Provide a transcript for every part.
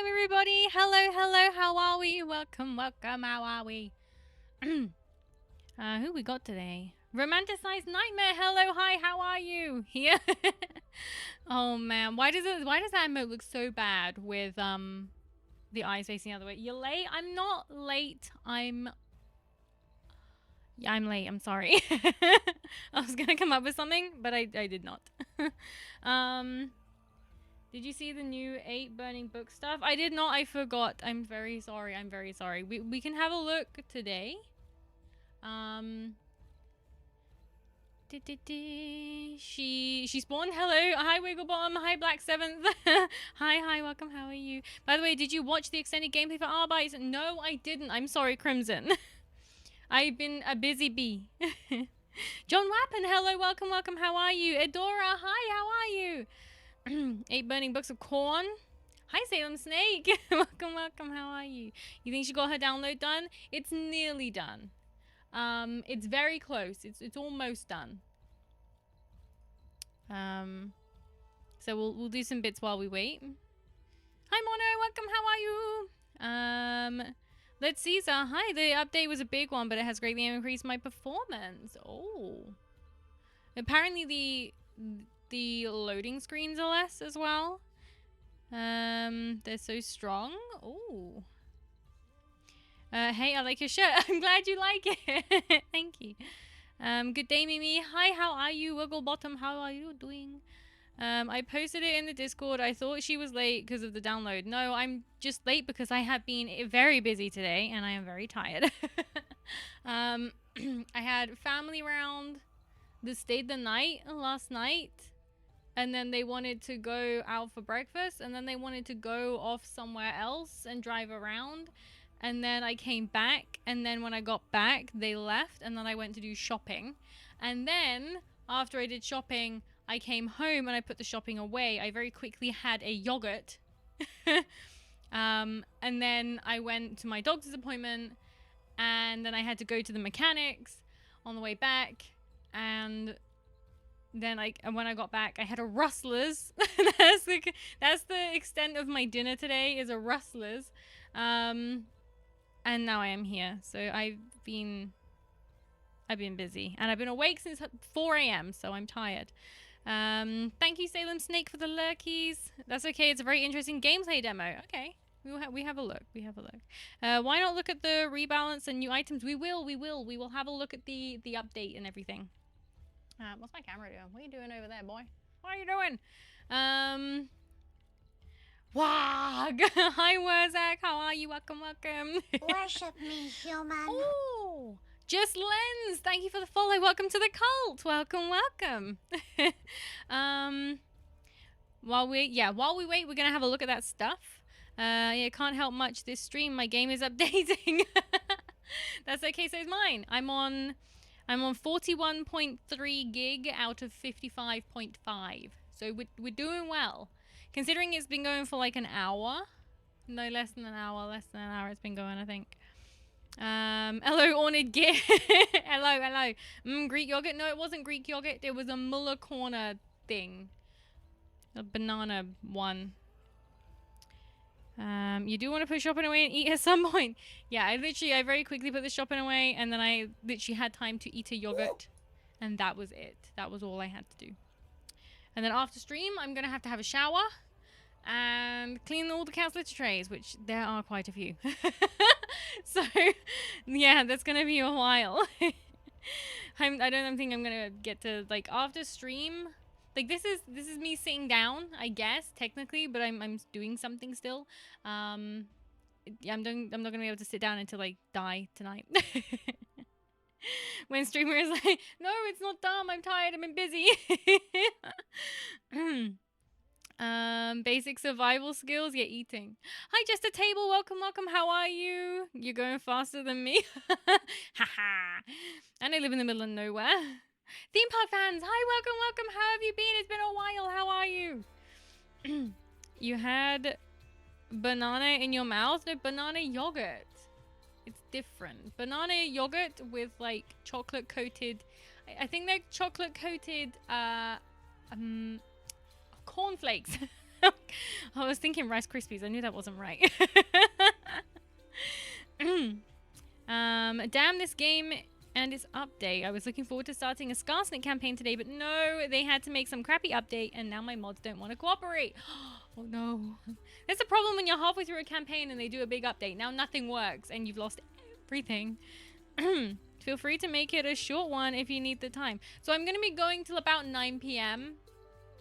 Hello, everybody. Hello. How are we? Welcome. How are we? Who we got today? Romanticized Nightmare. Hello, hi. How are you? Here. Oh man, why does that emote look so bad with the eyes facing the other way? You're late. I'm not late. I'm late. I'm sorry. I was gonna come up with something, but I did not. Did you see the new 8 burning book stuff? I did not. I forgot. I'm very sorry. We can have a look today. She spawned. Hello. Hi, Wigglebottom. Hi, Black Seventh. Hi. Welcome. How are you? By the way, did you watch the extended gameplay for Arbites? No, I didn't. I'm sorry, Crimson. I've been a busy bee. John Wappen. Hello. Welcome. How are you? Adora. Hi. How are you? 8 burning books of corn. Hi, Salem Snake. Welcome. How are you? You think she got her download done? It's nearly done. It's very close. It's almost done. So we'll do some bits while we wait. Hi, Mono. Welcome. How are you? Let's see. Hi. The update was a big one, but it has greatly increased my performance. Oh. Apparently the loading screens are less as well. They're so strong. Oh. Hey, I like your shirt. I'm glad you like it. Thank you. Good day, Mimi. Hi, how are you? Wigglebottom, how are you doing? I posted it in the Discord. I thought she was late because of the download. No, I'm just late because I have been very busy today and I am very tired. I had family round that stayed the night last night. And then they wanted to go out for breakfast. And then they wanted to go off somewhere else and drive around. And then I came back. And then when I got back, they left. And then I went to do shopping. And then after I did shopping, I came home and I put the shopping away. I very quickly had a yogurt. And then I went to my doctor's appointment. And then I had to go to the mechanics on the way back. And then when I got back, I had a Rustlers. that's the extent of my dinner today, is a Rustlers. And now I am here. So I've been busy. And I've been awake since 4 a.m. So I'm tired. Thank you, Salem Snake, for the lurkies. That's okay. It's a very interesting gameplay demo. Okay. We have a look. Why not look at the rebalance and new items? We will have a look at the update and everything. What's my camera doing? What are you doing over there, boy? What are you doing? Wag! Hi, Wurzak. How are you? Welcome. Worship me, human. Oh, Just Lens. Thank you for the follow. Welcome to the cult. Welcome. While we wait, we're gonna have a look at that stuff. Yeah, can't help much this stream. My game is updating. That's okay. So is mine. I'm on 41.3 gig out of 55.5. So we're doing well. Considering it's been going for like an hour. No, less than an hour it's been going, I think. Hello, Ornid Gear. hello. Greek yogurt? No, it wasn't Greek yogurt. It was a Muller Corner thing. A banana one. You do want to put shopping away and eat at some point. Yeah, I very quickly put the shopping away, and then I literally had time to eat a yogurt, and that was it. That was all I had to do. And then after stream, I'm gonna have a shower and clean all the cow's litter trays, which there are quite a few. So, yeah, that's gonna be a while. I don't think I'm gonna get to, like, after stream. Like, this is me sitting down, I guess, technically, but I'm doing something still. I'm not gonna be able to sit down until I die tonight. When streamer is like, no, it's not dumb, I'm tired, I'm busy. Basic survival skills, yeah, eating. Hi, Just a Table, welcome, how are you? You're going faster than me. Haha. And I live in the middle of nowhere. Theme park fans, hi, welcome. How have you been? It's been a while. How are you? You had banana in your mouth? No, banana yogurt. It's different. Banana yogurt with like chocolate coated. I think they're chocolate coated cornflakes. I was thinking Rice Krispies. I knew that wasn't right. Damn this game and its update. I was looking forward to starting a Scarsnake campaign today, but no, they had to make some crappy update, and now my mods don't want to cooperate. Oh no. That's a problem when you're halfway through a campaign and they do a big update. Now nothing works and you've lost everything. Feel free to make it a short one if you need the time. So I'm going to be going till about 9 p.m,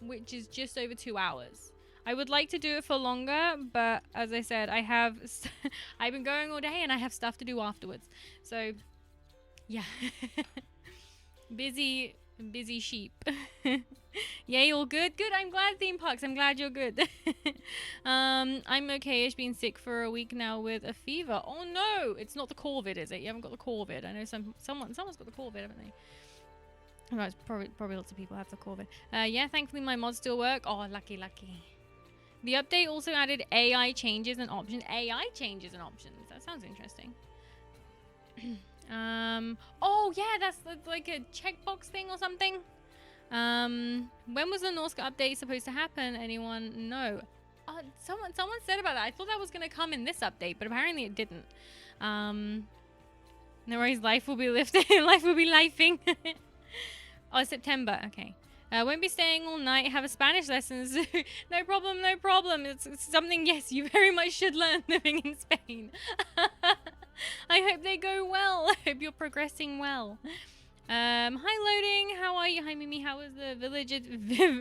which is just over 2 hours. I would like to do it for longer, but as I said, I've been going all day and I have stuff to do afterwards. So, yeah. Busy sheep. Yay, all good? Good, I'm glad, Theme Parks. I'm glad you're good. I'm okay-ish, been sick for a week now with a fever. Oh no, it's not the Corvid, is it? You haven't got the Corvid. I know someone's got the Corvid, haven't they? Oh, it's probably lots of people have the Corvid. Yeah, thankfully my mods still work. Oh, lucky. The update also added AI changes and options. AI changes and options. That sounds interesting. Oh yeah, that's like a checkbox thing or something. When was the Norska update supposed to happen? Anyone know? Someone said about that. I thought that was gonna come in this update, but apparently it didn't. No worries, life will be lifting. Life will be lifing. Oh, September. Okay. Won't be staying all night. Have a Spanish lessons. No problem. It's something, yes, you very much should learn living in Spain. I hope they go well. I hope you're progressing well. Hi, Loading. How are you? Hi, Mimi. How was the village adventure?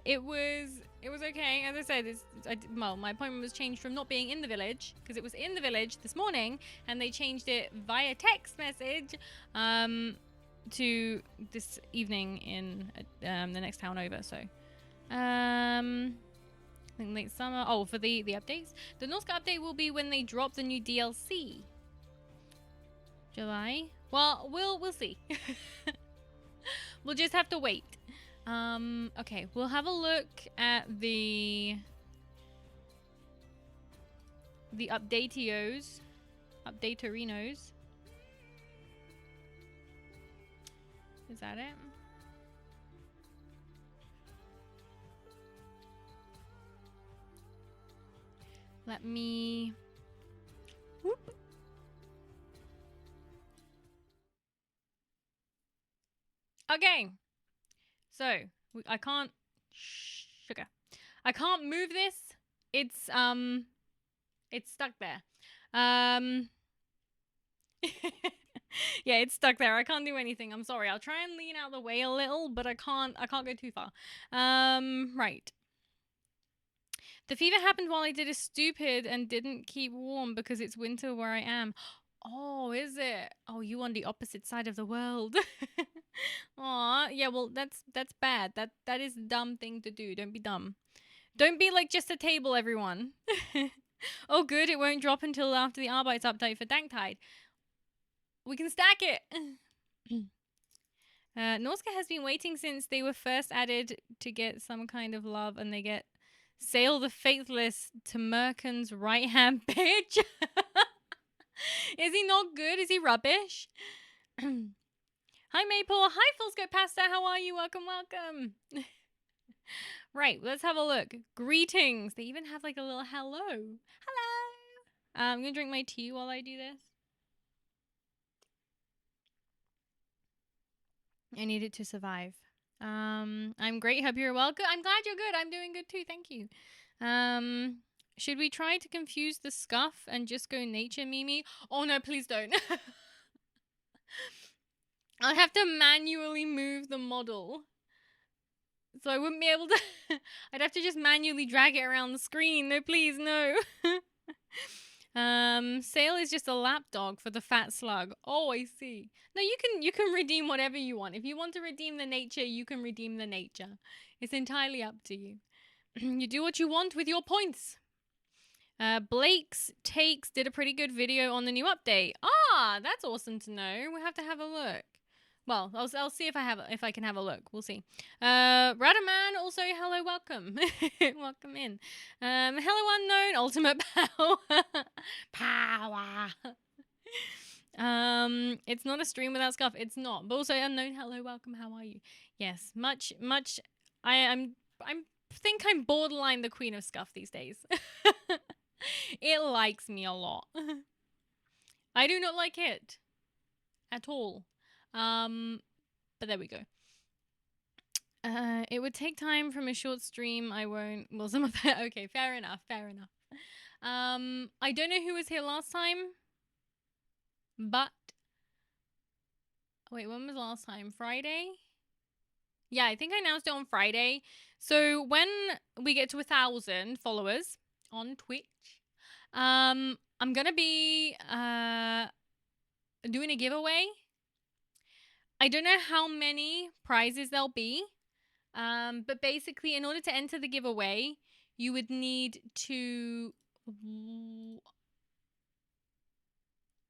It was okay. As I said, well, my appointment was changed from not being in the village, because it was in the village this morning, and they changed it via text message to this evening in the next town over. So, I think late summer. Oh, for the updates, the Norska update will be when they drop the new DLC. July. Well, we'll see. We'll just have to wait. Okay, we'll have a look at the updaterinos. Is that it? Let me... Whoop. Okay. So, I can't... Sugar. I can't move this. It's stuck there. Yeah, it's stuck there. I can't do anything. I'm sorry. I'll try and lean out the way a little, but I can't go too far. Right. The fever happened while I did a stupid and didn't keep warm because it's winter where I am. Oh, is it? Oh, you on the opposite side of the world. Aw, yeah, well, that's bad. That is a dumb thing to do. Don't be dumb. Don't be like just a table, everyone. Oh, good. It won't drop until after the Arbeits update for Danktide. We can stack it. Norska has been waiting since they were first added to get some kind of love, and they get Sail the Faithless to Merkin's right-hand bitch. Is he not good? Is he rubbish? Hi, Maple. Hi, Full Scope Pasta. How are you? Welcome. Right, let's have a look. Greetings. They even have like a little hello. Hello. I'm going to drink my tea while I do this. I need it to survive. I'm great. Hope you're well. Good. I'm glad you're good. I'm doing good too. Thank you. Should we try to confuse the scuff and just go nature, Mimi? Oh no, please don't. I'll have to manually move the model. So I wouldn't be able to... I'd have to just manually drag it around the screen. No, please, no. Sail is just a lapdog for the fat slug. Oh, I see. No, you can redeem whatever you want. If you want to redeem the nature, you can redeem the nature. It's entirely up to you. You do what you want with your points. Blake's Takes did a pretty good video on the new update. Ah, that's awesome to know. We'll have to have a look. Well, I'll see if I can have a look. We'll see. Radaman also, hello, welcome. Welcome in. Hello unknown, ultimate power. Power. It's not a stream without scuff. It's not. But also unknown. Hello, welcome. How are you? Yes, much. I'm think I'm borderline the queen of scuff these days. It likes me a lot. I do not like it at all. But there we go. It would take time from a short stream. I won't. Well, some of that. Okay, fair enough. Fair enough. I don't know who was here last time, but wait, when was last time? Friday? Yeah, I think I announced it on Friday. So when we get to 1,000 followers on Twitch, I'm gonna be doing a giveaway. I don't know how many prizes there'll be, but basically, in order to enter the giveaway, you would need to.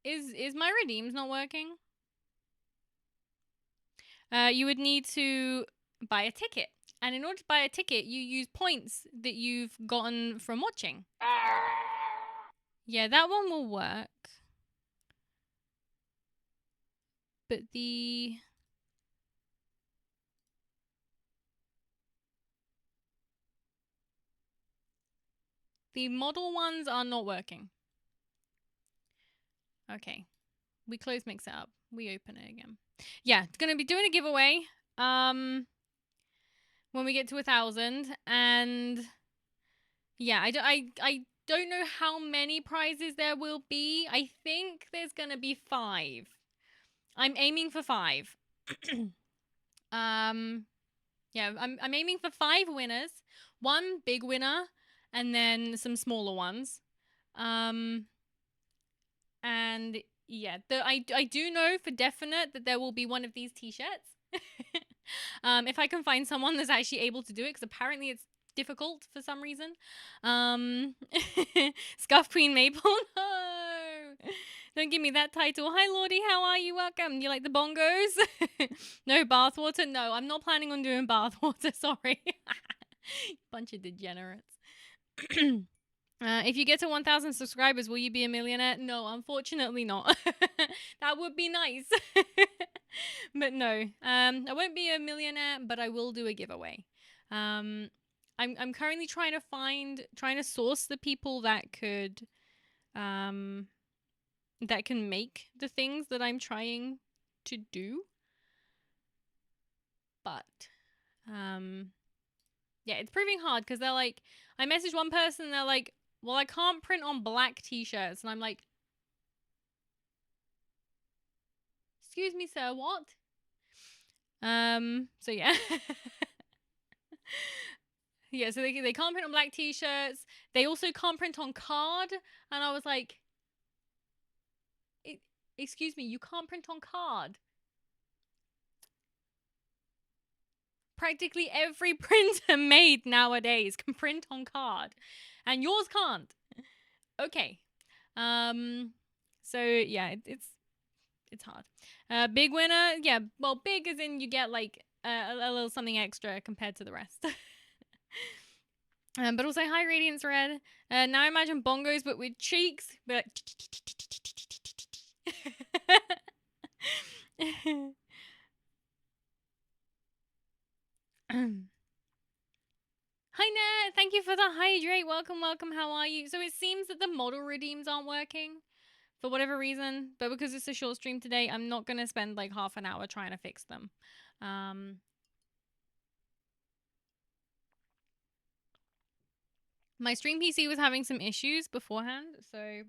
Is my redeems not working? You would need to buy a ticket. And in order to buy a ticket, you use points that you've gotten from watching. Yeah, that one will work. But the model ones are not working. Okay. We close mix it up. We open it again. Yeah, it's gonna be doing a giveaway. When we get to 1,000, and yeah, I don't know how many prizes there will be. I think there's gonna be 5. I'm aiming for 5. Yeah, I'm aiming for 5 winners. 1 big winner, and then some smaller ones. And yeah, I do know for definite that there will be one of these t-shirts. If I can find someone that's actually able to do it, because apparently it's difficult for some reason. Scuff Queen Maple, no! Don't give me that title. Hi, Lordy, how are you? Welcome. You like the bongos? No bathwater? No, I'm not planning on doing bathwater, sorry. Bunch of degenerates. If you get to 1,000 subscribers, will you be a millionaire? No, unfortunately not. That would be nice. But no, I won't be a millionaire, but I will do a giveaway. I'm currently trying to source the people that could, that can make the things that I'm trying to do. But, yeah, it's proving hard because they're like, I messaged one person and they're like, well, I can't print on black t-shirts. And I'm like, excuse me, sir, what? So yeah. Yeah, so they can't print on black t-shirts. They also can't print on card. And I was like, excuse me, you can't print on card. Practically every printer made nowadays can print on card. And yours can't. Okay. So yeah, it's hard. Big winner, yeah. Well, big as in you get like a little something extra compared to the rest. But also high radiance red. Now imagine bongos but with cheeks. But Hi Nat, thank you for the hydrate. Welcome, welcome. How are you? So it seems that the model redeems aren't working for whatever reason, but because it's a short stream today, I'm not gonna spend like half an hour trying to fix them. My stream PC was having some issues beforehand, so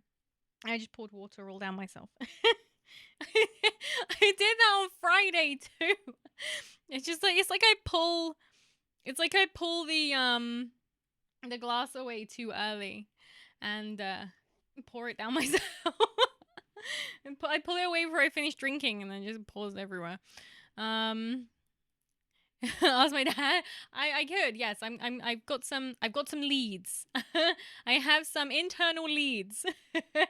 I just poured water all down myself. I did that on Friday too. It's just like I pull the glass away too early and pour it down myself. And I pull it away before I finish drinking and then just pours everywhere. Ask my dad. I could, yes. I've got some leads. I have some internal leads that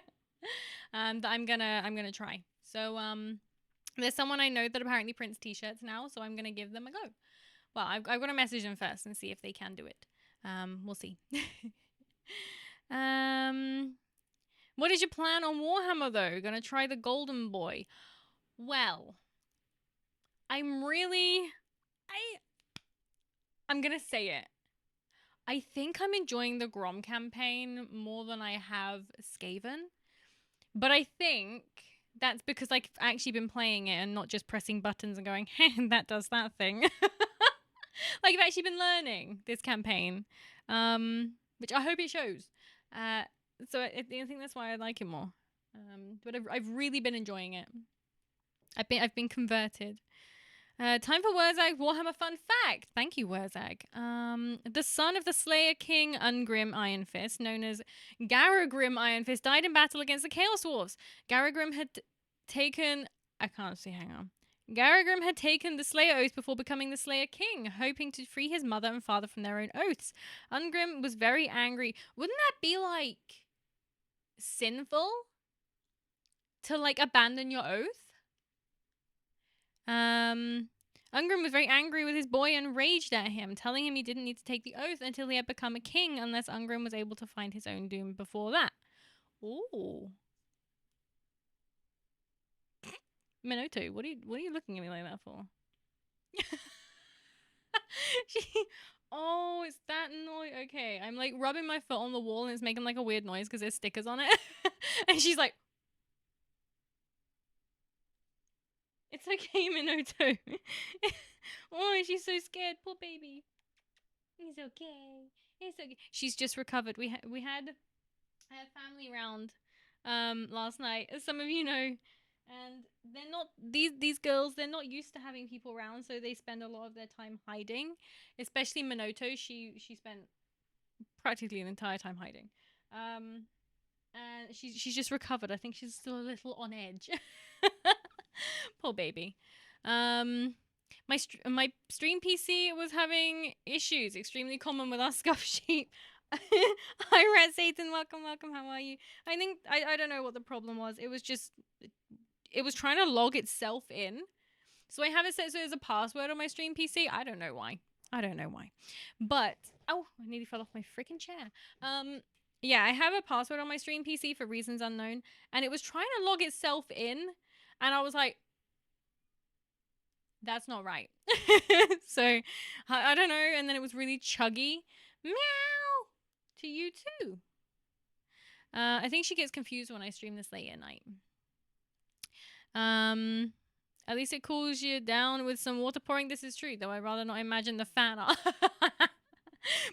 I'm gonna try. So there's someone I know that apparently prints t-shirts now, so I'm gonna give them a go. Well, I've got to message them first and see if they can do it. We'll see. What is your plan on Warhammer though? Gonna try the Golden Boy. Well, I'm gonna say it. I think I'm enjoying the Grom campaign more than I have Skaven. But I think that's because I've actually been playing it and not just pressing buttons and going, hey, that does that thing. Like, I've actually been learning this campaign, which I hope it shows. So I think that's why I like it more. But I've really been enjoying it. I've been converted. Time for Wurzag Warhammer fun fact. Thank you, Wurzag. The son of the Slayer King Ungrim Ironfist, known as Garagrim Ironfist, died in battle against the Chaos Dwarves. Garagrim had taken... I can't see, hang on. Garagrim had taken the Slayer Oath before becoming the Slayer King, hoping to free his mother and father from their own oaths. Ungrim was very angry. Wouldn't that be, like, sinful? To, like, abandon your oath? Ungrim was very angry with his boy and raged at him, telling him he didn't need to take the oath until he had become a king unless Ungrim was able to find his own doom before that. Ooh. Minoto, what are you looking at me like that for? Oh, it's that noise. Okay, I'm like rubbing my foot on the wall and it's making like a weird noise because there's stickers on it. And she's like, it's okay, Minoto. Oh, she's so scared. Poor baby. It's okay. It's okay. She's just recovered. We had a family round last night, as some of you know, and they're not these girls. They're not used to having people around, so they spend a lot of their time hiding. Especially Minoto. She spent practically an entire time hiding. And she's just recovered. I think she's still a little on edge. Poor baby. My stream PC was having issues, extremely common with our scuff sheep. Hi, Rat Satan. Welcome. How are you? I think I don't know what the problem was. It was trying to log itself in. So I have it set so there's a password on my stream PC. I don't know why. But oh, I nearly fell off my freaking chair. Yeah, I have a password on my stream PC for reasons unknown, and it was trying to log itself in, and I was like, that's not right. So I don't know, and then it was really chuggy. Meow to you too. I think she gets confused when I stream this late at night. At least it cools you down with some water pouring. This is true, though I'd rather not imagine the fan art.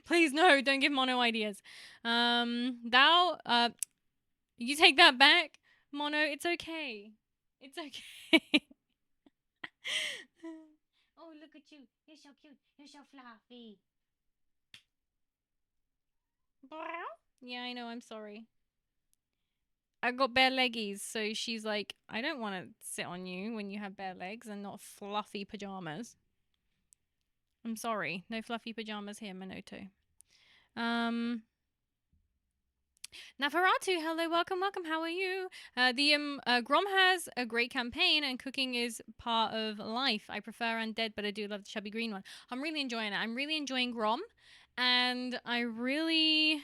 Please, no, don't give Mono ideas. You take that back, Mono. It's okay. It's okay. Oh, look at you. You're so cute. You're so fluffy. Yeah, I know. I'm sorry. I got bare leggies, so she's like, I don't want to sit on you when you have bare legs and not fluffy pajamas. I'm sorry. No fluffy pajamas here, Minoto. Nafaratu, hello, welcome. How are you? Grom has a great campaign and cooking is part of life. I prefer Undead, but I do love the chubby green one. I'm really enjoying it. I'm really enjoying Grom, and I really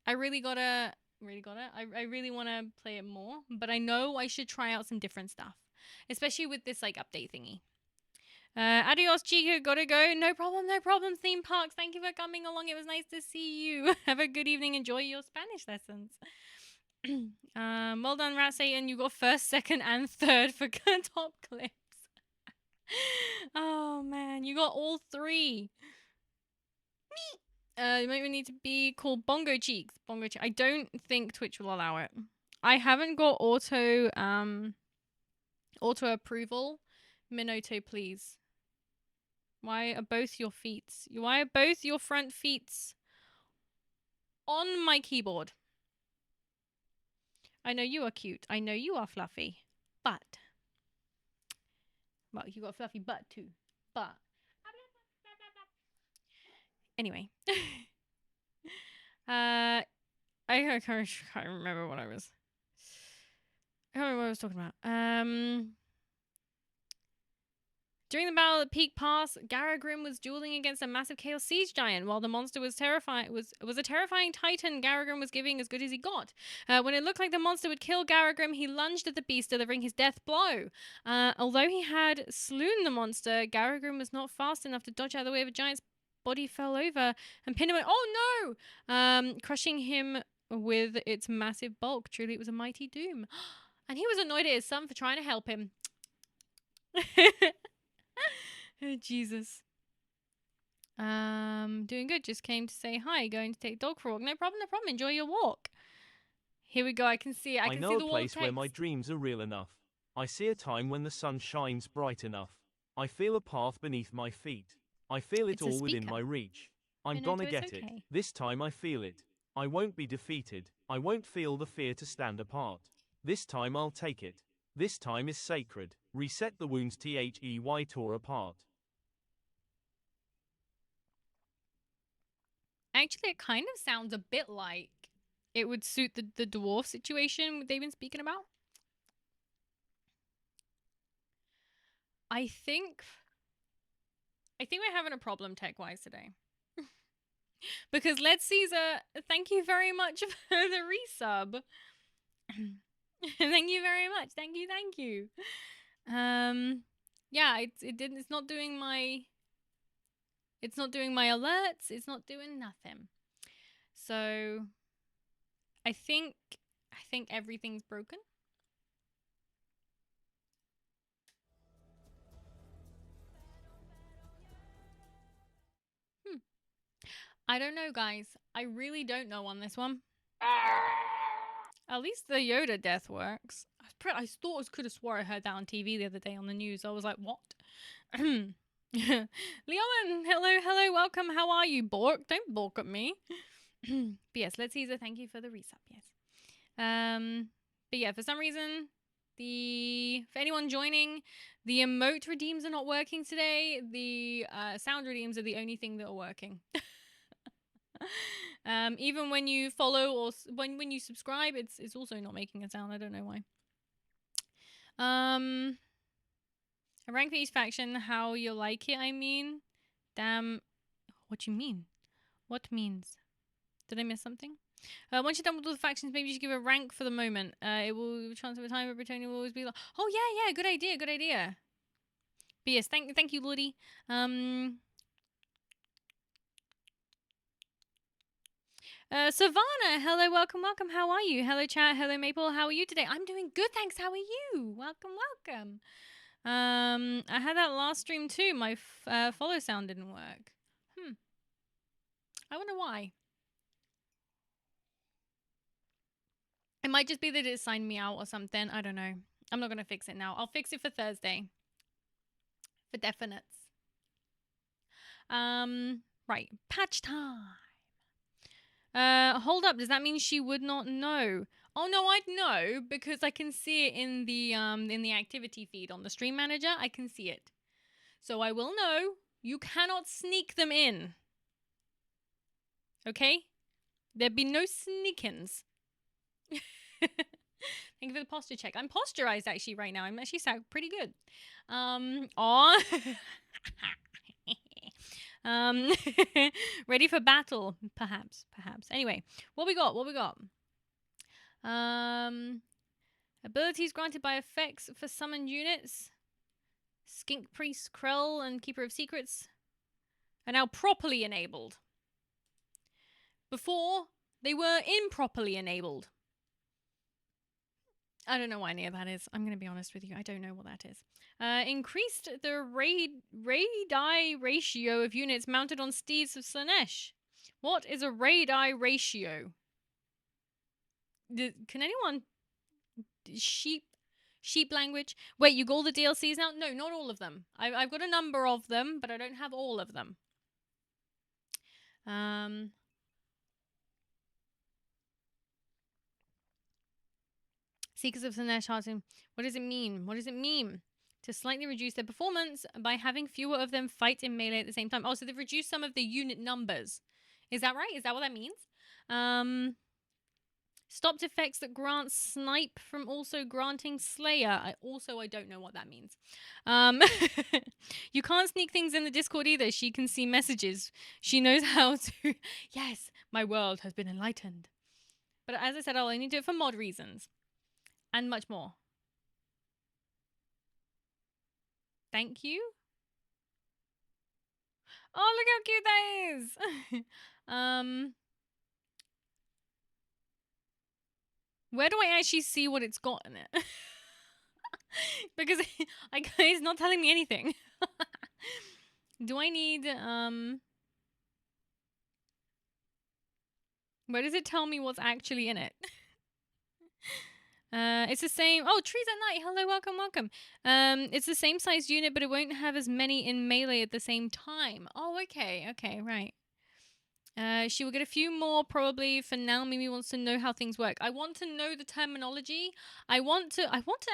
want to play it more, but I know I should try out some different stuff, especially with this like update thingy. Adios, Chica. Gotta go. No problem. Theme parks. Thank you for coming along. It was nice to see you. Have a good evening. Enjoy your Spanish lessons. Well done, Rat Satan. You got first, second, and third for top clips. Oh man, you got all three. You might need to be called Bongo Cheeks. I don't think Twitch will allow it. I haven't got auto approval. Minoto, please. Why are both your front feet on my keyboard? I know you are cute. I know you are fluffy. But well, you got a fluffy butt too. But anyway. I can't remember what I was talking about. During the battle at Peak Pass, Garagrim was dueling against a massive Chaos Siege Giant. While the monster was a terrifying Titan, Garagrim was giving as good as he got. When it looked like the monster would kill Garagrim, he lunged at the beast, delivering his death blow. Although he had slewn the monster, Garagrim was not fast enough to dodge out of the way of a giant's body fell over and pinned him. Oh no! Crushing him with its massive bulk. Truly, it was a mighty doom. And he was annoyed at his son for trying to help him. Oh, Jesus. Doing good. Just came to say hi. Going to take dog for a walk. No problem, no problem. Enjoy your walk. Here we go. I can see it. I can know see the a wall place where my dreams are real enough. I see a time when the sun shines bright enough. I feel a path beneath my feet. I feel it all within my reach. I'm gonna get it. This time I feel it. I won't be defeated. I won't feel the fear to stand apart. This time I'll take it. This time is sacred. Reset the wounds THEY tore apart. Actually, it kind of sounds a bit like it would suit the dwarf situation they've been speaking about. I think we're having a problem tech-wise today. Because Let's Caesar, thank you very much for the resub. Thank you very much. Thank you. Yeah, it's not doing my alerts. It's not doing nothing. So I think everything's broken. I don't know, guys. I really don't know on this one. At least the Yoda death works. I thought I could have swore I heard that on TV the other day on the news. I was like, what? Leon, hello, welcome. How are you, Bork? Don't balk at me. But yes, Let's Caesar, thank you for the resub, yes. But yeah, for some reason, for anyone joining, the emote redeems are not working today. The sound redeems are the only thing that are working. Even when you follow or when you subscribe, it's also not making a sound. I don't know why. A rank for each faction, how you like it, I mean. Damn. What you mean? What means? Did I miss something? Once you're done with all the factions, maybe you should give a rank for the moment. It will transfer time, but Britannia will always be like, oh yeah, good idea. But yes, thank you, Ludi. Savannah, hello, welcome. How are you? Hello, chat. Hello, Maple. How are you today? I'm doing good, thanks. How are you? Welcome. I had that last stream too. My follow sound didn't work. I wonder why. It might just be that it signed me out or something. I don't know. I'm not gonna fix it now. I'll fix it for Thursday. For definites. Right. Patch time. Hold up. Does that mean she would not know? Oh no, I'd know because I can see it in the activity feed on the stream manager. I can see it. So I will know. You cannot sneak them in. Okay? There'd be no sneak-ins. Thank you for the posture check. I'm posturized actually right now. I'm actually sound pretty good. Ready for battle, perhaps. Anyway, what we got? Abilities granted by effects for summoned units. Skink Priest, Krell, and Keeper of Secrets are now properly enabled. Before, they were improperly enabled. I don't know why any of that is. I'm going to be honest with you. I don't know what that is. Increased the raid-eye ratio of units mounted on steeds of Slanesh. What is a raid-eye ratio? Can anyone... Sheep language? Wait, you got all the DLCs now? No, not all of them. I've got a number of them, but I don't have all of them. Seekers of Slanesh Hearting. What does it mean? To slightly reduce their performance by having fewer of them fight in melee at the same time. Oh, so they've reduced some of the unit numbers. Is that right? Is that what that means? Stopped effects that grant snipe from also granting slayer. I don't know what that means. You can't sneak things in the Discord either. She can see messages. She knows how to. Yes, my world has been enlightened. But as I said, I'll only do it for mod reasons. And much more. Thank you. Oh, look how cute that is. Where do I actually see what it's got in it? Because it's not telling me anything. Do I need, where does it tell me what's actually in it? It's the same. Oh, trees at night. Hello, welcome, welcome. It's the same size unit, but it won't have as many in melee at the same time. Oh, okay, okay, right. She will get a few more probably. For now, Mimi wants to know how things work. I want to know the terminology. I want to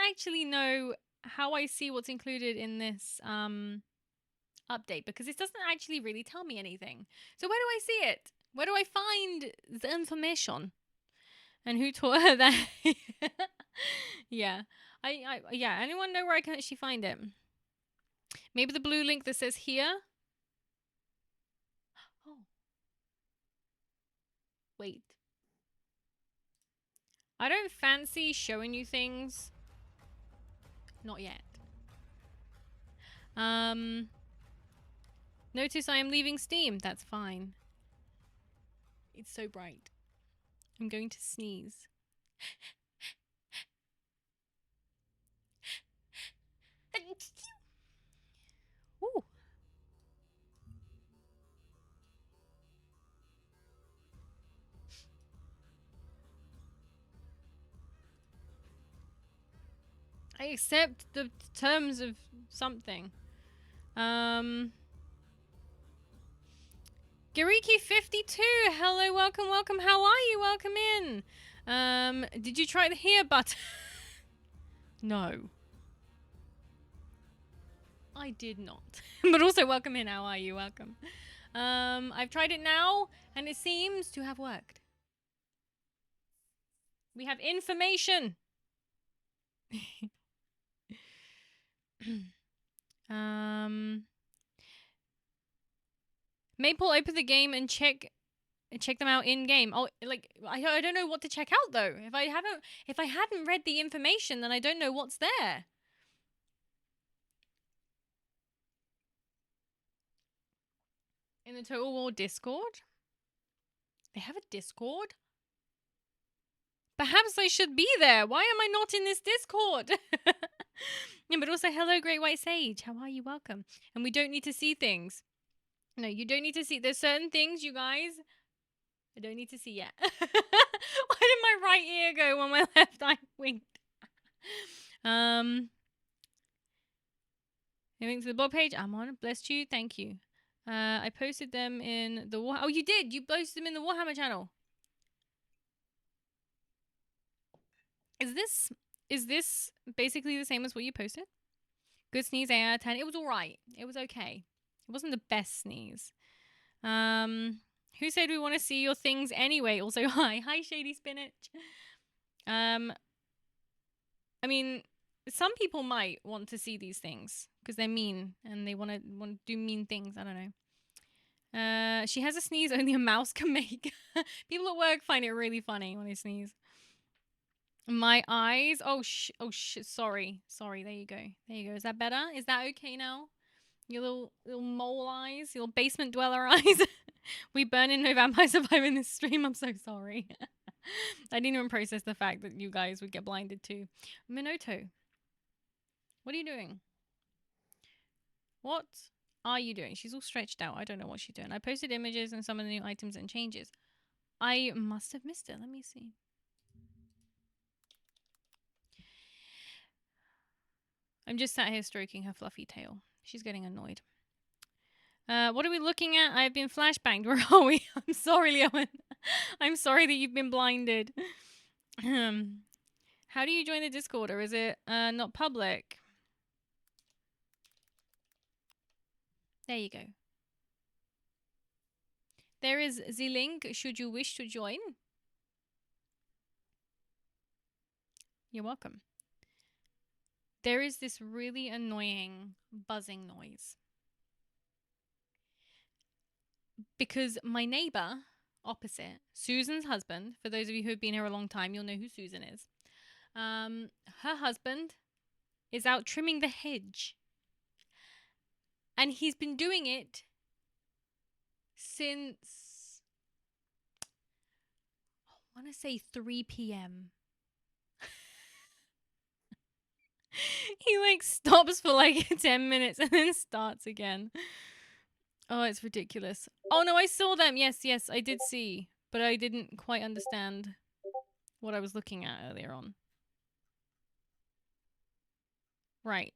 actually know how I see what's included in this update, because it doesn't actually really tell me anything. So where do I see it? Where do I find the information? And who taught her that? Yeah. Yeah, anyone know where I can actually find it? Maybe the blue link that says here? Oh. Wait. I don't fancy showing you things. Not yet. Notice I am leaving Steam. That's fine. It's so bright. I'm going to sneeze. Ooh. I accept the terms of something. Gariki52, hello, welcome, welcome. How are you? Welcome in. Did you try the here button? No. I did not. But also welcome in. How are you? Welcome. I've tried it now and it seems to have worked. We have information. Maple, open the game and check them out in game. Oh, like I don't know what to check out though. If I hadn't read the information, then I don't know what's there. In the Total War Discord? They have a Discord? Perhaps I should be there. Why am I not in this Discord? Yeah, but also, hello, Great White Sage. How are you? Welcome. And we don't need to see things. No, you don't need to see. There's certain things, you guys, I don't need to see yet. Why did my right ear go when my left eye winked? Link to the blog page. I'm on. Bless you. Thank you. I posted them in the War. Oh, you did. You posted them in the Warhammer channel. Is this basically the same as what you posted? Good sneeze, 8 out of 10. It was alright. It was okay. It wasn't the best sneeze. Who said we want to see your things anyway? Also, hi. Hi, Shady Spinach. I mean, some people might want to see these things because they're mean and they want to do mean things. I don't know. She has a sneeze only a mouse can make. People at work find it really funny when I sneeze. My eyes. Oh sorry. There you go. Is that better? Is that okay now? Your little mole eyes, your basement dweller eyes. We burn in no vampire survive in this stream. I'm so sorry. I didn't even process the fact that you guys would get blinded too. Minoto, what are you doing? What are you doing? She's all stretched out. I don't know what she's doing. I posted images and some of the new items and changes. I must have missed it. Let me see. I'm just sat here stroking her fluffy tail. She's getting annoyed. What are we looking at? I've been flashbanged. Where are we? I'm sorry, Leon. I'm sorry that you've been blinded. How do you join the Discord? Or is it not public? There you go. There is the link should you wish to join. You're welcome. There is this really annoying buzzing noise. Because my neighbor opposite, Susan's husband, for those of you who have been here a long time, you'll know who Susan is. Her husband is out trimming the hedge. And he's been doing it since, I want to say 3 p.m. He like stops for like 10 minutes and then starts again. Oh, it's ridiculous. Oh no, I saw them. Yes, I did see. But I didn't quite understand what I was looking at earlier on. Right.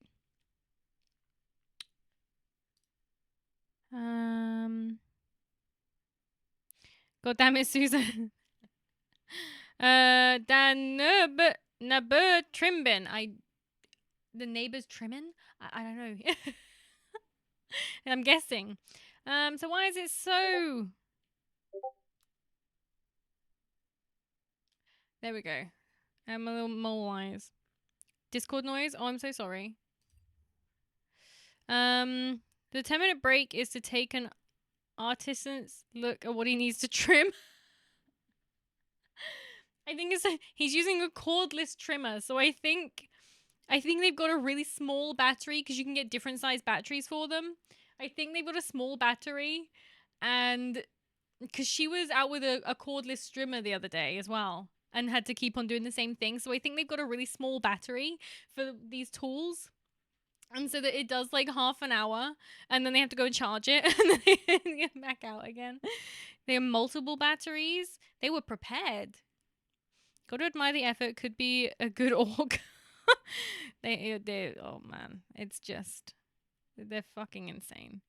God damn it, Susan. Dan Nubber Trimbin. The neighbor's trimming? I don't know. I'm guessing. So why is it so? There we go. My little mole eyes. Discord noise? Oh, I'm so sorry. The 10-minute break is to take an artisan's look at what he needs to trim. I think he's using a cordless trimmer, so I think they've got a really small battery because you can get different size batteries for them. I think they've got a small battery, and because she was out with a cordless trimmer the other day as well and had to keep on doing the same thing. So I think they've got a really small battery for these tools. And so that it does like half an hour and then they have to go and charge it and then they get back out again. They have multiple batteries. They were prepared. Got to admire the effort. Could be a good org. they oh man, it's just, they're fucking insane.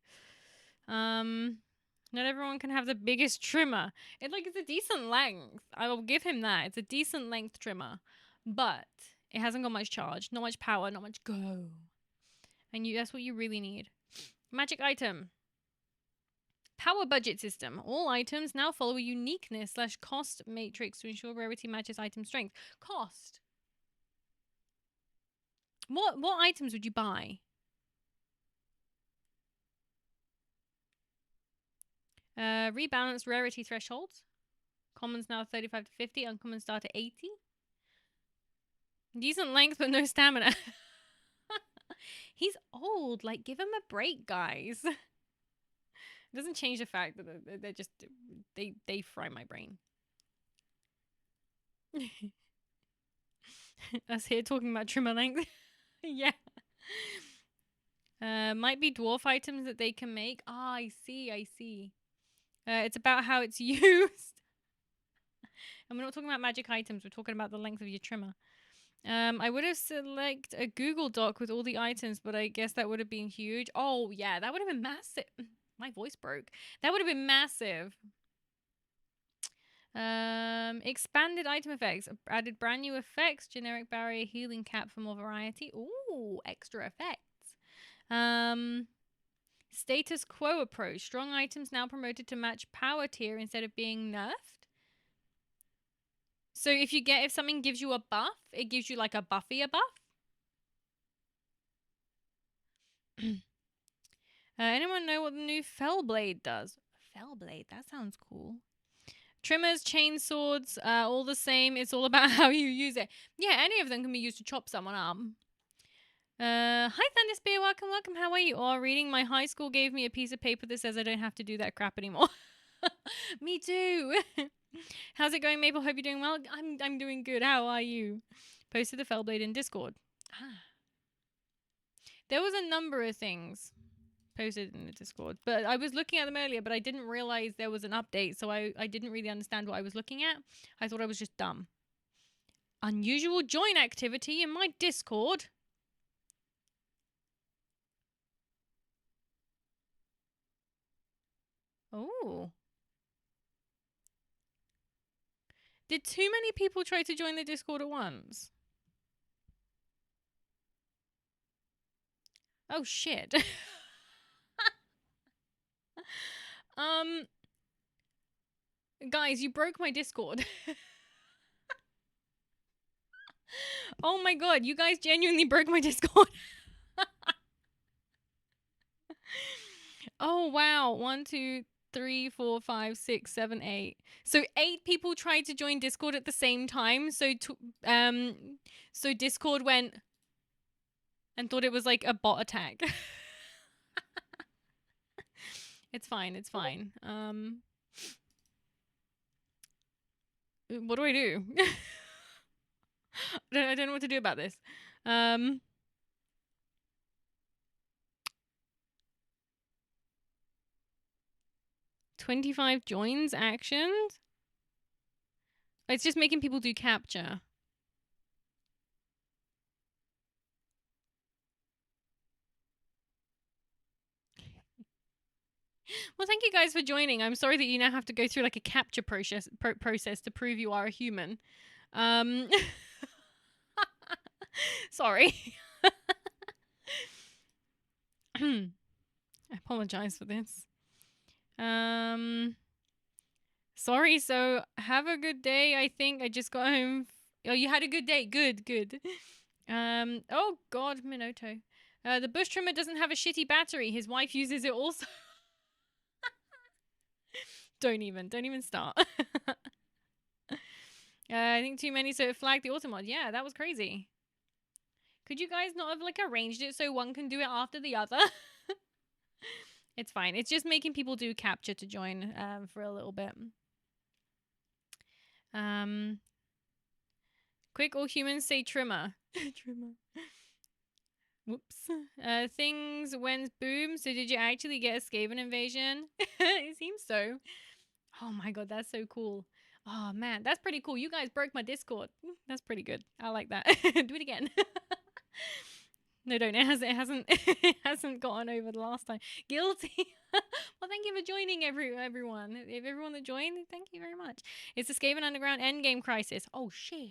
Not everyone can have the biggest trimmer. It's a decent length. I will give him that. It's a decent length trimmer, but it hasn't got much charge, not much power, not much go. And that's what you really need. Magic item. Power budget system. All items now follow a uniqueness/cost matrix to ensure rarity matches item strength. Cost. What items would you buy? Rebalance rarity thresholds. Commons now 35 to 50. Uncommon start at 80. Decent length but no stamina. He's old. Like, give him a break, guys. It doesn't change the fact that they're just, they fry my brain. Us here talking about trimmer length. Yeah. Might be dwarf items that they can make. Ah, I see. It's about how it's used. And we're not talking about magic items. We're talking about the length of your trimmer. I would have selected a Google Doc with all the items, but I guess that would have been huge. Oh, yeah, that would have been massive. My voice broke. That would have been massive. Expanded item effects. Added brand new effects. Generic barrier healing cap for more variety. Ooh, extra effects. Status quo approach. Strong items now promoted to match power tier instead of being nerfed. So if something gives you a buff, it gives you like a buffier buff. Anyone know what the new Fellblade does? Fellblade, that sounds cool. Trimmers, chainswords, all the same. It's all about how you use it. Yeah, any of them can be used to chop someone up. Hi Thunderspear, welcome. How are you? Oh, reading my high school gave me a piece of paper that says I don't have to do that crap anymore. Me too. How's it going, Maple? Hope you're doing well. I'm doing good. How are you? Posted the Fellblade in Discord. There was a number of things posted in the Discord, but I was looking at them earlier, but I didn't realize there was an update, so I didn't really understand what I was looking at. I thought I was just dumb. Unusual join activity in my Discord. Oh. Did too many people try to join the Discord at once? Oh, shit. Guys, you broke my Discord. Oh my god, you guys genuinely broke my Discord. Oh wow. 1, 2, 3, 4, 5, 6, 7, 8. So 8 people tried to join Discord at the same time. So Discord went and thought it was like a bot attack. It's fine. It's fine. What do I do? I don't know what to do about this. 25 joins actions. It's just making people do capture. Well, thank you guys for joining. I'm sorry that you now have to go through like a capture process to prove you are a human. Sorry. I apologize for this. Sorry, so have a good day. I think I just got home. Oh, you had a good day. Good, good. Oh god, Minato. The bush trimmer doesn't have a shitty battery. His wife uses it also. Don't even start. I think too many, so it flagged the auto mod. Yeah, that was crazy. Could you guys not have like arranged it so one can do it after the other? It's fine. It's just making people do capture to join for a little bit. Quick, all humans say trimmer. Trimmer. Whoops. Things went boom. So did you actually get a Skaven invasion? It seems so. Oh my god, that's so cool. Oh man, that's pretty cool. You guys broke my Discord. That's pretty good. I like that. Do it again. No, don't. It hasn't gotten over the last time. Guilty. Well, thank you for joining, everyone. If everyone that joined, thank you very much. It's the Skaven Underground Endgame Crisis. Oh shit.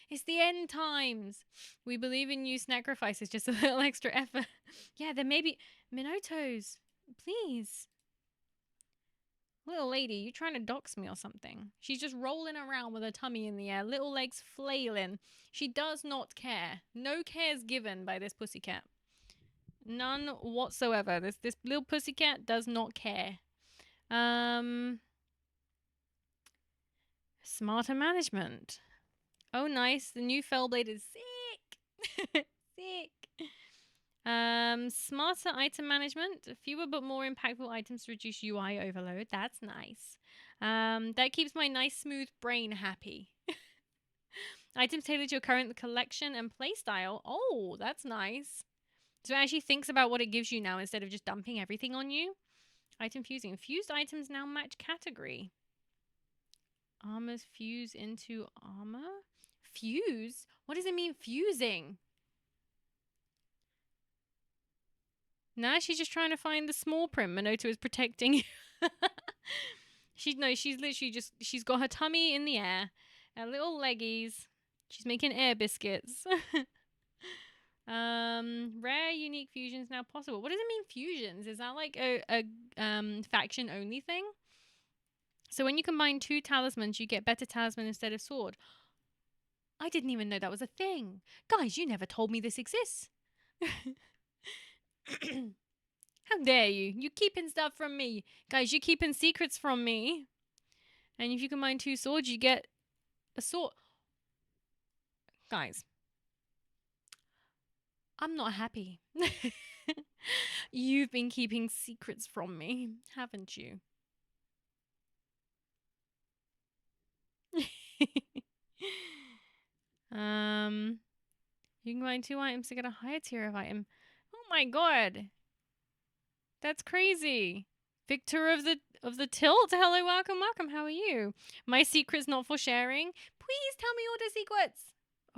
It's the end times. We believe in you. Sacrifices. Just a little extra effort. Yeah, there may be Minotos. Please. Little lady, you trying to dox me or something? She's just rolling around with her tummy in the air, little legs flailing. She does not care. No cares given by this pussycat. None whatsoever. This little pussycat does not care. Smarter management. Oh, nice. The new Fellblade is sick. Sick. Smarter item management. Fewer but more impactful items to reduce UI overload. That's nice. That keeps my nice smooth brain happy. Items tailored to your current collection and playstyle. Oh, that's nice. So it actually thinks about what it gives you now instead of just dumping everything on you. Item fusing. Fused items now match category. Armors fuse into armor? Fuse? What does it mean fusing? Nah, she's just trying to find the small print Minoto is protecting you. She's literally just, she's got her tummy in the air, her little leggies. She's making air biscuits. Rare unique fusions now possible. What does it mean fusions? Is that like a faction only thing? So when you combine 2 talismans, you get better talisman instead of sword. I didn't even know that was a thing. Guys, you never told me this exists. How dare you? You keeping stuff from me. Guys, you're keeping secrets from me. And if you combine 2 swords, you get a sword. Guys. I'm not happy. You've been keeping secrets from me, haven't you? You can combine 2 items to get a higher tier of item. Oh my god. That's crazy. Victor of the tilt. Hello, welcome. How are you? My secret's not for sharing. Please tell me all the secrets.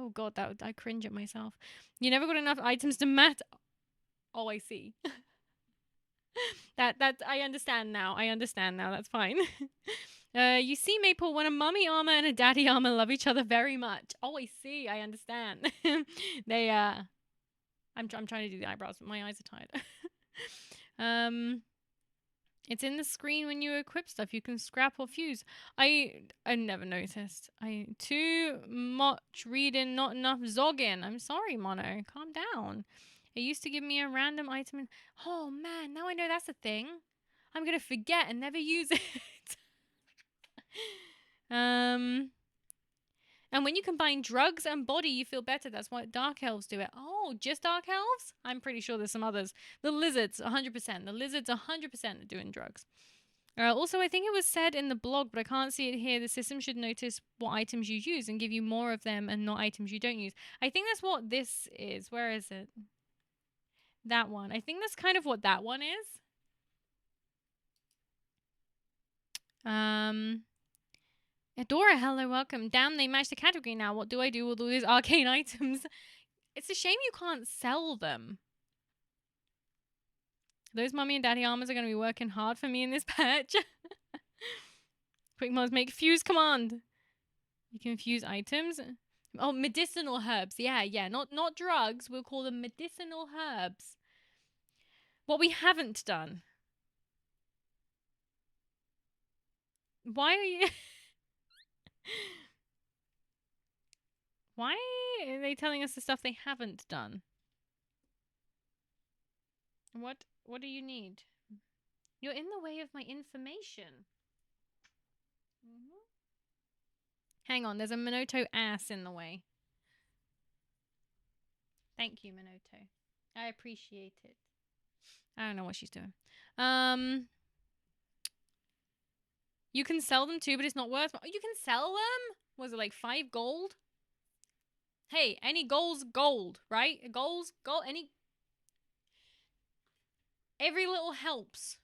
Oh god, I cringe at myself. You never got enough items to match. Oh, I see. that I understand now. That's fine. You see, Maple, when a mummy armor and a daddy armor love each other very much. Oh, I see. I understand. They I'm trying to do the eyebrows, but my eyes are tired. It's in the screen when you equip stuff. You can scrap or fuse. I never noticed. Too much reading, not enough zogging. I'm sorry, Mono. Calm down. It used to give me a random item. Oh man, now I know that's a thing. I'm gonna forget and never use it. And when you combine drugs and body, you feel better. That's why Dark Elves do it. Oh, just Dark Elves? I'm pretty sure there's some others. The Lizards, 100%. The Lizards, 100% are doing drugs. Also, I think it was said in the blog, but I can't see it here. The system should notice what items you use and give you more of them and not items you don't use. I think that's what this is. Where is it? That one. I think that's kind of what that one is. Adora, hello, welcome. Damn, they matched the category now. What do I do with all these arcane items? It's a shame you can't sell them. Those mummy and daddy armors are going to be working hard for me in this patch. Quick mods make fuse command. You can fuse items. Oh, medicinal herbs. Yeah. Not drugs. We'll call them medicinal herbs. What we haven't done. Why are you... Why are they telling us the stuff they haven't done? What do you need? You're in the way of my information. Hang on, there's a Minoto ass in the way. Thank you, Minoto. I appreciate it. I don't know what she's doing. You can sell them too, but it's not worth... You can sell them? Was it like 5 gold? Hey, any gold's gold, right? Gold, any... Every little helps,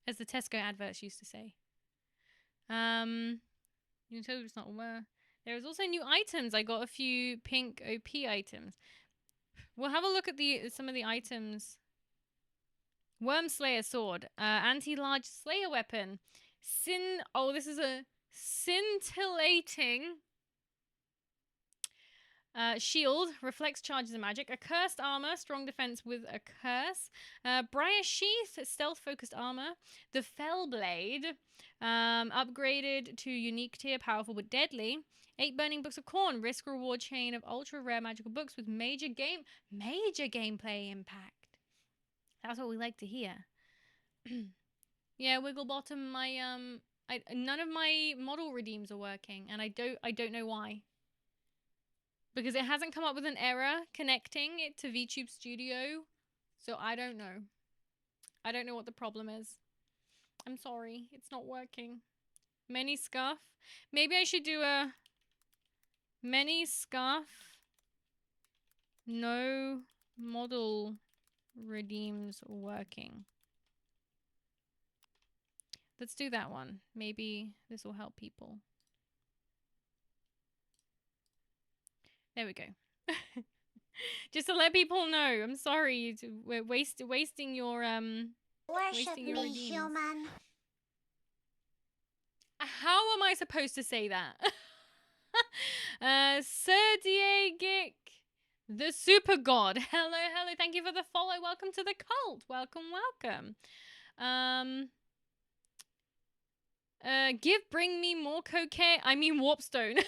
as the Tesco adverts used to say. You can tell it's not aware. There's also new items. I got a few pink OP items. We'll have a look at some of the items. Worm Slayer sword, anti-large Slayer weapon, oh, this is a scintillating shield, reflects charges of magic, a cursed armor, strong defense with a curse, Briar sheath, stealth-focused armor, the Fell blade, upgraded to unique tier, powerful but deadly, 8 burning books of corn, risk reward chain of ultra rare magical books with major gameplay impact. That's what we like to hear. Yeah, Wigglebottom, none of my model redeems are working, and I don't know why. Because it hasn't come up with an error connecting it to VTube Studio, so I don't know. I don't know what the problem is. I'm sorry, it's not working. Many scuff. Maybe I should do a many scuff. No model redeems working. Let's do that one. Maybe this will help people. There we go. Just to let people know, I'm sorry. We're wasting your Worship wasting your me, redeems. human. How am I supposed to say that? Sir Diegic, the super god. Hello. Thank you for the follow. Welcome to the cult. Welcome. Bring me more cocaine. I mean warpstone.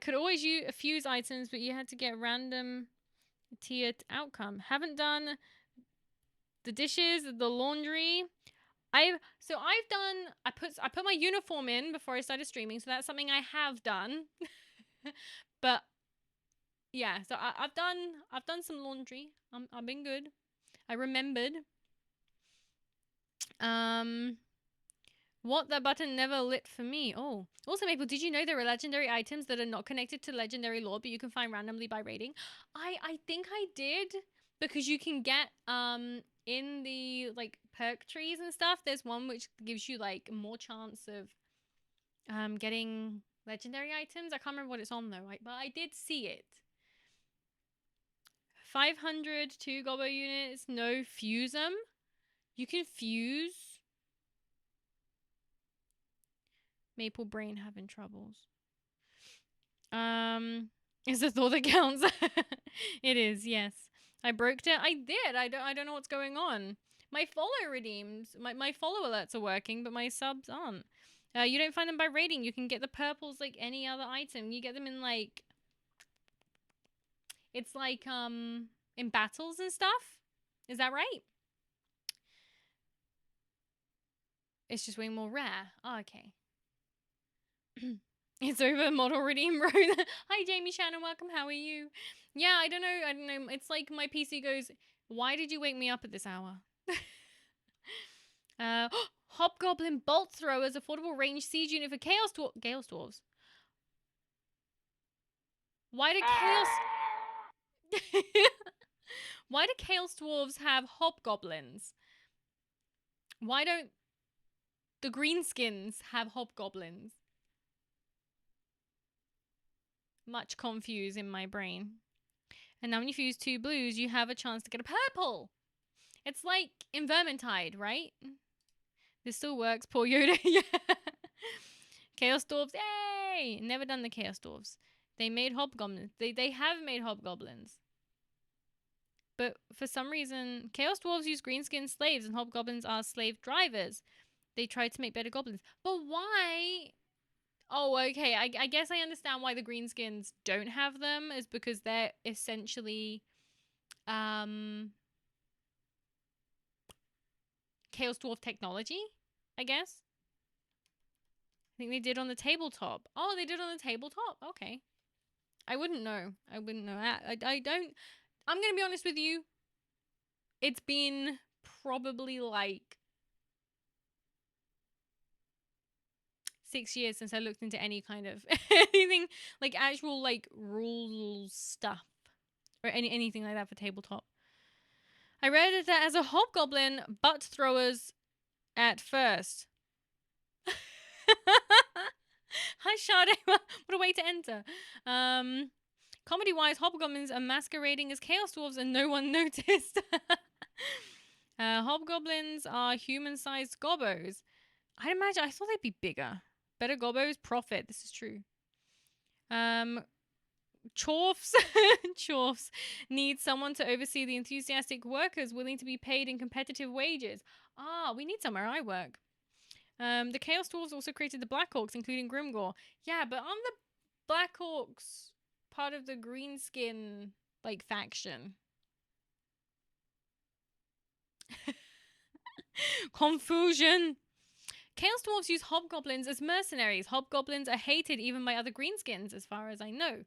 Could always use fuse items, but you had to get random tiered outcome. Haven't done the dishes, the laundry. I put my uniform in before I started streaming, so that's something I have done. But yeah, so I've done some laundry. I've been good. I remembered. What the button never lit for me. Oh, also Maple, did you know there are legendary items that are not connected to legendary lore, but you can find randomly by raiding? I think I did, because you can get in the like perk trees and stuff. There's one which gives you like more chance of getting legendary items. I can't remember what it's on though, right? But I did see it. 500 2 gobbo units. No, fuse them. You can fuse. Maple brain having troubles. Is the thought that counts? It is, yes. I broke it. I did. I don't know what's going on. My follow redeems, my follow alerts are working, but my subs aren't. You don't find them by rating. You can get the purples like any other item. You get them in like, it's like in battles and stuff. Is that right? It's just way more rare. Oh, okay. It's over. Model redeem road. Hi, Jamie Shannon. Welcome. How are you? Yeah, I don't know. It's like my PC goes, why did you wake me up at this hour? Hobgoblin bolt throwers, affordable range siege unit for Chaos Dwarves. Why do Chaos... Why do Chaos Dwarves have hobgoblins? Why don't the greenskins have hobgoblins? Much confused in my brain. And now when you fuse 2 blues, you have a chance to get a purple. It's like in Vermintide, right? This still works. Poor Yoda. Yeah. Chaos Dwarves. Yay! Never done the Chaos Dwarves. They made hobgoblins. They have made hobgoblins. But for some reason, Chaos Dwarves use greenskin slaves and hobgoblins are slave drivers. They tried to make better goblins. But why? Oh, okay. I guess I understand why the greenskins don't have them is because they're essentially Chaos Dwarf technology, I guess. I think they did on the tabletop. Oh, they did on the tabletop? Okay. I wouldn't know. I wouldn't know. I don't... I'm going to be honest with you. It's been probably like 6 years since I looked into any kind of anything like actual like rules stuff or anything like that for tabletop. I read it as a hobgoblin butt throwers at first. Hi, Sade. What a way to enter. Comedy-wise, hobgoblins are masquerading as chaos dwarves and no one noticed. Hobgoblins are human-sized gobbos. I thought they'd be bigger. Better gobbos, profit. This is true. Chorfs Chorfs need someone to oversee the enthusiastic workers willing to be paid in competitive wages. Ah, we need somewhere I work. The Chaos Dwarves also created the Black Orcs, including Grimgore. Yeah, but aren't the Black Orcs part of the Greenskin, like, faction? Confusion! Chaos Dwarves use hobgoblins as mercenaries. Hobgoblins are hated even by other greenskins, as far as I know.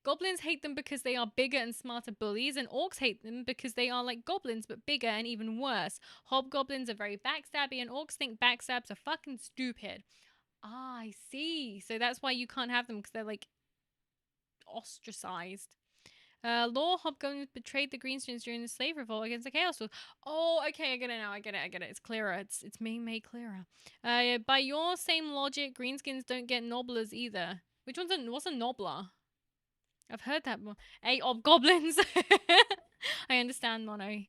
Goblins hate them because they are bigger and smarter bullies, and orcs hate them because they are like goblins, but bigger and even worse. Hobgoblins are very backstabby, and orcs think backstabs are fucking stupid. Ah, I see. So that's why you can't have them, because they're, like, ostracized. Law hobgoblins betrayed the greenskins during the slave revolt against the Chaos Dwarves. Oh, okay, I get it now. I get it. It's clearer. It's made clearer. By your same logic, greenskins don't get nobblers either. What's a nobbler? I've heard that more. Hey, hobgoblins. I understand, Mono.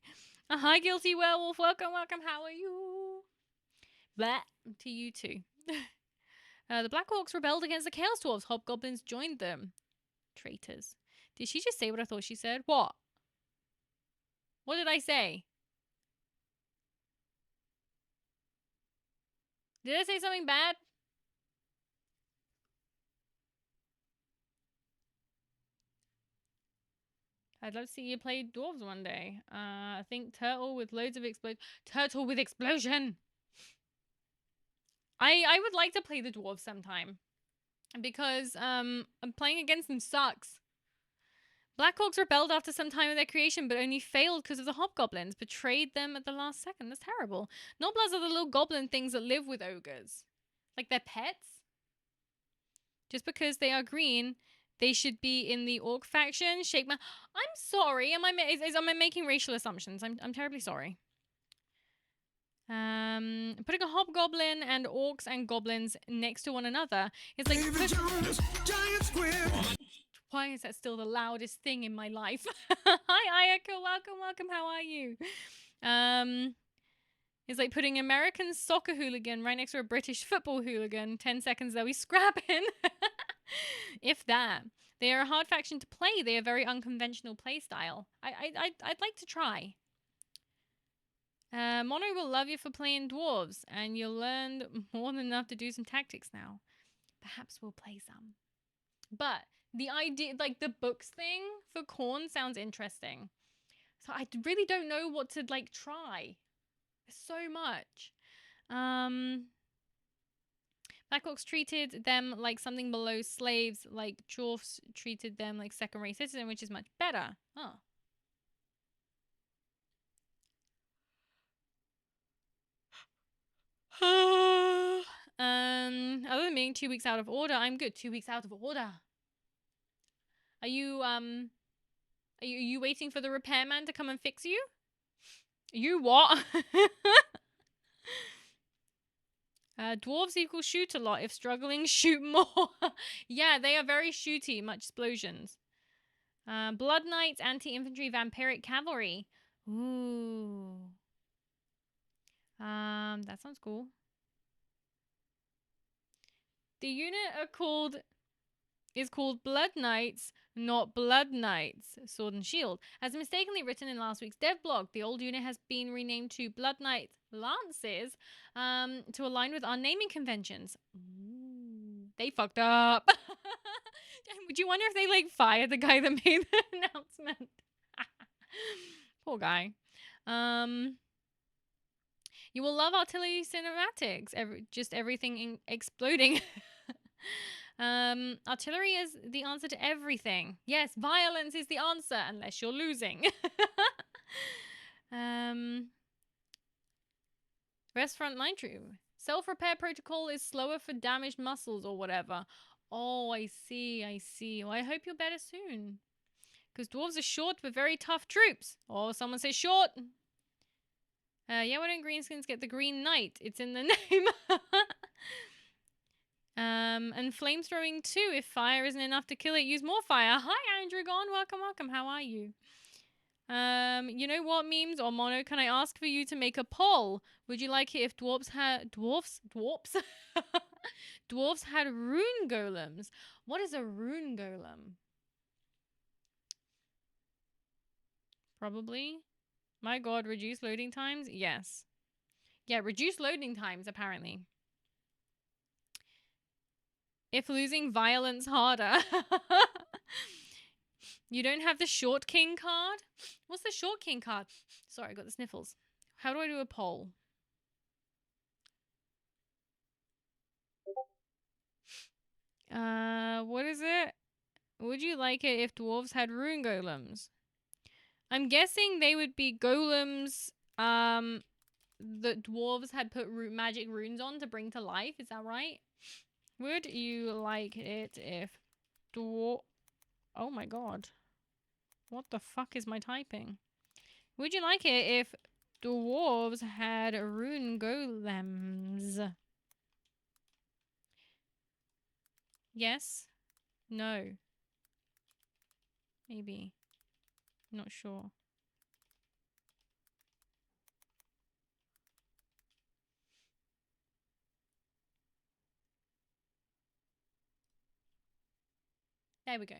Hi, guilty werewolf. Welcome. How are you? Bleh. To you too. The Black Orcs rebelled against the Chaos Dwarves. Hobgoblins joined them. Traitors. Did she just say what I thought she said? What? What did I say? Did I say something bad? I'd love to see you play dwarves one day. I think turtle with loads of Turtle with explosion! I would like to play the dwarves sometime. Because, playing against them sucks. Black Orcs rebelled after some time of their creation, but only failed because of the hobgoblins. Betrayed them at the last second. That's terrible. Nobblers are the little goblin things that live with ogres. Like they're pets. Just because they are green, they should be in the orc faction. I'm sorry. Am I making racial assumptions? I'm terribly sorry. Putting a hobgoblin and orcs and goblins next to one another is like... Giant squid. Why is that still the loudest thing in my life? Hi, Ayaka. Welcome. How are you? It's like putting American soccer hooligan right next to a British football hooligan. 10 seconds, they'll be scrapping. If that. They are a hard faction to play. They are very unconventional play style. I'd like to try. Mono will love you for playing dwarves, and you'll learn more than enough to do some tactics now. Perhaps we'll play some. But the idea, like the books thing for Corn sounds interesting. So I really don't know what to like try. There's so much. Black Orcs treated them like something below slaves, like dwarfs treated them like second-rate citizen, which is much better. Oh. Other than being 2 weeks out of order, I'm good. 2 weeks out of order. Are you waiting for the repairman to come and fix you? You what? Dwarves equal shoot a lot. If struggling, shoot more. Yeah, they are very shooty. Much explosions. Blood Knights, anti-infantry, vampiric cavalry. Ooh. That sounds cool. The unit is called Blood Knights, not Blood Knights, Sword and Shield. As mistakenly written in last week's dev blog, the old unit has been renamed to Blood Knights Lances to align with our naming conventions. Ooh, they fucked up. Would you wonder if they like fired the guy that made the announcement? Poor guy. You will love artillery cinematics. Just everything exploding. Artillery is the answer to everything. Yes, violence is the answer unless you're losing. Rest front nitro. Self-repair protocol is slower for damaged muscles or whatever. Oh, I see, I see. Well, I hope you're better soon. Because dwarves are short but very tough troops. Or someone say short. Yeah, why don't greenskins get the Green Knight? It's in the name. And flame throwing too. If fire isn't enough to kill it, use more fire. Hi, Andrew Gone. Welcome, welcome. How are you? You know what, memes or mono? Can I ask for you to make a poll? Would you like it if dwarves had dwarfs had rune golems? What is a rune golem? Probably. My god, reduce loading times? Yes. Yeah, reduce loading times, apparently. If losing violence harder. You don't have the short king card? What's the short king card? Sorry, I got the sniffles. How do I do a poll? What is it? Would you like it if dwarves had rune golems? I'm guessing they would be golems, that dwarves had put magic runes on to bring to life. Is that right? Would you like it if oh my god. What the fuck is my typing? Would you like it if dwarves had rune golems? Yes? No? Maybe. Not sure. There we go.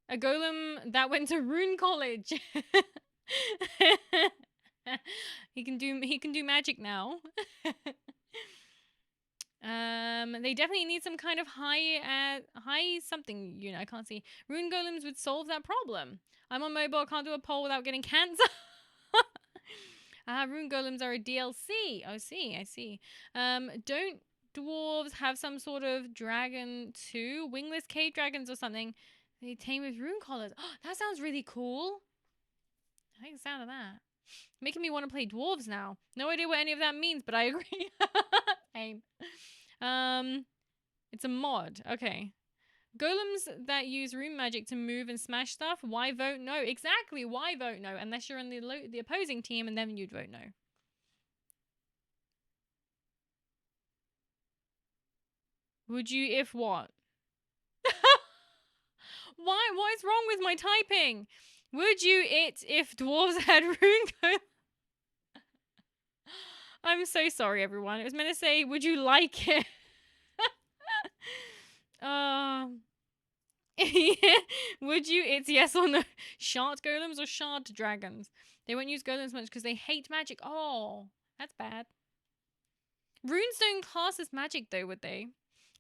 A golem that went to Rune College. He can do magic now. They definitely need some kind of high something unit. I can't see. Rune golems would solve that problem. I'm on mobile. I can't do a poll without getting cancer. Rune golems are a DLC. I see. Don't dwarves have some sort of dragon too? Wingless cave dragons or something? They tame with rune collars. Oh, that sounds really cool. I like the sound of that. Making me want to play dwarves now. No idea what any of that means, but I agree. Tame. It's a mod. Okay. Golems that use rune magic to move and smash stuff. Why vote no? Exactly. Why vote no? Unless you're on the opposing team, and then you'd vote no. Would you if what? Why? What is wrong with my typing? Would you if dwarves had rune golems? I'm so sorry, everyone. It was meant to say, would you like it? Would you? It's yes or no. Shard golems or shard dragons? They won't use golems much because they hate magic. Oh, that's bad. Runes don't class as magic though, would they?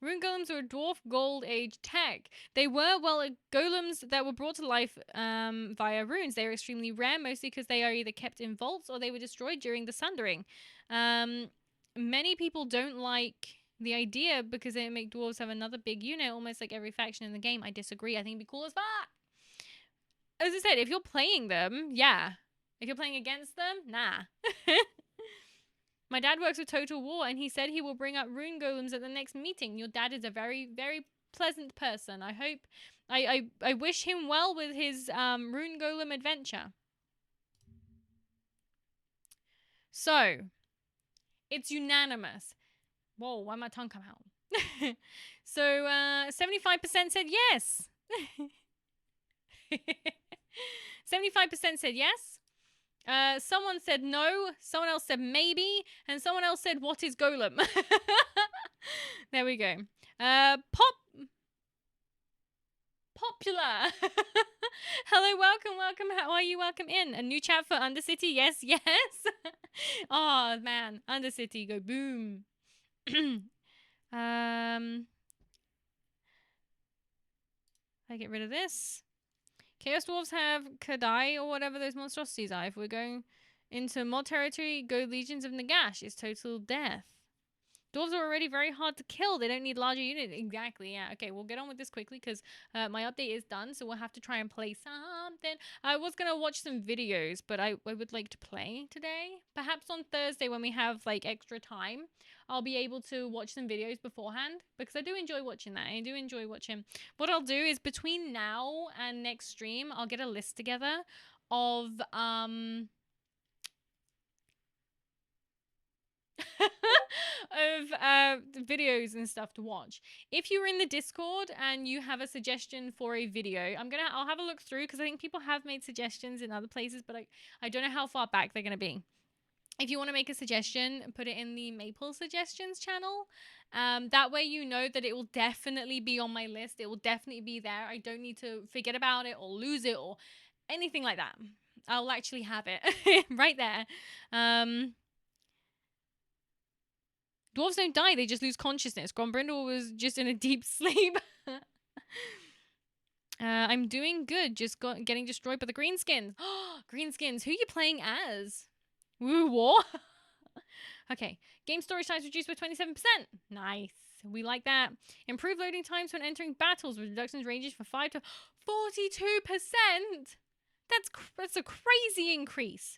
Rune golems are a dwarf gold age tech. They were, well, golems that were brought to life via runes. They are extremely rare, mostly because they are either kept in vaults or they were destroyed during the Sundering. Many people don't like the idea because it make dwarves have another big unit, almost like every faction in the game. I disagree. I think it'd be cool as fuck. As I said, if you're playing them, yeah. If you're playing against them, nah. My dad works with Total War, and he said he will bring up rune golems at the next meeting. Your dad is a very, very pleasant person. I hope, I wish him well with his rune golem adventure. So, it's unanimous. Whoa, why my tongue come out? So, 75% said yes. 75% said yes. Someone said no, someone else said maybe, and someone else said, what is golem? There we go. Popular. Hello, welcome. How are you? Welcome in. A new chat for Undercity. Yes, yes. Oh, man. Undercity, go boom. I get rid of this. Chaos Dwarves have Kadai or whatever those monstrosities are. If we're going into mod territory, go Legions of Nagash. It's total death. Dwarves are already very hard to kill. They don't need larger units. Exactly, yeah. Okay, we'll get on with this quickly because my update is done, so we'll have to try and play something. I was going to watch some videos, but I would like to play today. Perhaps on Thursday when we have, like, extra time, I'll be able to watch some videos beforehand because I do enjoy watching that. I do enjoy watching. What I'll do is between now and next stream, I'll get a list together of... of videos and stuff to watch. If you're in the Discord and you have a suggestion for a video, I'll have a look through because I think people have made suggestions in other places, but I don't know how far back they're going to be. If you want to make a suggestion, put it in the Maple Suggestions channel. That way you know that it will definitely be on my list. It will definitely be there. I don't need to forget about it or lose it or anything like that. I'll actually have it right there. Dwarves don't die, they just lose consciousness. Grombrindle was just in a deep sleep. I'm doing good, just getting destroyed by the greenskins. Greenskins, who are you playing as? Woo, war? Okay, game storage times reduced by 27%. Nice, we like that. Improved loading times when entering battles with reductions ranges from 5 to 42%. That's a crazy increase.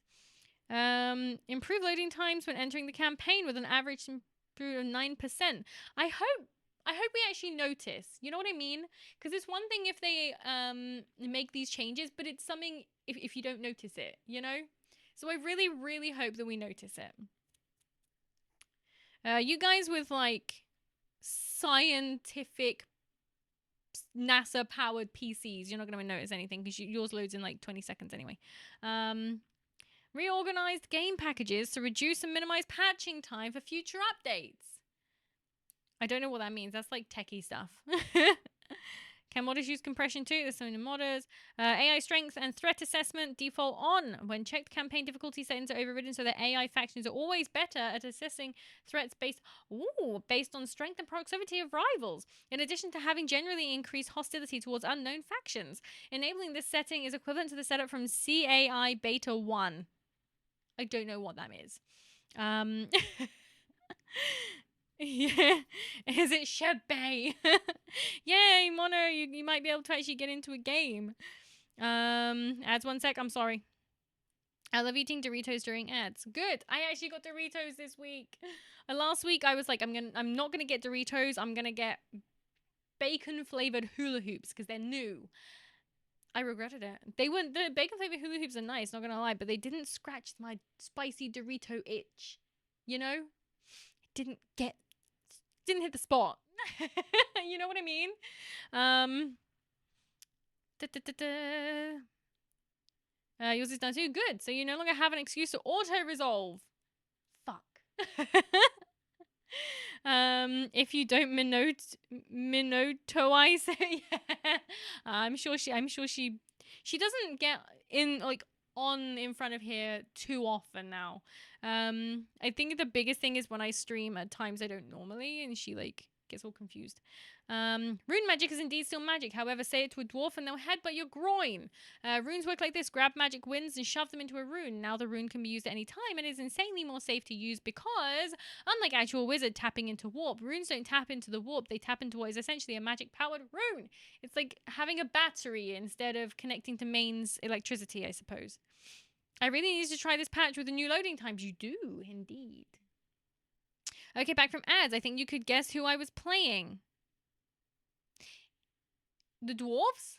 Improved loading times when entering the campaign with an average through 9%. I hope we actually notice. You know what I mean? Because it's one thing if they make these changes, but it's something if you don't notice it, you know? So I really, really hope that we notice it. You guys with like scientific NASA-powered PCs, you're not going to notice anything because yours loads in like 20 seconds anyway. Reorganized game packages to reduce and minimize patching time for future updates. I don't know what that means. That's like techie stuff. Can modders use compression too? There's so many modders. AI strength and threat assessment default on. When checked, campaign difficulty settings are overridden, so the AI factions are always better at assessing threats based on strength and proximity of rivals, in addition to having generally increased hostility towards unknown factions. Enabling this setting is equivalent to the setup from CAI Beta 1. I don't know what that is. Yeah, is it Shabay? Yay, Mono, you might be able to actually get into a game. Ads 1 sec, I'm sorry. I love eating Doritos during ads. Good. I actually got Doritos this week. Last week I was like, I'm not gonna get Doritos. I'm gonna get bacon flavored hula hoops because they're new. I regretted it. The bacon flavored hula hoops are nice, not gonna lie, but they didn't scratch my spicy Dorito itch. You know? Didn't hit the spot. You know what I mean? Yours is done too. Good. So you no longer have an excuse to auto-resolve. Fuck. If you don't Minotoize it, yeah. I'm sure she doesn't get in like on in front of here too often now. I think the biggest thing is when I stream at times I don't normally, and she like gets all confused. Rune magic is indeed still magic. However, say it to a dwarf and they'll headbutt your groin. Runes work like this. Grab magic winds and shove them into a rune. Now the rune can be used at any time and is insanely more safe to use because, unlike actual wizard tapping into warp, runes don't tap into the warp. They tap into what is essentially a magic-powered rune. It's like having a battery instead of connecting to mains electricity, I suppose. I really need to try this patch with the new loading times. You do, indeed. Okay, back from ads. I think you could guess who I was playing. The dwarves?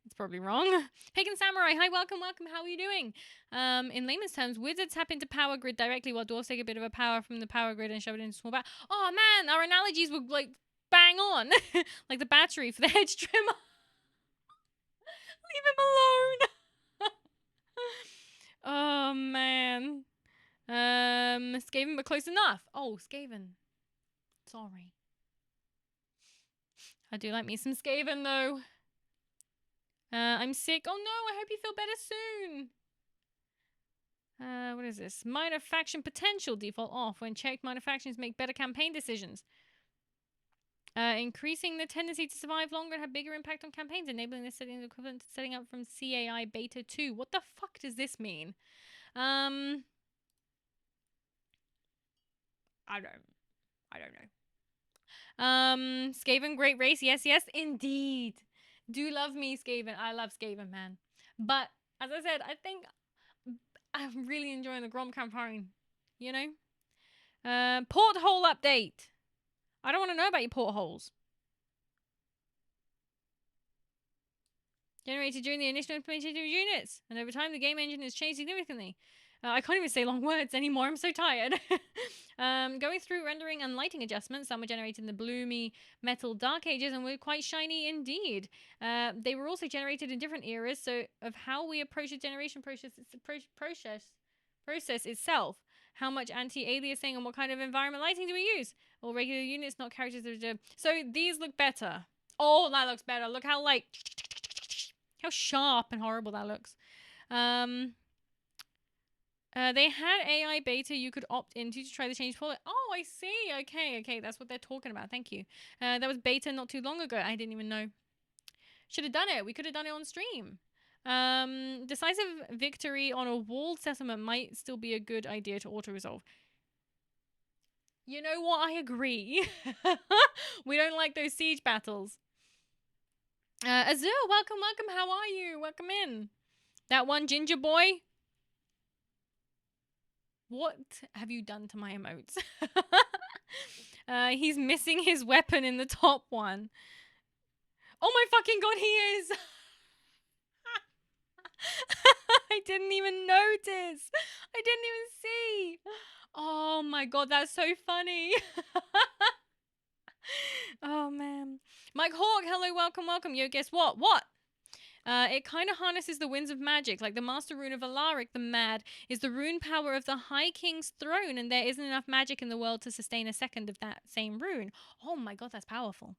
It's probably wrong. Pagan Samurai, hi, welcome. How are you doing? In layman's terms, wizards tap into power grid directly while dwarves take a bit of a power from the power grid and shove it into a small bat. Oh man, our analogies were like bang on. Like the battery for the hedge trimmer. Leave him alone. Oh man. Skaven, but close enough. Oh, Skaven. Sorry. I do like me some Skaven though. I'm sick. Oh no, I hope you feel better soon. What is this? Minor faction potential default off. When checked, minor factions make better campaign decisions. Increasing the tendency to survive longer and have bigger impact on campaigns, enabling this setting equivalent to setting up from CAI Beta 2. What the fuck does this mean? I don't know. Skaven, great race. Yes, indeed. Do love me, Skaven. I love Skaven, man. But, as I said, I think I'm really enjoying the Grom campaign. You know? Porthole update. I don't want to know about your portholes. Generated during the initial implementation of units. And over time, the game engine has changed significantly. I can't even say long words anymore. I'm so tired. Going through rendering and lighting adjustments, some were generated in the bloomy metal dark ages and were quite shiny indeed. They were also generated in different eras, so of how we approach the generation process, it's the process itself. How much anti-aliasing and what kind of environment lighting do we use? All regular units, not characters. So these look better. Oh, that looks better. Look how like how sharp and horrible that looks. They had AI beta you could opt into to try the change for it. Oh, I see. Okay. That's what they're talking about. Thank you. That was beta not too long ago. I didn't even know. Should have done it. We could have done it on stream. Decisive victory on a walled settlement might still be a good idea to auto-resolve. You know what? I agree. We don't like those siege battles. Azul, welcome. How are you? Welcome in. That one ginger boy. What have you done to my emotes? He's missing his weapon in the top one. Oh my fucking god, he is! I didn't even notice. I didn't even see. Oh my god, that's so funny. Oh man. Mike Hawk, hello, welcome. Yo, guess what? What? It kind of harnesses the winds of magic, like the Master Rune of Alaric the Mad is the rune power of the High King's throne, and there isn't enough magic in the world to sustain a second of that same rune. Oh my god, that's powerful.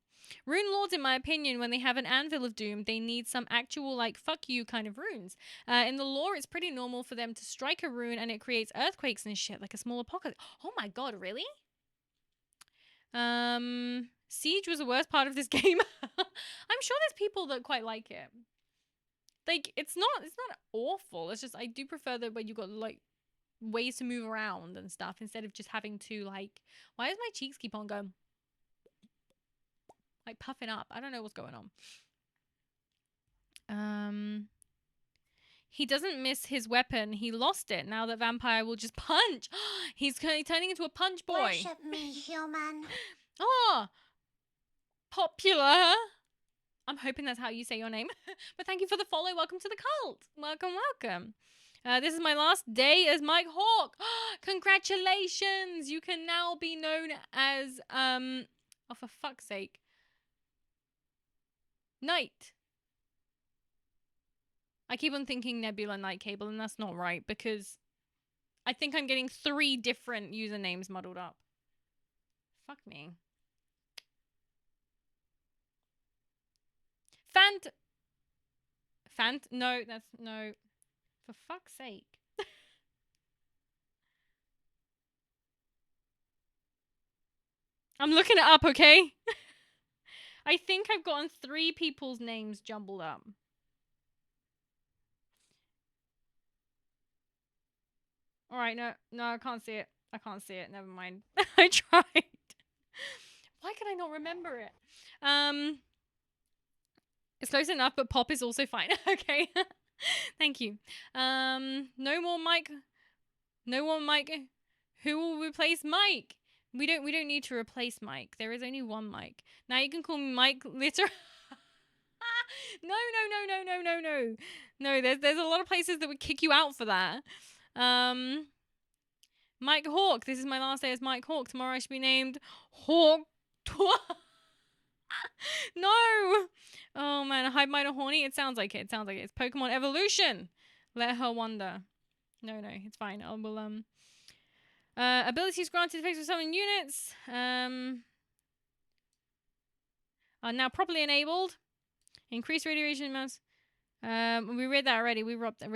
Rune Lords, in my opinion, when they have an Anvil of Doom, they need some actual, like, fuck you kind of runes. In the lore, it's pretty normal for them to strike a rune and it creates earthquakes and shit, like a small apocalypse. Oh my god, really? Siege was the worst part of this game. I'm sure there's people that quite like it. Like, it's not awful. It's just I do prefer that when you got like ways to move around and stuff instead of just having to like. Why does my cheeks keep on going like puffing up? I don't know what's going on. He doesn't miss his weapon. He lost it. Now that vampire will just punch. He's turning into a punch boy. Worship me, human. Oh, popular. I'm hoping that's how you say your name. But thank you for the follow. Welcome to the cult. Welcome. This is my last day as Mike Hawk. Congratulations. You can now be known as, oh, for fuck's sake. Knight. I keep on thinking Nebula Night Cable, and that's not right because I think I'm getting 3 different usernames muddled up. Fuck me. No, that's no. For fuck's sake. I'm looking it up, okay? I think I've gotten 3 people's names jumbled up. All right, no, I can't see it. I can't see it. Never mind. I tried. Why can I not remember it? It's close enough, but pop is also fine. Okay. Thank you. No more Mike. No more Mike. Who will replace Mike? We don't need to replace Mike. There is only one Mike. Now you can call me Mike Litter. No. No, there's a lot of places that would kick you out for that. Mike Hawk. This is my last day as Mike Hawk. Tomorrow I should be named Hawk. No. Oh man, Hive-Mind or Horny? It sounds like it. It sounds like it. It's Pokemon Evolution. Let her wonder. No, it's fine. I will abilities granted effects for summon units. Are now properly enabled. Increased radiation amounts. We read that already. We robbed that.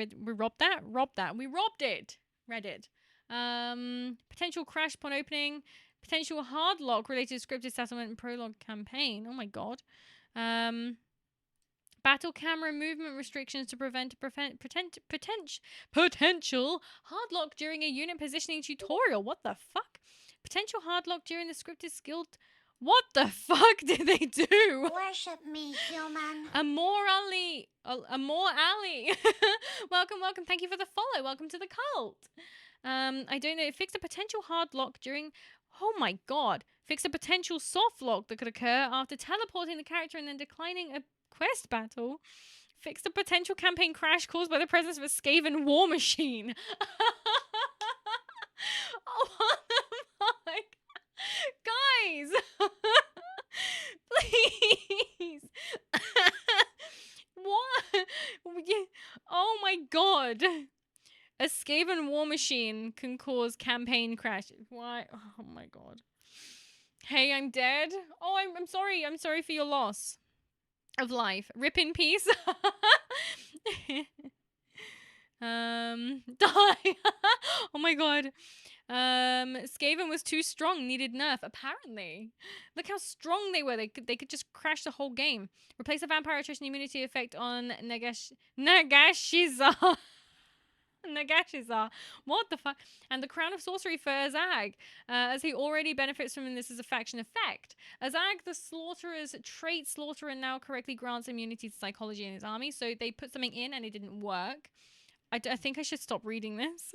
We robbed it. Read it. Potential crash upon opening. Potential hard lock related to scripted settlement and prologue campaign. Oh my god. Battle camera movement restrictions to prevent potential hard lock during a unit positioning tutorial. What the fuck? Potential hard lock during the scripted skill. What the fuck did they do? Worship me, human. Amor Ali. Welcome. Thank you for the follow. Welcome to the cult. I don't know. Fix a potential hard lock during. Oh my god. Fix a potential soft lock that could occur after teleporting the character and then declining a quest battle. Fix a potential campaign crash caused by the presence of a Skaven war machine. Oh, what the fuck? Guys! Please! What? Oh my god. A Skaven war machine can cause campaign crash. Why? Oh my god. Hey, I'm dead. Oh, I'm sorry. I'm sorry for your loss of life. Rip in peace. Die. Oh my god. Skaven was too strong, needed nerf. Apparently, look how strong they were. They could just crash the whole game. Replace the vampire attrition immunity effect on Nagashiza. Nagashiza. What the fuck? And the Crown of Sorcery for Azag, as he already benefits from this as a faction effect. Azag, the Slaughterer's trait Slaughterer now correctly grants immunity to psychology in his army, so they put something in and it didn't work. I think I should stop reading this.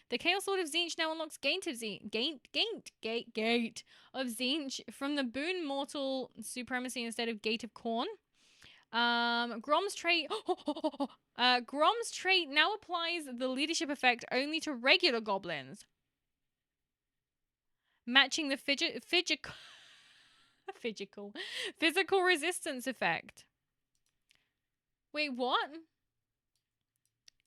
The Chaos Lord of Tzeentch now unlocks Gate of Tzeentch from the Boon Mortal Supremacy instead of Gate of Corn. Grom's trait now applies the leadership effect only to regular goblins, matching the physical resistance effect. Wait, what?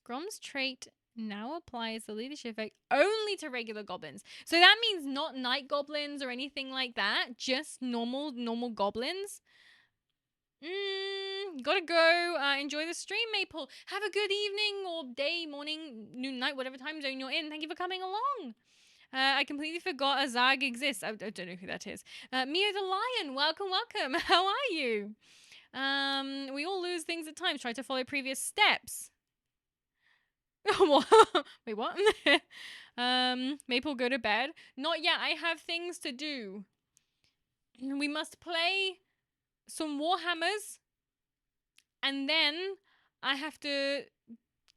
Grom's trait now applies the leadership effect only to regular goblins. So that means not night goblins or anything like that, just normal goblins. Gotta go. Enjoy the stream, Maple. Have a good evening or day, morning, noon, night, whatever time zone you're in. Thank you for coming along. I completely forgot Azag exists. I don't know who that is. Mia the Lion, welcome. How are you? We all lose things at times. Try to follow previous steps. Wait, what? Maple, go to bed. Not yet. I have things to do. We must play some Warhammers, and then I have to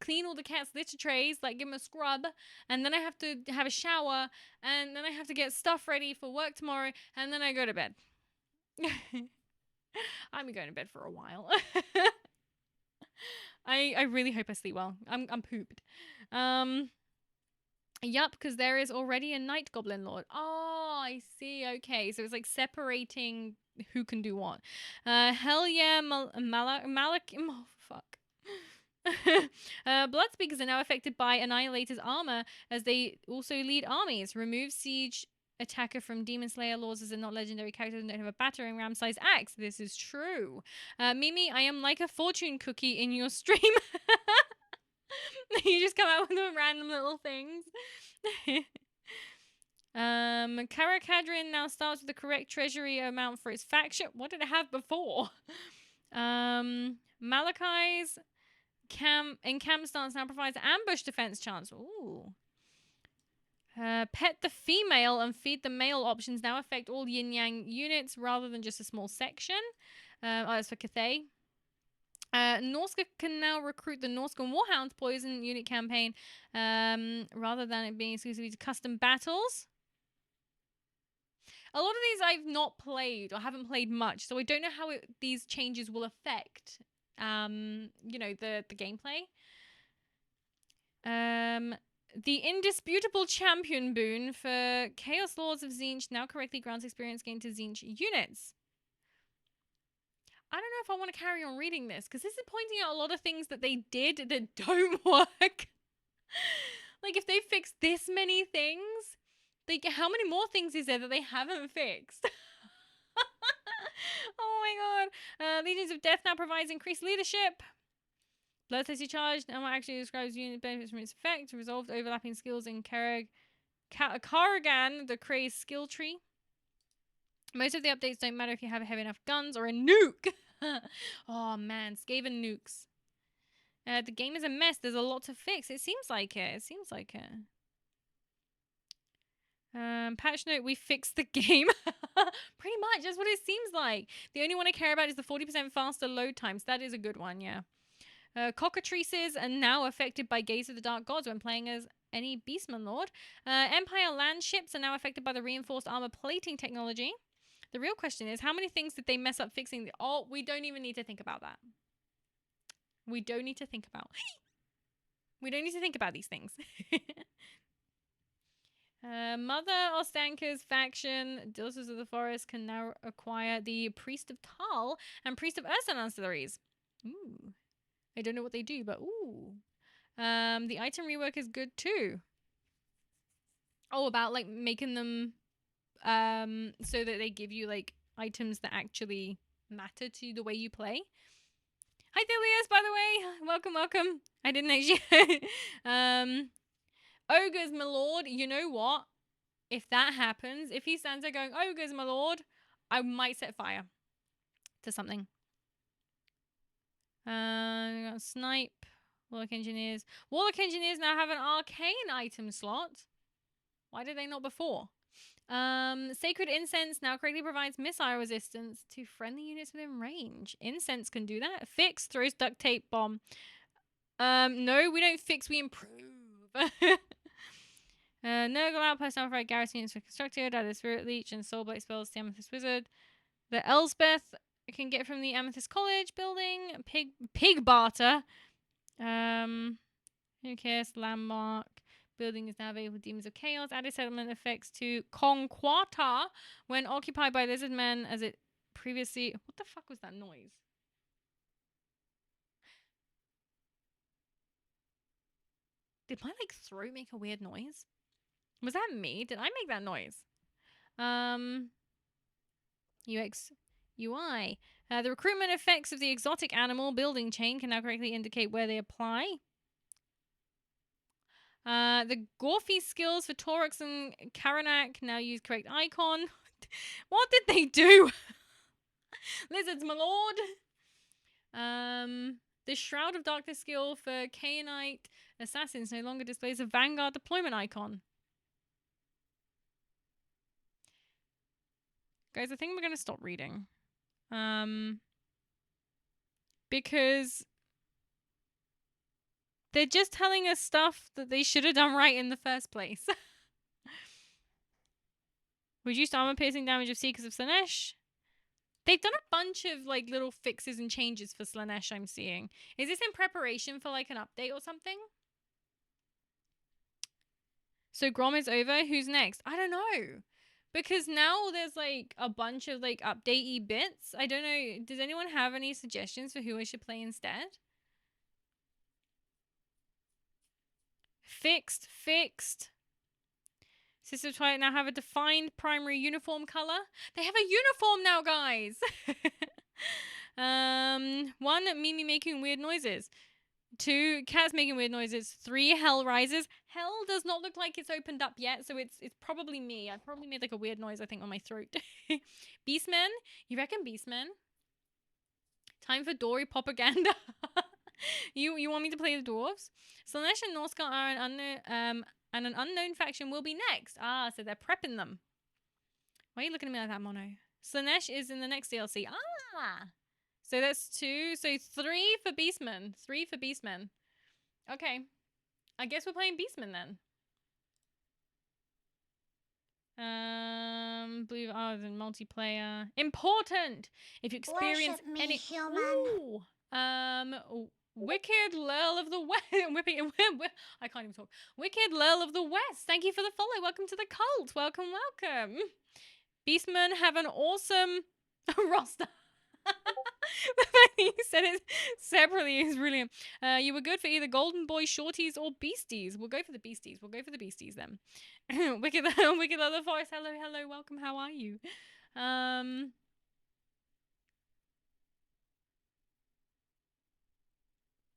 clean all the cat's litter trays, like give them a scrub, and then I have to have a shower, and then I have to get stuff ready for work tomorrow, and then I go to bed. I'm going to bed for a while. I really hope I sleep well. I'm pooped. Yup, because there is already a Night Goblin Lord. Oh, I see. Okay, so it's like separating who can do what. Hell yeah, Malak. Oh, fuck. Blood Speakers are now affected by Annihilator's armor as they also lead armies. Remove siege attacker from Demon Slayer laws as a not legendary character and don't have a battering ram size axe. This is true. Mimi, I am like a fortune cookie in your stream. You just come out with the random little things. Karakadrin now starts with the correct treasury amount for its faction. What did it have before? Malachi's camp stance now provides ambush defense chance. Ooh. Pet the female and feed the male options now affect all yin-yang units rather than just a small section. That's for Cathay. Norska can now recruit the Norskan Warhounds poison unit campaign rather than it being exclusively to custom battles. A lot of these I've not played or haven't played much, so I don't know how these changes will affect, you know, the gameplay. The indisputable champion boon for Chaos Lords of Tzeentch now correctly grants experience gained to Tzeentch units. I don't know if I want to carry on reading this, because this is pointing out a lot of things that they did that don't work. Like, if they fixed this many things, like, how many more things is there that they haven't fixed? Oh my god. Legions of Death now provides increased leadership. Bloodthirsty Charge now actually describes unit benefits from its effect. Resolved overlapping skills in Karragan, the Kray's skill tree. Most of the updates don't matter if you have heavy enough guns or a nuke. Oh man, Skaven nukes. The game is a mess. There's a lot to fix. It seems like it. It seems like it. Patch note, we fixed the game. Pretty much, that's what it seems like. The only one I care about is the 40% faster load times. That is a good one, yeah. Cockatrices are now affected by Gaze of the Dark Gods when playing as any Beastman Lord. Empire land ships are now affected by the reinforced armor plating technology. The real question is, how many things did they mess up fixing? Oh, we don't even need to think about that. We don't need to think about. We don't need to think about these things. Mother Ostanka's faction, Daughters of the Forest, can now acquire the Priest of Tal and Priest of Ursun ancillaries. Ooh. I don't know what they do, but ooh. The item rework is good too. Oh, about like making them so that they give you like items that actually matter to the way you play. Hi Thelius, by the way. Welcome, welcome. I didn't actually Ogres, my lord, you know what? If that happens, if he stands there going, Ogres, my lord, I might set fire to something. We got Snipe, Warlock Engineers. Warlock Engineers now have an arcane item slot. Why did they not before? Sacred Incense now correctly provides missile resistance to friendly units within range. Incense can do that. Fix throws duct tape bomb. No, we don't fix, we improve. Nurgle Outpost now provide garrison units for constructed. Added Spirit Leech and Soul Blight spells to the Amethyst Wizard. The Elspeth can get from the Amethyst College building. Pig barter. Who cares? Landmark. Building is now available with Demons of Chaos. Added settlement effects to Conquata when occupied by lizard men as it previously... What the fuck was that noise? Did my like throat make a weird noise? Was that me? Did I make that noise? UX UI. The recruitment effects of the exotic animal building chain can now correctly indicate where they apply. The Gorfy skills for Torux and Karanak now use correct icon. What did they do? Lizards, my lord. The Shroud of Darkness skill for Kainite assassins no longer displays a Vanguard deployment icon. Guys, I think we're going to stop reading. Because they're just telling us stuff that they should have done right in the first place. Reduced armor piercing damage of Seekers of Slaanesh. They've done a bunch of like little fixes and changes for Slaanesh I'm seeing. Is this in preparation for like an update or something? So Grom is over. Who's next? I don't know. Because now there's like a bunch of like updatey bits. I don't know. Does anyone have any suggestions for who I should play instead? Fixed. Sister Twilight now have a defined primary uniform color. They have a uniform now, guys. 1, Mimi making weird noises. 2, cats making weird noises. 3, hell rises. Hell does not look like it's opened up yet, so it's probably me. I probably made like a weird noise, I think, on my throat. Beastmen? You reckon Beastmen? Time for Dory propaganda. You want me to play the dwarves? Slanesh and Norska are an unknown, and an unknown faction will be next. Ah, so they're prepping them. Why are you looking at me like that, Mono? Slanesh is in the next DLC. Ah! So that's 2. So 3 for Beastmen. 3 for Beastmen. Okay. I guess we're playing Beastmen then. Blue Hours in multiplayer. Important! If you experience Worship me, any... human. Ooh. Wicked Lurl of the West. I can't even talk. Wicked Lurl of the West. Thank you for the follow. Welcome to the cult. Welcome. Beastmen have an awesome roster. The fact that you said it separately is brilliant. You were good for either Golden Boy Shorties or Beasties. We'll go for the Beasties. Then. Wicked Lurl of the Forest. Hello. Welcome. How are you?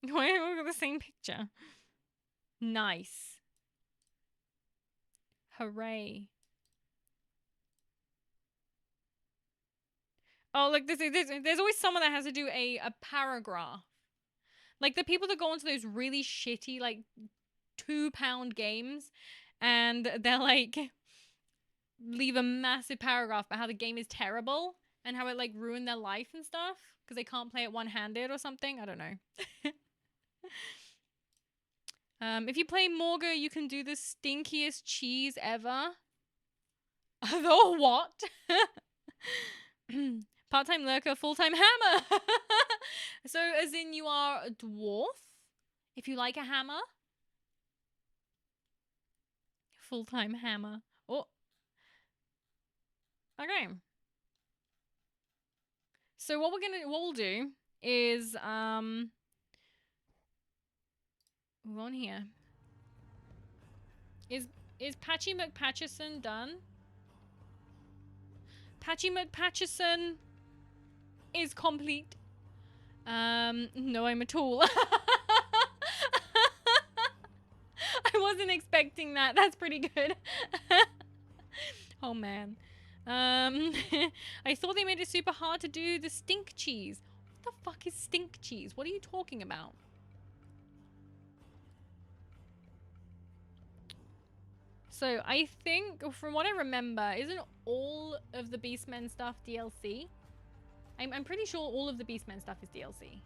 Why have we got the same picture? Nice. Hooray. Oh, look, there's always someone that has to do a paragraph. Like the people that go into those really shitty, like, £2 games, and they're like, leave a massive paragraph about how the game is terrible and how it, like, ruined their life and stuff because they can't play it one-handed or something. I don't know. If you play Morga, you can do the stinkiest cheese ever. The what? Part-time lurker, full-time hammer. So, as in you are a dwarf? If you like a hammer? Full-time hammer. Oh. Okay. So what we'll do is, move on here. Is Patchie McPatcherson done? Patchie McPatcherson is complete. No, I'm a tool. I wasn't expecting that. That's pretty good. Oh man. I thought they made it super hard to do the stink cheese. What the fuck is stink cheese? What are you talking about? So I think, from what I remember, isn't all of the Beastmen stuff DLC? I'm pretty sure all of the Beastmen stuff is DLC.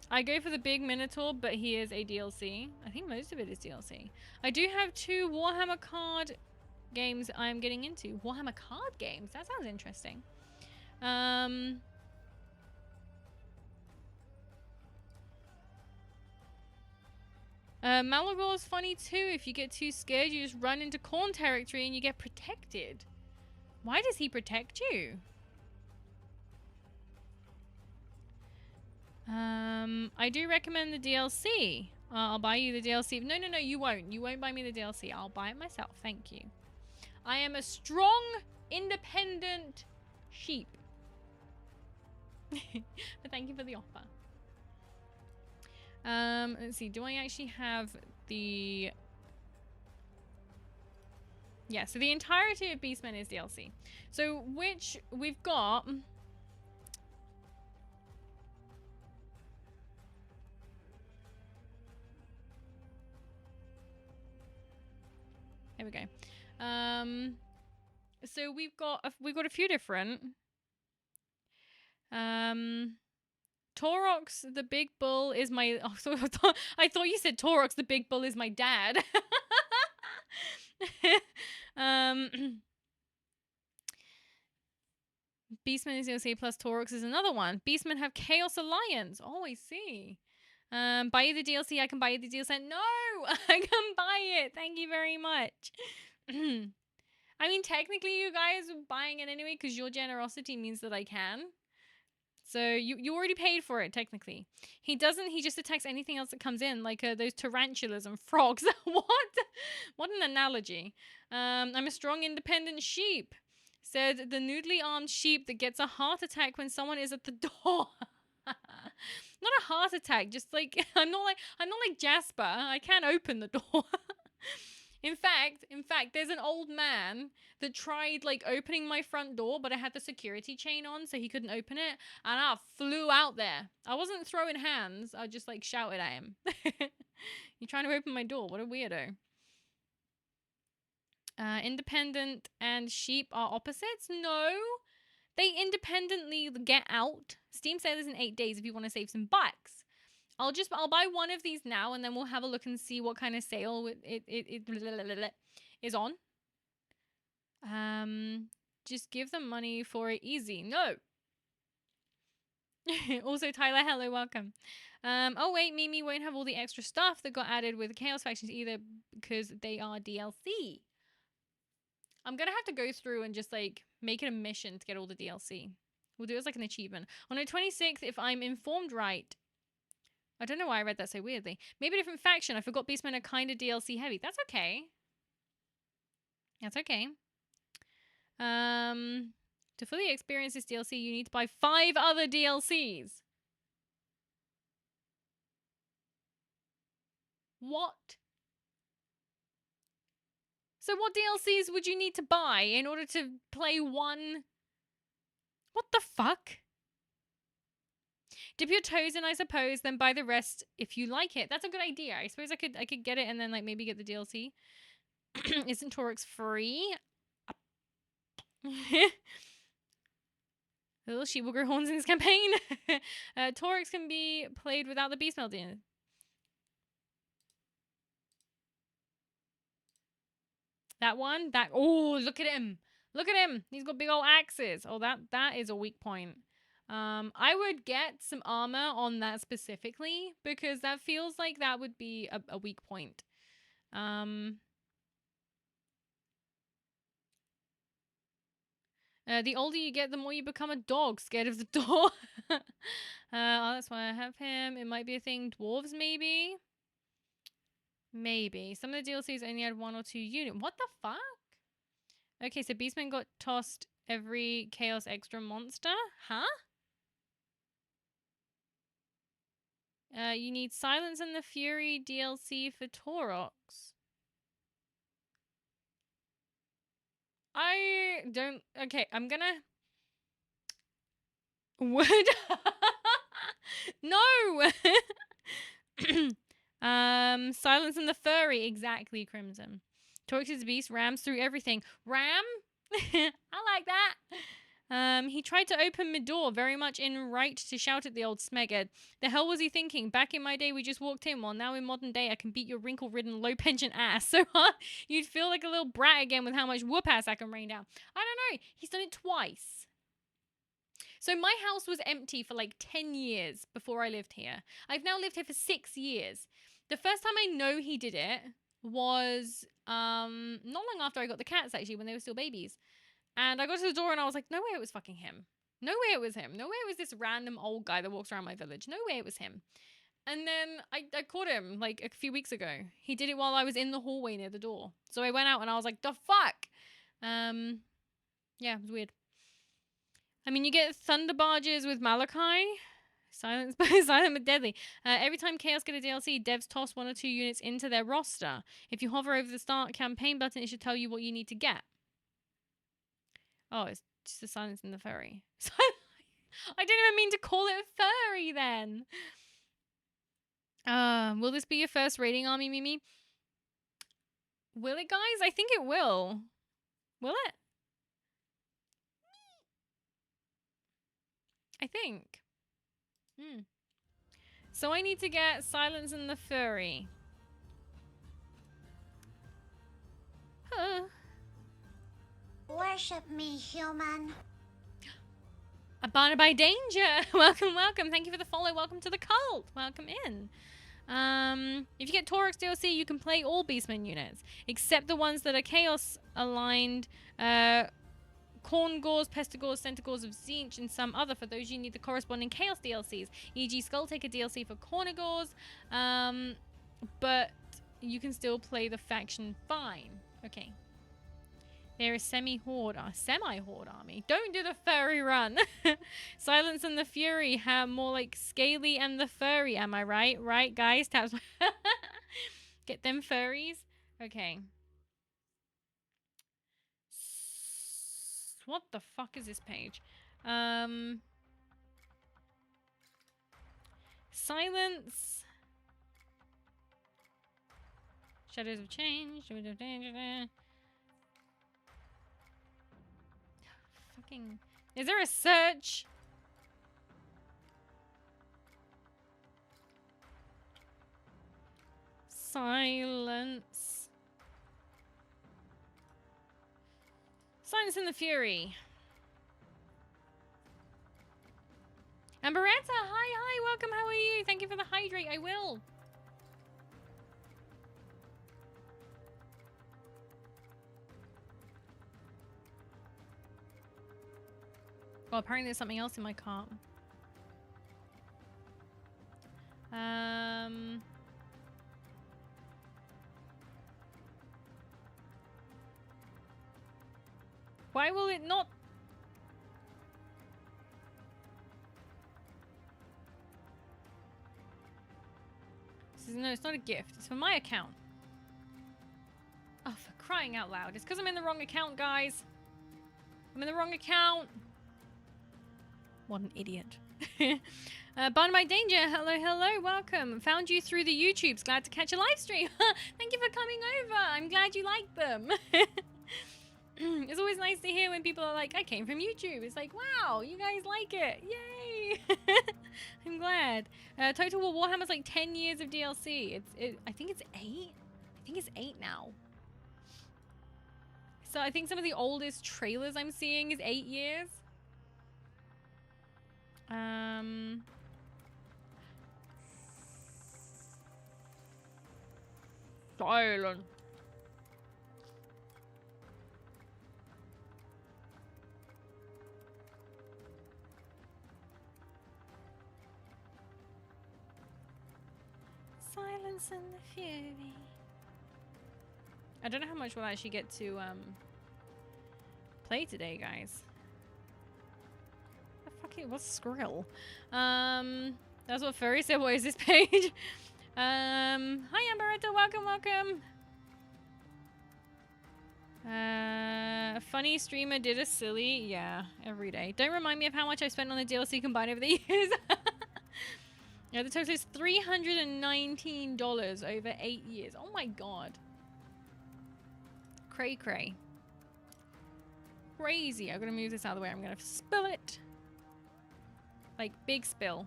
I go for the big Minotaur, but he is a DLC. I think most of it is DLC. I do have 2 Warhammer card games I'm getting into. Warhammer card games? That sounds interesting. Malagor's funny too. If you get too scared, you just run into corn territory and you get protected. Why does he protect you? I do recommend the DLC. I'll buy you the DLC. No, you won't. You won't buy me the DLC. I'll buy it myself. Thank you. I am a strong, independent sheep. But thank you for the offer. Let's see. Do I actually have the... Yeah, so the entirety of Beastmen is DLC. So, which we've got... There we go. So we've got a few different. Taurox the big bull is my. Oh, so I thought you said Taurox the big bull is my dad. Beastmen is DLC plus Taurox is another one. Beastmen have Chaos Alliance. Oh, I see. Buy you the DLC. I can buy you the DLC. No, I can buy it. Thank you very much. I mean, technically, you guys are buying it anyway because your generosity means that I can. So you already paid for it, technically. He doesn't, he just attacks anything else that comes in, like those tarantulas and frogs. What? What an analogy. I'm a strong, independent sheep. Said the noodly armed sheep that gets a heart attack when someone is at the door. Not a heart attack, just like I'm not like Jasper. I can't open the door. In fact, there's an old man that tried like opening my front door, but I had the security chain on, so he couldn't open it, and I flew out there. I wasn't throwing hands, I just like shouted at him. You're trying to open my door, what a weirdo. Independent and sheep are opposites? No. They independently get out. Steam sale is in 8 days if you want to save some bucks. I'll buy one of these now, and then we'll have a look and see what kind of sale it is on. Just give them money for it easy. No. Also, Tyler, hello, welcome. Oh wait, Mimi won't have all the extra stuff that got added with Chaos Factions either because they are DLC. I'm gonna have to go through and just like make it a mission to get all the DLC. We'll do it as like an achievement. On the 26th, if I'm informed right. I don't know why I read that so weirdly. Maybe a different faction. I forgot Beastmen are kind of DLC heavy. That's okay. That's okay. To fully experience this DLC, you need to buy 5 other DLCs. What? So what DLCs would you need to buy in order to play one? What the fuck? Dip your toes in, I suppose, then buy the rest if you like it. That's a good idea. I suppose I could get it and then like maybe get the DLC. Isn't Torix free? Little sheep will grow horns in this campaign. Torix can be played without the beast melting. That one? Oh, look at him. Look at him. He's got big old axes. Oh, that is a weak point. I would get some armor on that specifically because that feels like that would be a weak point. The older you get, the more you become a dog, scared of the door. Oh, that's why I have him. It might be a thing. Dwarves, maybe? Maybe. Some of the DLCs only had 1 or 2 units. What the fuck? Okay, so Beastmen got tossed every Chaos Extra monster? Huh? You need Silence and the Fury DLC for Taurox. I don't... Okay, I'm gonna... Would... No! Silence and the Furry. Exactly, Crimson. Torix's beast rams through everything. Ram? I like that. He tried to open my door, very much in right to shout at the old smeghead. The hell was he thinking? Back in my day, we just walked in, while now in modern day, I can beat your wrinkle-ridden, low-pension ass so hard you'd feel like a little brat again with how much whoop-ass I can rain down. I don't know. He's done it twice. So my house was empty for like 10 years before I lived here. I've now lived here for 6 years. The first time I know he did it was not long after I got the cats, actually, when they were still babies. And I got to the door and I was like, no way it was fucking him. No way it was him. No way it was this random old guy that walks around my village. No way it was him. And then I caught him like a few weeks ago. He did it while I was in the hallway near the door. So I went out and I was like, the fuck? Yeah, it was weird. I mean, you get thunder barges with Malachi. Silent but deadly. Every time Chaos get a DLC, devs toss 1 or 2 units into their roster. If you hover over the start campaign button, it should tell you what you need to get. Oh, it's just the Silence and the Furry. I didn't even mean to call it a furry then. Will this be your first raiding army, Mimi? Will it, guys? I think it will. Will it? I think. So I need to get Silence and the Furry. Huh. Worship me, human. Abandoned by danger. Welcome, welcome. Thank you for the follow. Welcome to the cult. Welcome in. If you get Torix DLC, you can play all Beastmen units, except the ones that are Chaos aligned, Corn Gores, Pestigores, Centigores of Zinch, and some other. For those you need the corresponding Chaos DLCs, e.g. Skulltaker DLC for Cornigores, but you can still play the faction fine. Okay. They're a semi-horde army. Don't do the furry run. Silence and the Fury have more like Scaly and the Furry. Am I right? Right, guys? Taps. Get them furries. Okay. What the fuck is this page? Silence. Shadows of Change. Fucking. Is there a search? Silence. Silence and the Fury. Amberetta, hi, welcome, how are you? Thank you for the hydrate, I will. Well, apparently there's something else in my cart. Why will it not? No, it's not a gift. It's for my account. Oh, for crying out loud. It's because I'm in the wrong account, guys. I'm in the wrong account. What an idiot. Barn by Danger, hello, welcome. Found you through the YouTubes. Glad to catch a live stream. Thank you for coming over. I'm glad you like them. It's always nice to hear when people are like, I came from YouTube. It's like, wow, you guys like it. Yay. I'm glad. Total War Warhammer's like 10 years of DLC. I think it's 8. I think it's 8 now. So I think some of the oldest trailers I'm seeing is 8 years. Silent. Silence and the Fury. I don't know how much we'll actually get to play today, guys. The fuck it, what's Skrill? That's what Furry said. What is this page? Hi Amberetta, welcome. Funny streamer did a silly, yeah, every day. Don't remind me of how much I spent on the DLC combined over the years. Yeah, the total is $319 over 8 years. Oh my god. Cray. Crazy. I'm gonna move this out of the way. I'm gonna spill it. Like, big spill.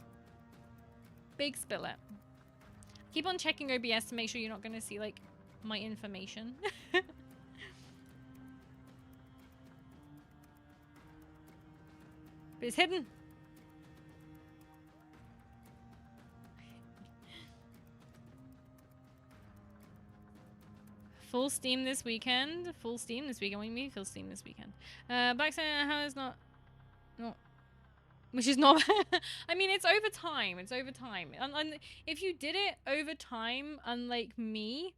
Big spill it. Keep on checking OBS to make sure you're not gonna see, like, my information. But it's hidden. Full Steam this weekend. Full Steam this weekend. What do you mean full Steam this weekend? Black Santa, how is not... Which is not... I mean, it's over time. It's over time. And if you did it over time, unlike me,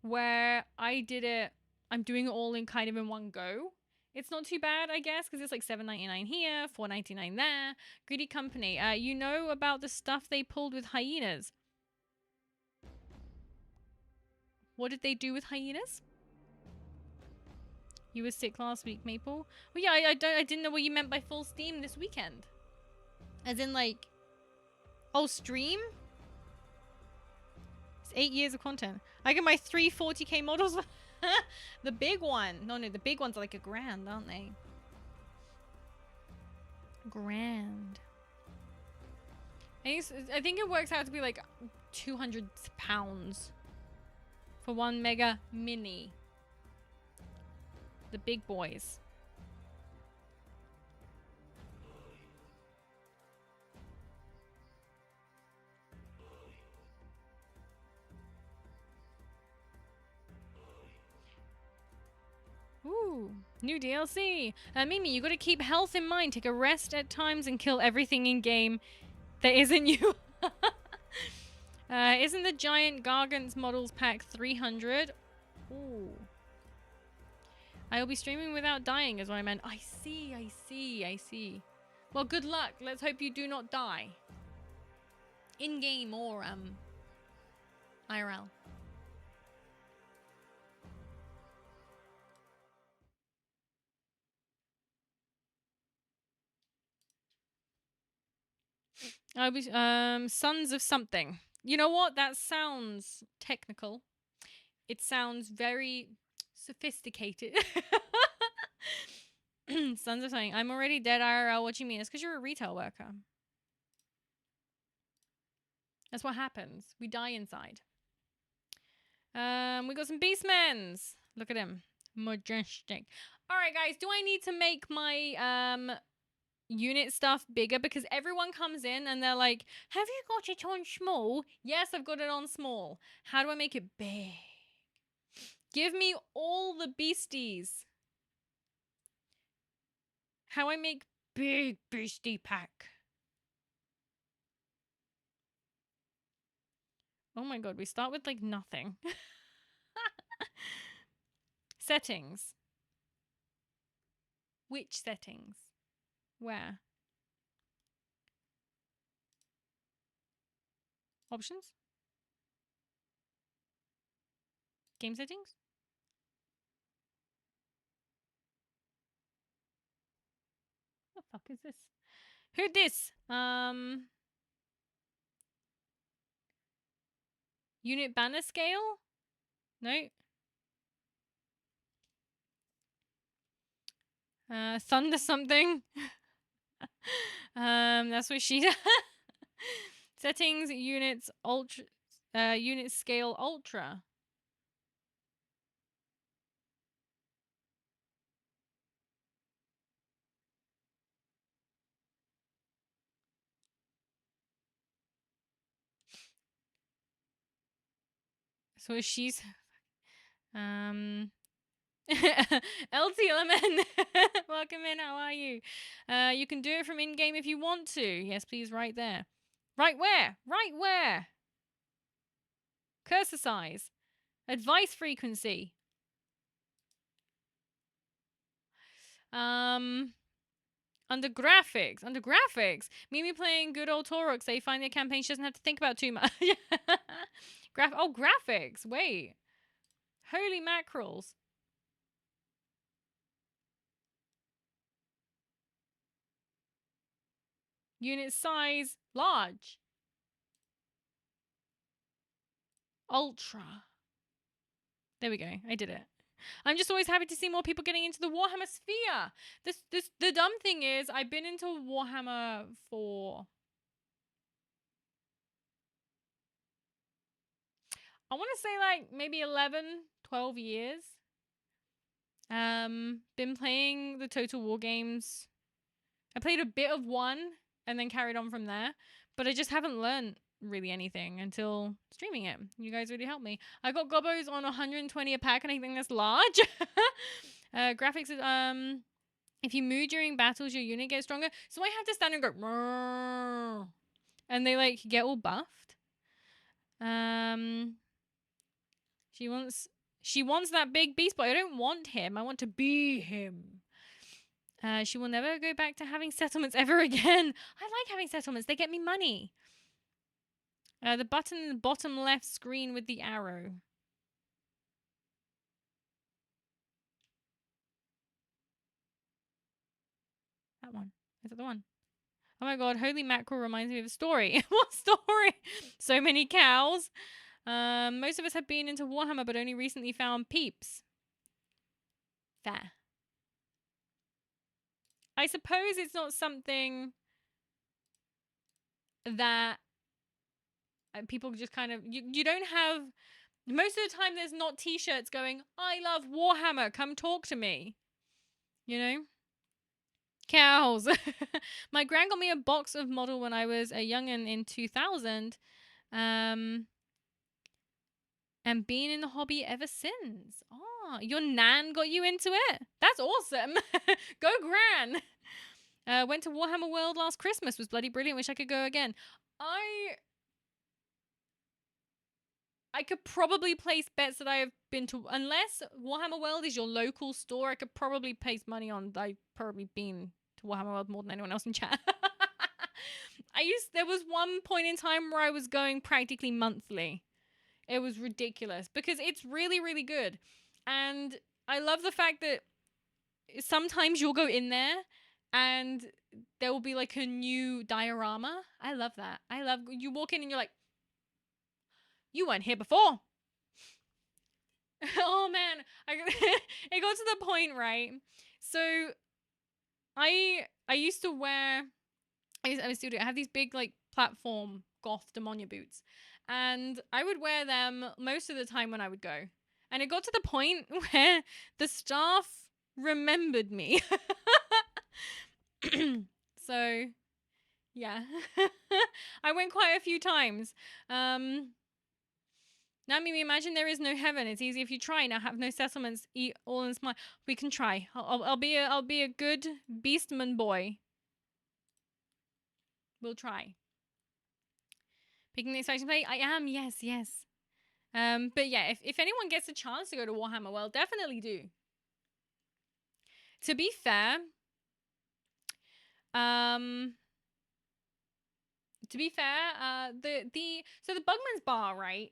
where I did it... I'm doing it all in kind of in one go. It's not too bad, I guess, because it's like $7.99 here, $4.99 there. Greedy Company. You know about the stuff they pulled with hyenas? What did they do with hyenas? You were sick last week, Maple. Well, yeah, I didn't know what you meant by full Steam this weekend. As in, like, oh, stream? It's 8 years of content. I get my 3 40k models. The big one. No, the big ones are like $1,000, aren't they? Grand. I think it works out to be like £200 for 1 mega mini. The big boys. Ooh. New DLC. Mimi, you gotta keep health in mind. Take a rest at times and kill everything in game that isn't you. Isn't the giant Gargants models pack 300? Ooh. I will be streaming without dying is what I meant. I see, I see, I see. Well, good luck. Let's hope you do not die. In-game or, IRL. I'll be, Sons of something. You know what? That sounds technical. It sounds very sophisticated. Sons of something. I'm already dead IRL. What do you mean? It's because you're a retail worker. That's what happens. We die inside. We got some beastmens. Look at him. Majestic. Alright, guys. Do I need to make my, unit stuff bigger? Because everyone comes in and they're like, have you got it on small? Yes, I've got it on small. How do I make it big? Give me all the beasties. How I make big beastie pack. Oh my god, we start with like nothing. Settings. Which settings? Where? Options? Game settings? What the fuck is this? Who this? Unit banner scale? No. Thunder something. That's what she does. Settings, units, ultra, unit scale, ultra. So she's, LTLMN. Welcome in, how are you? You can do it from in-game if you want to. Yes, please, right there. Right where? Right where? Cursor size. Advice frequency. Under graphics. Under graphics. Mimi playing good old Taurox. They find their campaign. She doesn't have to think about too much. Graphics. Wait. Holy mackerels. Unit size. Large. Ultra. There we go. I did it. I'm just always happy to see more people getting into the Warhammer sphere. The dumb thing is, I've been into Warhammer for, I want to say like maybe 11, 12 years. Been playing the Total War games. I played a bit of one and then carried on from there, but I just haven't learned really anything until streaming it. You guys really helped me. I got gobos on 120 a pack and I think that's large. Graphics is, if you move during battles, your unit gets stronger. So I have to stand and go, "Mrrr," and they like get all buffed. She wants that big beast, but I don't want him. I want to be him. She will never go back to having settlements ever again. I like having settlements. They get me money. The button in the bottom left screen with the arrow. That one. Is that the one? Oh my god, holy mackerel reminds me of a story. What story? So many cows. Most of us have been into Warhammer, but only recently found peeps. Fair. I suppose it's not something that people just kind of... You don't have... Most of the time there's not t-shirts going, I love Warhammer, come talk to me. You know? Cows. My gran got me a box of model when I was a youngin' in 2000. and been in the hobby ever since. Oh, your nan got you into it? That's awesome. Go Gran. Went to Warhammer World last Christmas. Was bloody brilliant. Wish I could go again. I could probably place bets that I have been to, unless Warhammer World is your local store, I could probably place money on I've probably been to Warhammer World more than anyone else in chat. There was one point in time where I was going practically monthly. It was ridiculous because it's really, really good. And I love the fact that sometimes you'll go in there and there will be like a new diorama. I love that. I love you walk in and you're like, you weren't here before. Oh man, it got to the point, right? So I used to wear, I still do. I have these big like platform goth demonia boots, and I would wear them most of the time when I would go. And it got to the point where the staff remembered me. So yeah, I went quite a few times. Now, Mimi, imagine there is no heaven. It's easy if you try. Now have no settlements. Eat all in smile. We can try. I'll be a good beastman boy. We'll try. Picking the exciting play. I am. Yes. But yeah, if anyone gets a chance to go to Warhammer World, definitely do. To be fair, so the Bugman's bar, right?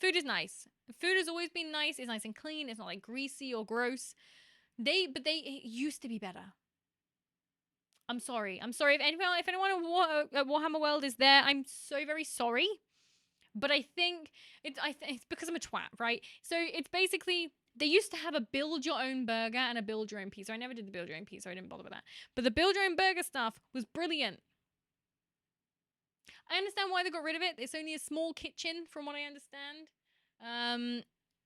Food is nice. Food has always been nice. It's nice and clean. It's not like greasy or gross. It used to be better. I'm sorry. If anyone at Warhammer World is there, I'm so very sorry. But I think it's because I'm a twat, right? So it's basically, they used to have a build your own burger and a build your own pizza. I never did the build your own pizza. I didn't bother with that. But the build your own burger stuff was brilliant. I understand why they got rid of it. It's only a small kitchen from what I understand.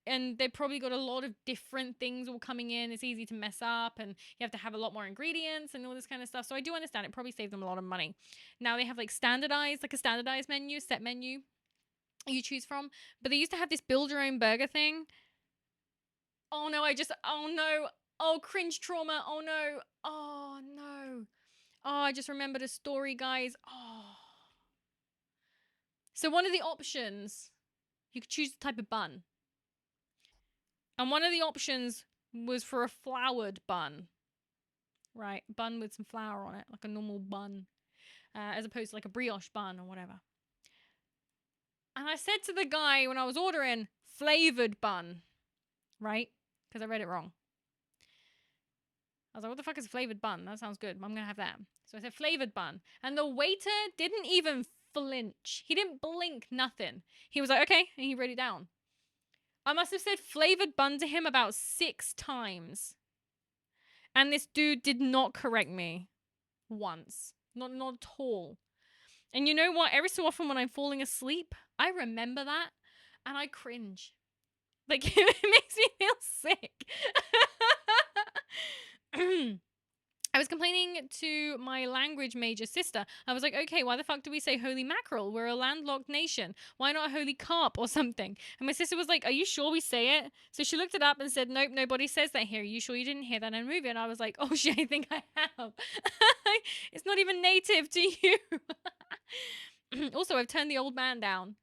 And they probably got a lot of different things all coming in. It's easy to mess up and you have to have a lot more ingredients and all this kind of stuff. So I do understand it probably saved them a lot of money. Now they have like a standardized menu, set menu you choose from. But they used to have this build your own burger thing. Oh no, oh cringe trauma. Oh no. Oh, I just remembered a story, guys. Oh. So one of the options, you could choose the type of bun. And one of the options was for a floured bun. Right? Bun with some flour on it, like a normal bun. As opposed to like a brioche bun or whatever. And I said to the guy when I was ordering, flavored bun. Right? Because I read it wrong. I was like, what the fuck is a flavored bun? That sounds good. I'm going to have that. So I said flavored bun. And the waiter didn't even flinch. He didn't blink, nothing. He was like, okay. And he wrote it down. I must have said flavored bun to him about 6 times. And this dude did not correct me once. Not at all. And you know what? Every so often when I'm falling asleep, I remember that and I cringe. Like, it makes me feel sick. I was complaining to my language major sister. I was like, okay, why the fuck do we say holy mackerel? We're a landlocked nation. Why not holy carp or something? And my sister was like, are you sure we say it? So she looked it up and said, nope, nobody says that here. Are you sure you didn't hear that in a movie? And I was like, oh shit, I think I have. It's not even native to you. Also, I've turned the old man down.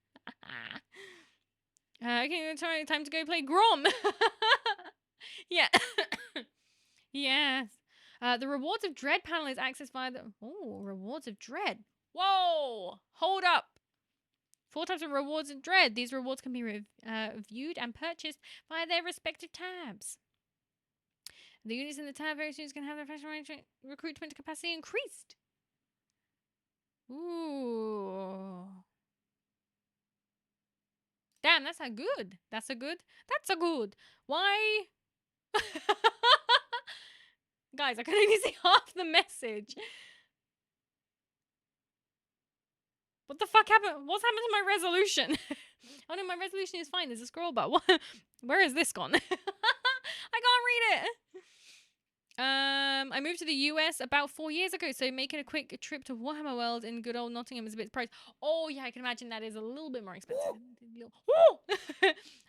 Okay, time to go play Grom. Yeah. Yes. The Rewards of Dread panel is accessed via the... Oh, Rewards of Dread. Whoa! Hold up. 4 types of Rewards of Dread. These rewards can be viewed and purchased via their respective tabs. The units in the tab very soon can have their fashion recruitment capacity increased. Ooh. Damn, that's a good. That's a good. Why? Guys, I can only see half the message. What the fuck happened? What's happened to my resolution? Oh no, my resolution is fine. There's a scroll bar. Where is this gone? I can't read it. I moved to the US about 4 years ago, so making a quick trip to Warhammer World in good old Nottingham is a bit pricey. Oh yeah, I can imagine that is a little bit more expensive.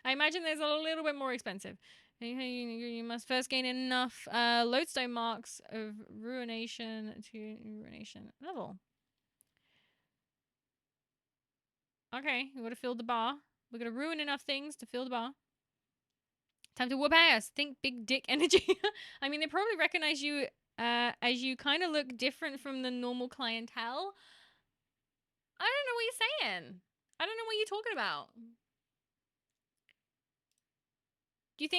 I imagine there's a little bit more expensive. You must first gain enough lodestone marks of ruination to ruination level. Okay, we gotta fill the bar. We're gonna ruin enough things to fill the bar. Time to whoop ass. Think big dick energy. I mean, they probably recognize you as you kind of look different from the normal clientele. I don't know what you're saying. I don't know what you're talking about. Do you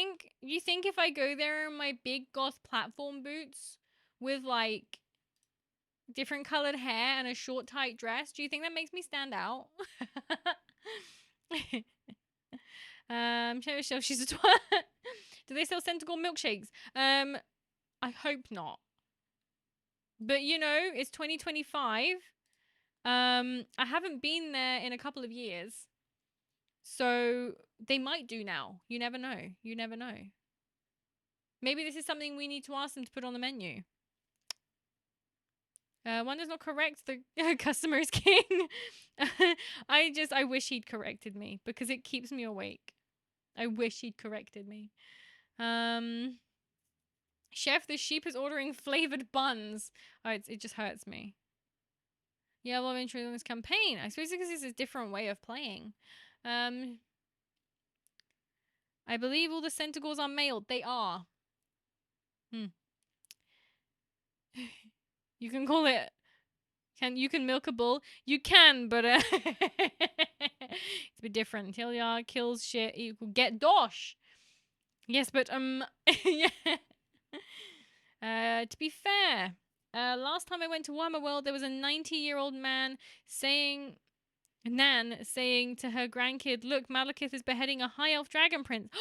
think if I go there in my big goth platform boots with like different colored hair and a short tight dress, do you think that makes me stand out? She's a twat. Do they sell Centaur milkshakes? I hope not. But you know, it's 2025. I haven't been there in a couple of years. So they might do now. You never know. You never know. Maybe this is something we need to ask them to put on the menu. One is not correct. The customer is king. I wish he'd corrected me because it keeps me awake. I wish he'd corrected me. Chef, the sheep is ordering flavored buns. Oh, it just hurts me. Yeah, a lot of interest in this campaign. I suppose because it's a different way of playing. I believe all the Centaurs are male. They are. You can call it. You can milk a bull? You can, but it's a bit different. Tilya kills shit equal get dosh. Yes, but yeah. To be fair, last time I went to Warhammer World, there was a 90-year-old man saying to her grandkid, "Look, Malekith is beheading a high elf dragon prince."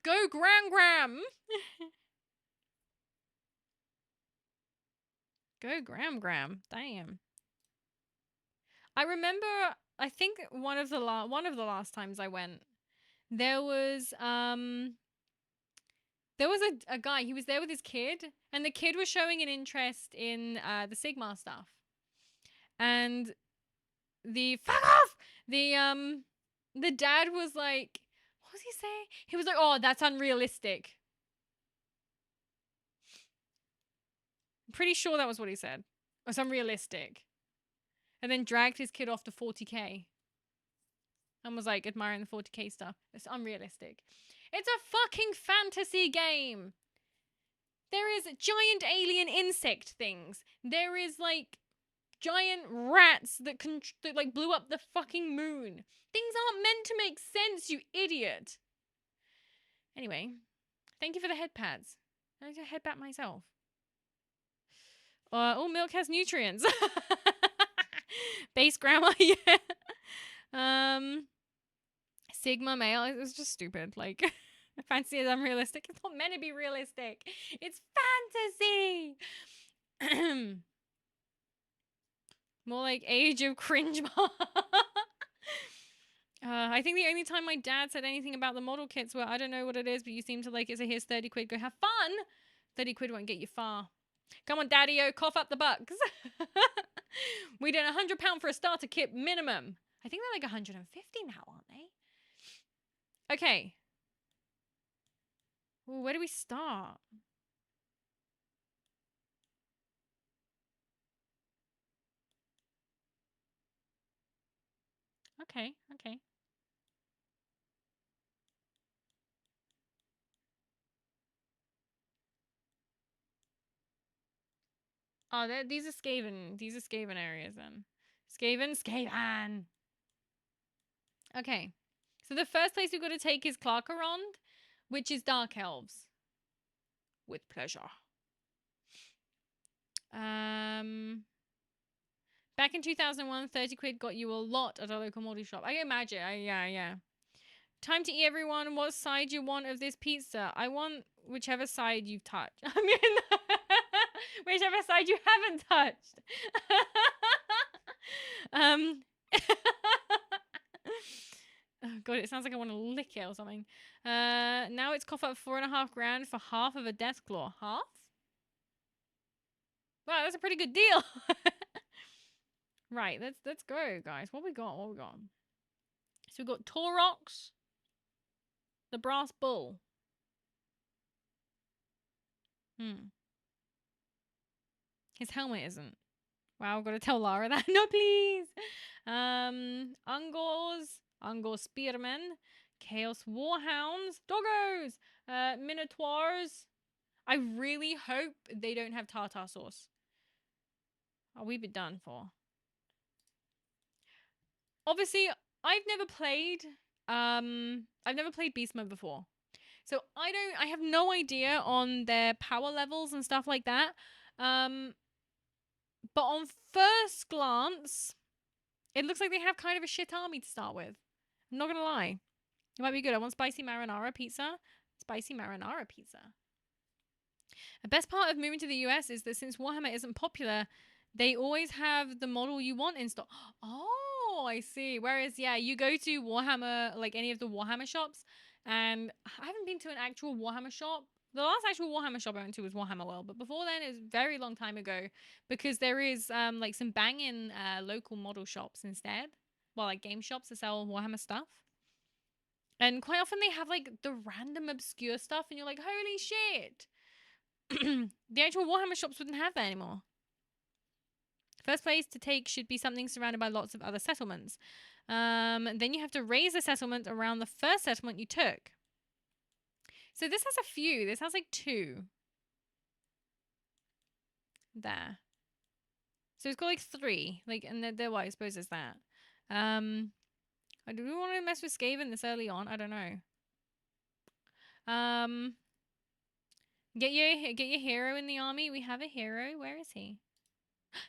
Go Gram! Go Gram! Damn. I remember. I think one of the last times I went, there was a guy. He was there with his kid, and the kid was showing an interest in the Sigmar stuff, and fuck off. The dad was like, what was he saying? He was like, "Oh, that's unrealistic." I'm pretty sure that was what he said. It's unrealistic. And then dragged his kid off to 40k. And was like admiring the 40k stuff. It's unrealistic. It's a fucking fantasy game. There is giant alien insect things. There is like giant rats that like blew up the fucking moon. Things aren't meant to make sense, you idiot. Anyway, thank you for the head pads. I need to head pat myself. All milk has nutrients. Base grammar, yeah. Sigma male, it was just stupid. Like, fantasy is unrealistic. It's not meant to be realistic. It's fantasy. More like Age of Cringe. I think the only time my dad said anything about the model kits were, I don't know what it is, but you seem to like it, so here's 30 quid, go have fun. 30 quid won't get you far. Come on, daddy-o, cough up the bucks. We did £100 for a starter kit minimum. I think they're like 150 now, aren't they? Okay. Ooh, where do we start? Okay. Oh, these are Skaven. These are Skaven areas then. Skaven. Okay. So the first place we've got to take is Clarkarond, which is Dark Elves. With pleasure. Back in 2001, 30 quid got you a lot at a local multi shop. I imagine. Yeah. Time to eat, everyone. What side you want of this pizza? I want whichever side you've touched. I mean, whichever side you haven't touched. Oh god, it sounds like I want to lick it or something. Now it's cough up 4.5 grand for half of a death claw. Half? Wow, that's a pretty good deal. Right, let's go, guys. What we got? What we got? So we got Taurox, the brass bull. His helmet isn't. Wow, I've got to tell Lara that. No, please. Ungor spearmen, chaos warhounds, doggos, minotaurs. I really hope they don't have tartar sauce. Oh, we'd be done for. Obviously, I've never played Beastmen before. So I have no idea on their power levels and stuff like that. But on first glance, it looks like they have kind of a shit army to start with. I'm not gonna lie. It might be good. I want spicy marinara pizza. Spicy marinara pizza. The best part of moving to the US is that since Warhammer isn't popular, they always have the model you want in stock. Oh, I see. Whereas, yeah, you go to Warhammer, like any of the Warhammer shops, and I haven't been to an actual Warhammer shop. The last actual Warhammer shop I went to was Warhammer World, but before then, it was a very long time ago because there is like some banging local model shops instead. Well, like game shops that sell Warhammer stuff. And quite often they have like the random obscure stuff, and you're like, holy shit! The actual Warhammer shops wouldn't have that anymore. First place to take should be something surrounded by lots of other settlements. Then you have to raise a settlement around the first settlement you took. So this has a few. This has like 2. There. So it's got like 3. Like, and there, what I suppose is that. Do we want to mess with Skaven this early on? I don't know. Get your hero in the army. We have a hero. Where is he?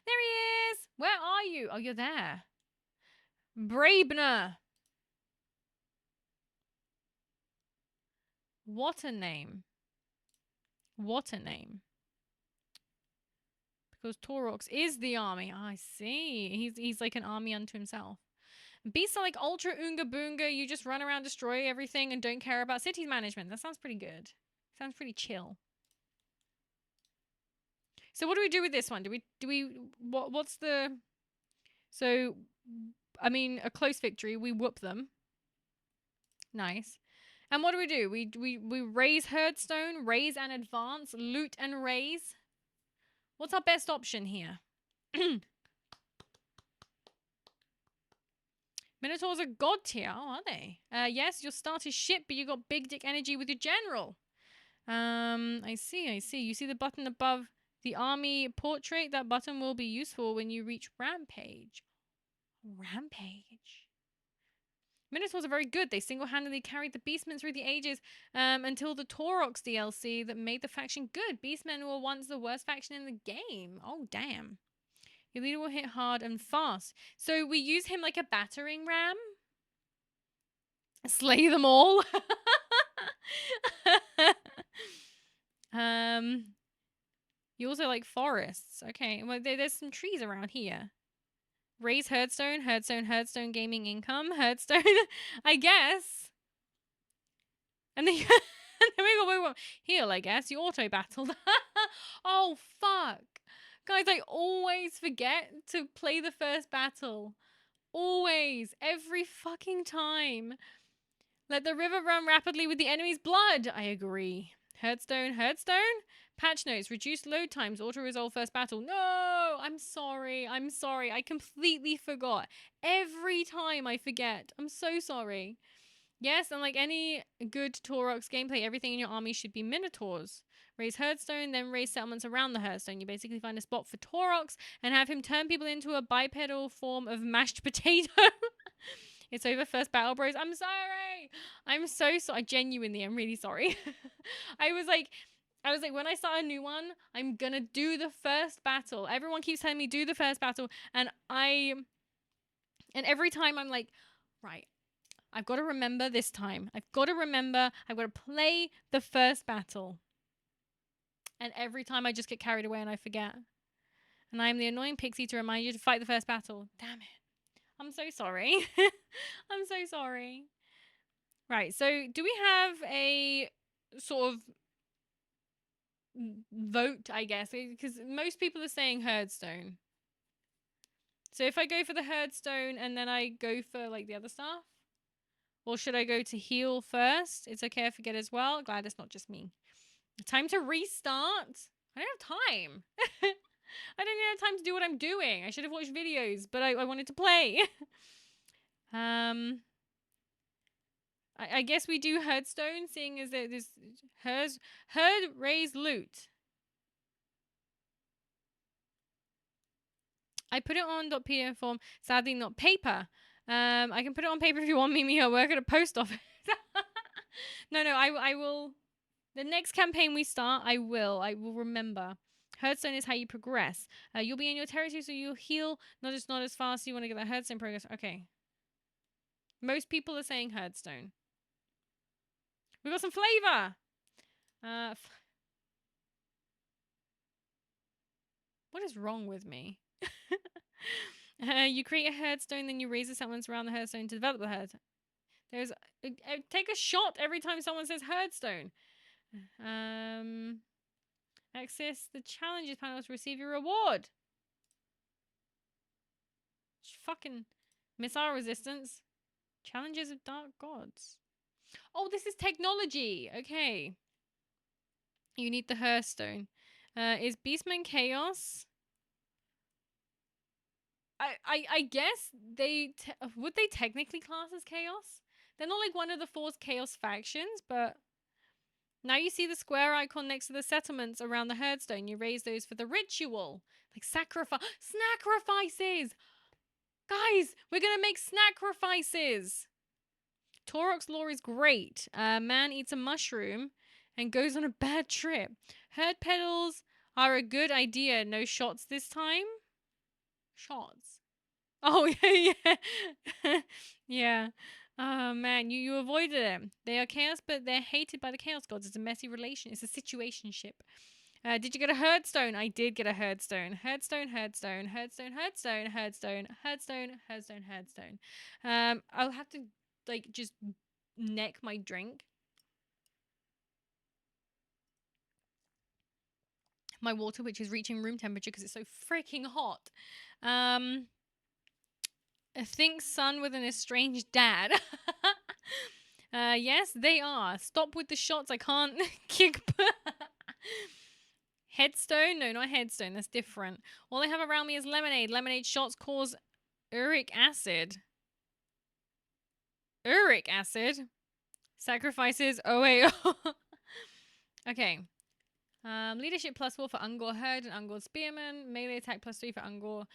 There he is! Where are you? Oh, you're there. Braebner. What a name. What a name. Because Taurox is the army. Oh, I see. He's like an army unto himself. Beasts are like ultra oonga boonga. You just run around, destroy everything, and don't care about cities management. That sounds pretty good. Sounds pretty chill. So what do we do with this one? What's the... So, I mean, a close victory. We whoop them. Nice. And what do? We raise Herdstone, raise and advance, loot and raise. What's our best option here? Minotaurs are god tier. Oh, are they? Yes, your start is shit, but you got big dick energy with your general. I see. You see the button above the army portrait? That button will be useful when you reach Rampage. Rampage. Minotaurs are very good. They single-handedly carried the Beastmen through the ages until the Taurox DLC that made the faction good. Beastmen were once the worst faction in the game. Oh, damn. Your leader will hit hard and fast. So we use him like a battering ram? Slay them all? You also like forests. Okay, well, there's some trees around here. Raise Herdstone gaming income, Herdstone, I guess. And then, and then we go heal, I guess. You auto battled. Oh, fuck. Guys, I always forget to play the first battle. Always. Every fucking time. Let the river run rapidly with the enemy's blood. I agree. Herdstone. Patch notes. Reduced load times. Auto-resolve first battle. No! I'm sorry. I completely forgot. Every time I forget. I'm so sorry. Yes, and like any good Taurox gameplay, everything in your army should be Minotaurs. Raise Herdstone, then raise settlements around the Herdstone. You basically find a spot for Taurox and have him turn people into a bipedal form of mashed potato. It's over first battle, bros. I'm sorry. I'm so sorry. Genuinely, I'm really sorry. I was like, when I start a new one, I'm gonna do the first battle. Everyone keeps telling me do the first battle, and every time I'm like, right, I've got to remember this time. I've got to play the first battle. And every time I just get carried away and I forget. And I'm the annoying pixie to remind you to fight the first battle. Damn it. I'm so sorry. I'm so sorry. Right, so do we have a sort of vote, I guess, because most people are saying herdstone. So if I go for the herdstone and then I go for like the other stuff, or should I go to heal first? It's okay if I forget as well. Glad it's not just me. Time to restart. I don't have time. I don't even have time to do what I'm doing. I should have watched videos, but I wanted to play. I guess we do herdstone, seeing as there's herd raise loot. I put it on .pdf form, sadly not paper. I can put it on paper if you want me. I work at a post office. No, I will. The next campaign we start, I will remember. Herdstone is how you progress. You'll be in your territory, so you'll heal, not as fast. So you want to get that herdstone progress. Okay. Most people are saying herdstone. We got some flavor. What is wrong with me? You create a herdstone, then you raise the settlements around the herdstone to develop the herd. There's take a shot every time someone says herdstone. Access the challenges panel to receive your reward. Fucking missile resistance. Challenges of dark gods. Oh, this is technology. Okay. You need the herdstone. Is Beastmen chaos? I guess would they technically class as chaos? They're not like one of the 4 chaos factions, but now you see the square icon next to the settlements around the herdstone. You raise those for the ritual, like sacrifices. Guys, we're gonna make sacrifices. Torok's lore is great. Man eats a mushroom and goes on a bad trip. Herd pedals are a good idea. No shots this time. Shots. Oh, yeah. Yeah. Oh, man. You avoided them. They are chaos, but they're hated by the chaos gods. It's a messy relation. It's a situationship. Did you get a herdstone? I did get a herdstone. Herdstone. I'll have to, like, just neck my drink. My water, which is reaching room temperature because it's so freaking hot. Think son with an estranged dad. Yes, they are. Stop with the shots. I can't kick. Headstone? No, not headstone. That's different. All I have around me is lemonade. Lemonade shots cause uric acid. Uric acid? Sacrifices OAO. Okay. Leadership +4 for Ungor Herd and Ungor Spearman. Melee attack +3 for Ungor.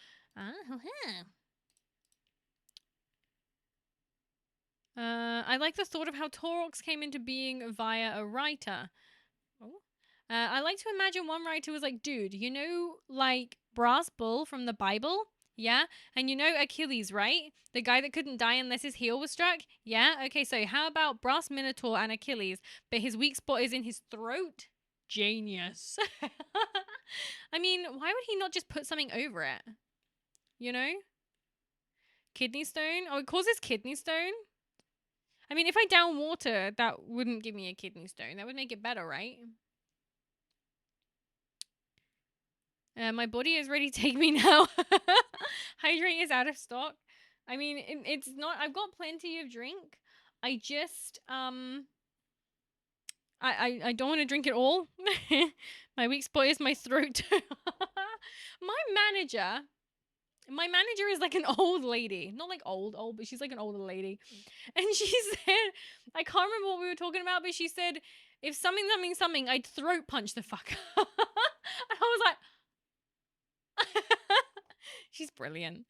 I like the thought of how Toroks came into being via a writer. Oh. I like to imagine one writer was like, dude, you know, like Brass Bull from the Bible? Yeah? And you know Achilles, right? The guy that couldn't die unless his heel was struck? Yeah? Okay, so how about Brass Minotaur and Achilles, but his weak spot is in his throat? Genius. I mean, why would he not just put something over it? You know? Kidney stone? Oh, it causes kidney stone? I mean, if I down water, that wouldn't give me a kidney stone. That would make it better, right? My body is ready to take me now. Hydrate is out of stock. I mean, it's not... I've got plenty of drink. I just... I don't want to drink it all. My weak spot is my throat. My manager is like an old lady. Not like old, but she's like an older lady. And she said, I can't remember what we were talking about, but she said, if something, I'd throat punch the fuck. And I was like, she's brilliant.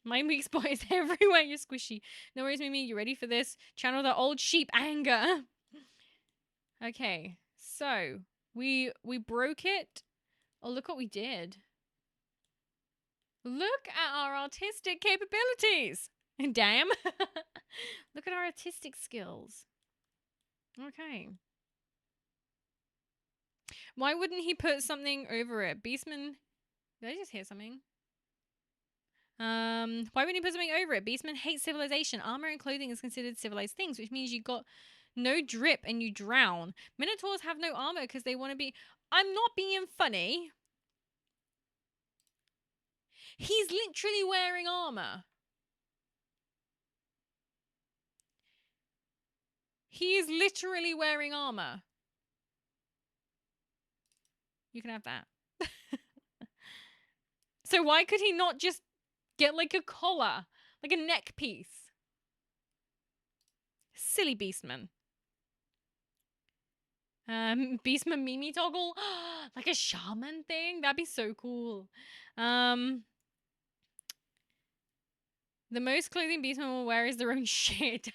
My weak spot is everywhere. You're squishy. No worries, Mimi. You ready for this? Channel the old sheep anger. Okay, so we broke it. Oh, look what we did. Look at our artistic capabilities. Damn. Look at our artistic skills. Okay. Why wouldn't he put something over it? Beastman. Did I just hear something? Why wouldn't he put something over it? Beastmen hate civilization. Armor and clothing is considered civilized things, which means you got No drip and you drown. Minotaurs have no armor because they want to be... I'm not being funny. He's literally wearing armor. He is literally wearing armor. You can have that. So why could he not just get like a collar? Like a neck piece? Silly Beastman. Beastman Mimi toggle? Like a shaman thing? That'd be so cool. The most clothing Beastman will wear is their own shit.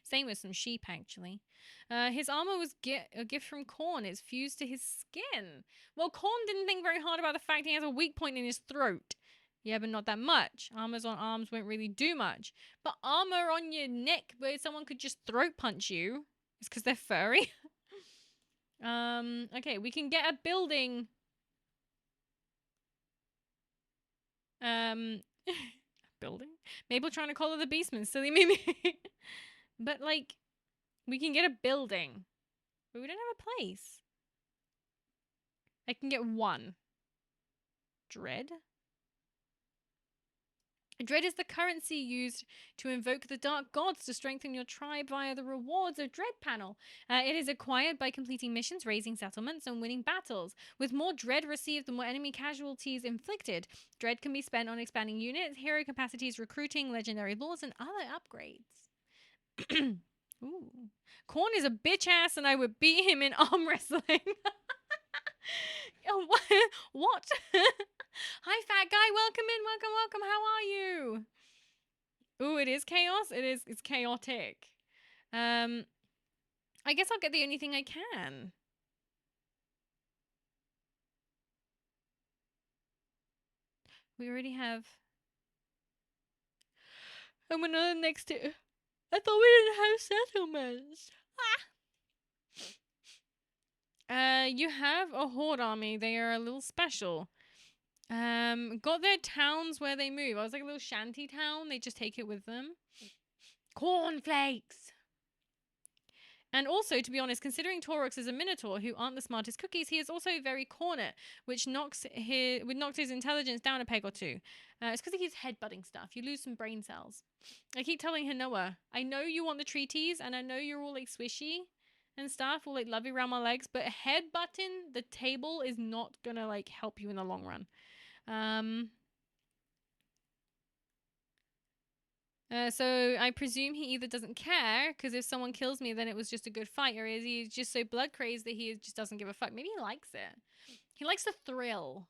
Same with some sheep, actually. His armor was a gift from Korn. It's fused to his skin. Well, Korn didn't think very hard about the fact he has a weak point in his throat. Yeah, but not that much. Armors on arms won't really do much. But armor on your neck where someone could just throat punch you. It's because they're furry. Okay, we can get a building. Building? Maple trying to collar the Beastman. Silly Mimi. But, like, we can get a building. But we don't have a place. I can get one. Dread? Dread is the currency used to invoke the dark gods to strengthen your tribe via the rewards of Dread panel. It is acquired by completing missions, raising settlements, and winning battles. With more Dread received, the more enemy casualties inflicted. Dread can be spent on expanding units, hero capacities, recruiting, legendary laws, and other upgrades. Ooh. Korn is a bitch ass and I would beat him in arm wrestling. Oh, what? Hi, fat guy. Welcome in. Welcome, welcome. How are you? Ooh, it is chaos. It's chaotic. I guess I'll get the only thing I can. We already have... I'm another next to... I thought we didn't have settlements. You have a horde army. They are a little special. Got their towns where they move. I was like a little shanty town. They just take it with them. Cornflakes. And also, to be honest, considering Taurox is a minotaur who aren't the smartest cookies, he is also very cornet, which knocks his intelligence down a peg or two. It's because he keeps headbutting stuff. You lose some brain cells. I keep telling Hanoa, I know you want the treaties, and I know you're all like swishy and stuff, all like lovey around my legs, but headbutting the table is not gonna like help you in the long run. So I presume he either doesn't care, because if someone kills me, then it was just a good fight, or is he just so blood crazed that he just doesn't give a fuck? Maybe he likes it. He likes the thrill.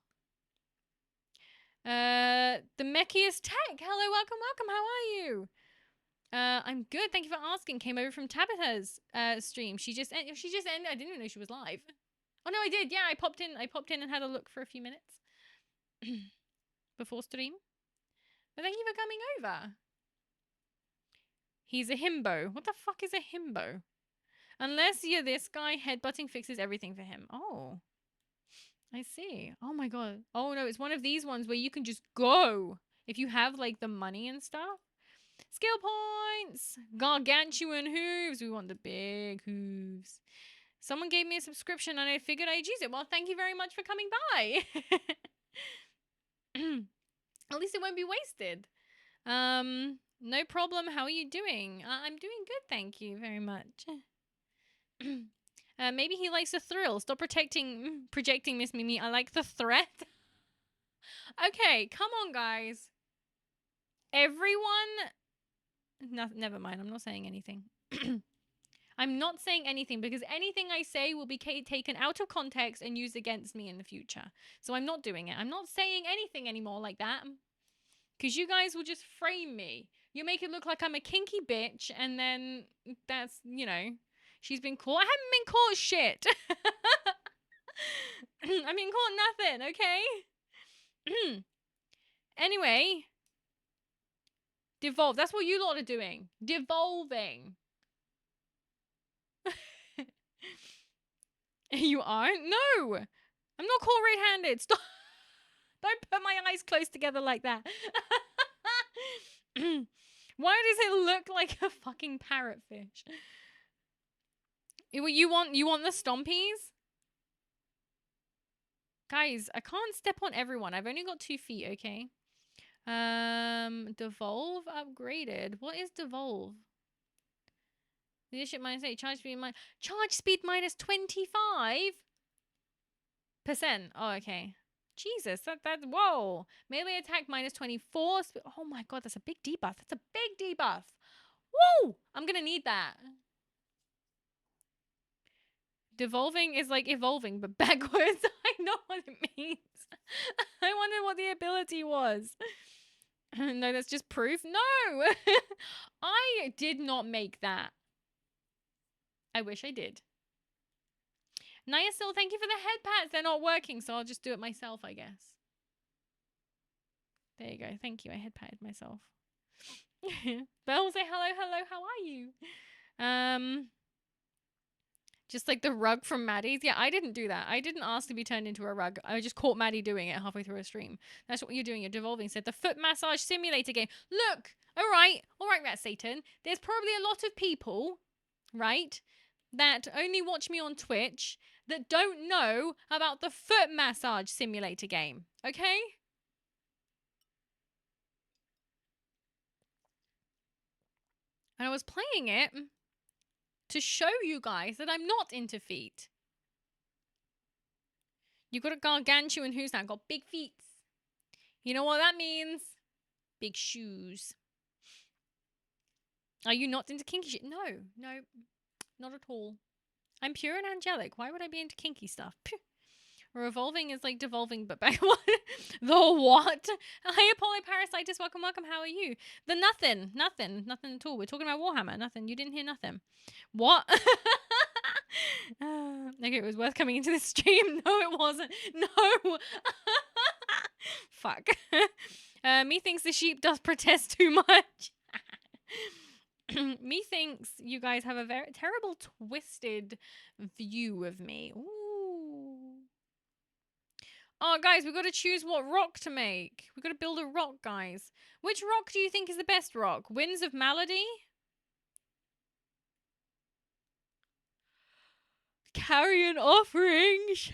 The Mechiest Tech. Hello, welcome, welcome. How are you? I'm good. Thank you for asking. Came over from Tabitha's stream. She just ended. I didn't even know she was live. Oh no, I did. Yeah, I popped in and had a look for a few minutes before stream. But thank you for coming over. He's a himbo. What the fuck is a himbo? Unless you're this guy, headbutting fixes everything for him. Oh. I see. Oh my god. Oh no, it's one of these ones where you can just go. If you have like the money and stuff. Skill points. Gargantuan hooves. We want the big hooves. Someone gave me a subscription and I figured I'd use it. Well, thank you very much for coming by. At least it won't be wasted. No problem. How are you doing? I'm doing good, thank you very much. Maybe he likes the thrill. Stop projecting Miss Mimi. I like the threat. Okay, come on, guys. Everyone... No, never mind. I'm not saying anything. I'm not saying anything because anything I say will be taken out of context and used against me in the future. So I'm not doing it. I'm not saying anything anymore like that. Because you guys will just frame me. You make it look like I'm a kinky bitch, and then that's, you know, she's been caught. I haven't been caught shit. I've been caught nothing, okay? Anyway. Devolve. That's what you lot are doing. Devolving. You aren't? No. I'm not caught red-handed. Stop. Don't put my eyes close together like that. Why does it look like a fucking parrotfish? You want the stompies? Guys, I can't step on everyone. I've only got 2 feet, okay? Devolve upgraded. What is devolve? Leadership -8, charge speed -25%. Oh, okay. Jesus, that's whoa. Melee attack -24. Oh my god, that's a big debuff. That's a big debuff. Woo! I'm gonna need that. Devolving is like evolving, but backwards. I know what it means. I wondered what the ability was. No, that's just proof. No! I did not make that. I wish I did. Niasil, thank you for the head pats. They're not working, so I'll just do it myself, I guess. There you go. Thank you. I head patted myself. Belle, say hello. How are you? Just like the rug from Maddie's. Yeah, I didn't do that. I didn't ask to be turned into a rug. I just caught Maddie doing it halfway through a stream. That's what you're doing. You're devolving. Said the foot massage simulator game. Look, all right, Rat Satan. There's probably a lot of people, right, that only watch me on Twitch that don't know about the foot massage simulator game. Okay? And I was playing it to show you guys that I'm not into feet. You got a gargantuan who's now got big feet. You know what that means? Big shoes. Are you not into kinky shit? No, not at all. I'm pure and angelic. Why would I be into kinky stuff? Phew. Revolving is like devolving, but back what? The what? Hi, Apollo Parasitis. Welcome. How are you? The nothing at all. We're talking about Warhammer. Nothing. You didn't hear nothing. What? Okay, it was worth coming into this stream. No, it wasn't. No. Fuck. Methinks the sheep does protest too much. Methinks you guys have a very terrible twisted view of me. Ooh. Oh, guys, we've got to choose what rock to make. We've got to build a rock, guys. Which rock do you think is the best rock? Winds of Malady? Carrion offerings.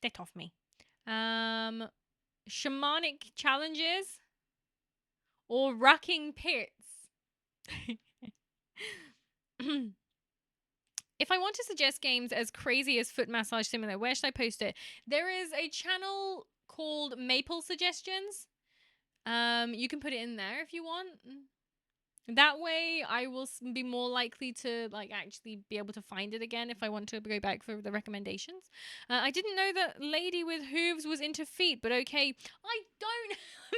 Get off me. Shamanic challenges or racking pits. If I want to suggest games as crazy as Foot Massage Simulator, where should I post it? There is a channel called Maple Suggestions. You can put it in there if you want. That way, I will be more likely to actually be able to find it again if I want to go back for the recommendations. I didn't know that Lady with Hooves was into feet, but okay. I'm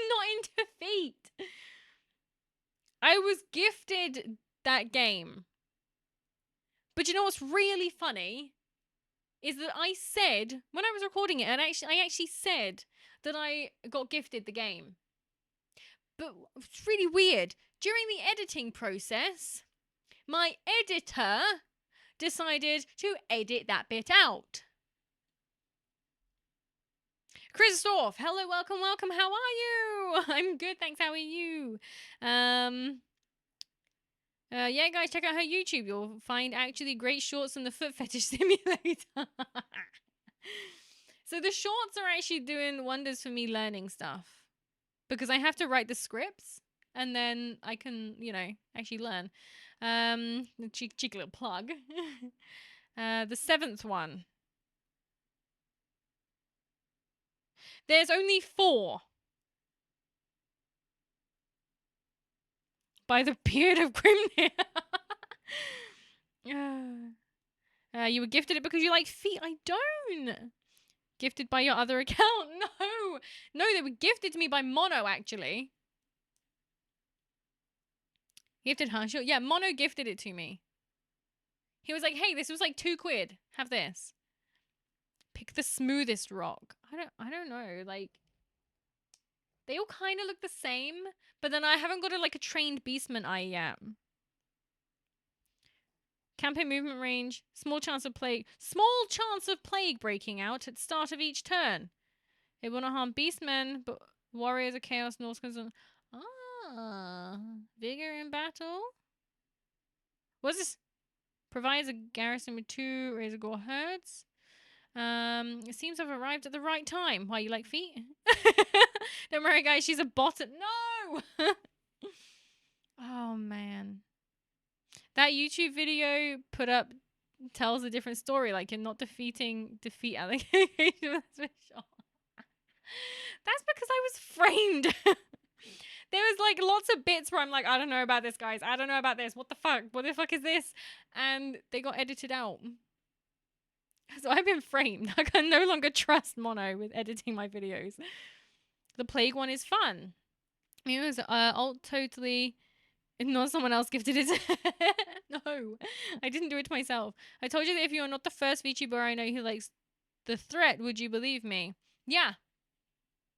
not into feet. I was gifted that game. But you know what's really funny? Is that I said, when I was recording it, and I actually said that I got gifted the game. But it's really weird. During the editing process, my editor decided to edit that bit out. Christoph, hello, welcome. How are you? I'm good, thanks. How are you? Yeah, guys, check out her YouTube. You'll find actually great shorts on the foot fetish simulator. So the shorts are actually doing wonders for me learning stuff. Because I have to write the scripts. And then I can, actually learn. Cheeky little plug. The 7th one. There's only 4. By the beard of Grimnir. You were gifted it because you like feet. I don't. Gifted by your other account. No, they were gifted to me by Mono, actually. Gifted, huh? Sure. Yeah, Mono gifted it to me. He was like, hey, this was like £2. Have this. Pick the smoothest rock. I don't know. Like, they all kind of look the same, but then I haven't got a trained beastman eye yet. Campaign movement range. Small chance of plague breaking out at start of each turn. It will not harm beastmen, but Warriors of Chaos, Norse constant. Ah, vigor in battle. What's this? Provides a garrison with 2 Razor Gore herds. It seems to have arrived at the right time. Why, you like feet? Don't worry, guys. She's a bot. No! Oh, man. That YouTube video put up tells a different story. Like, you're not defeat alligators with shot. That's because I was framed. There was like lots of bits where I'm like, I don't know about this, guys. I don't know about this. What the fuck? What the fuck is this? And they got edited out. So I've been framed. I can no longer trust Mono with editing my videos. The plague one is fun. It was alt totally. Not someone else gifted it. No, I didn't do it myself. I told you that if you're not the first VTuber I know who likes the threat, would you believe me? Yeah.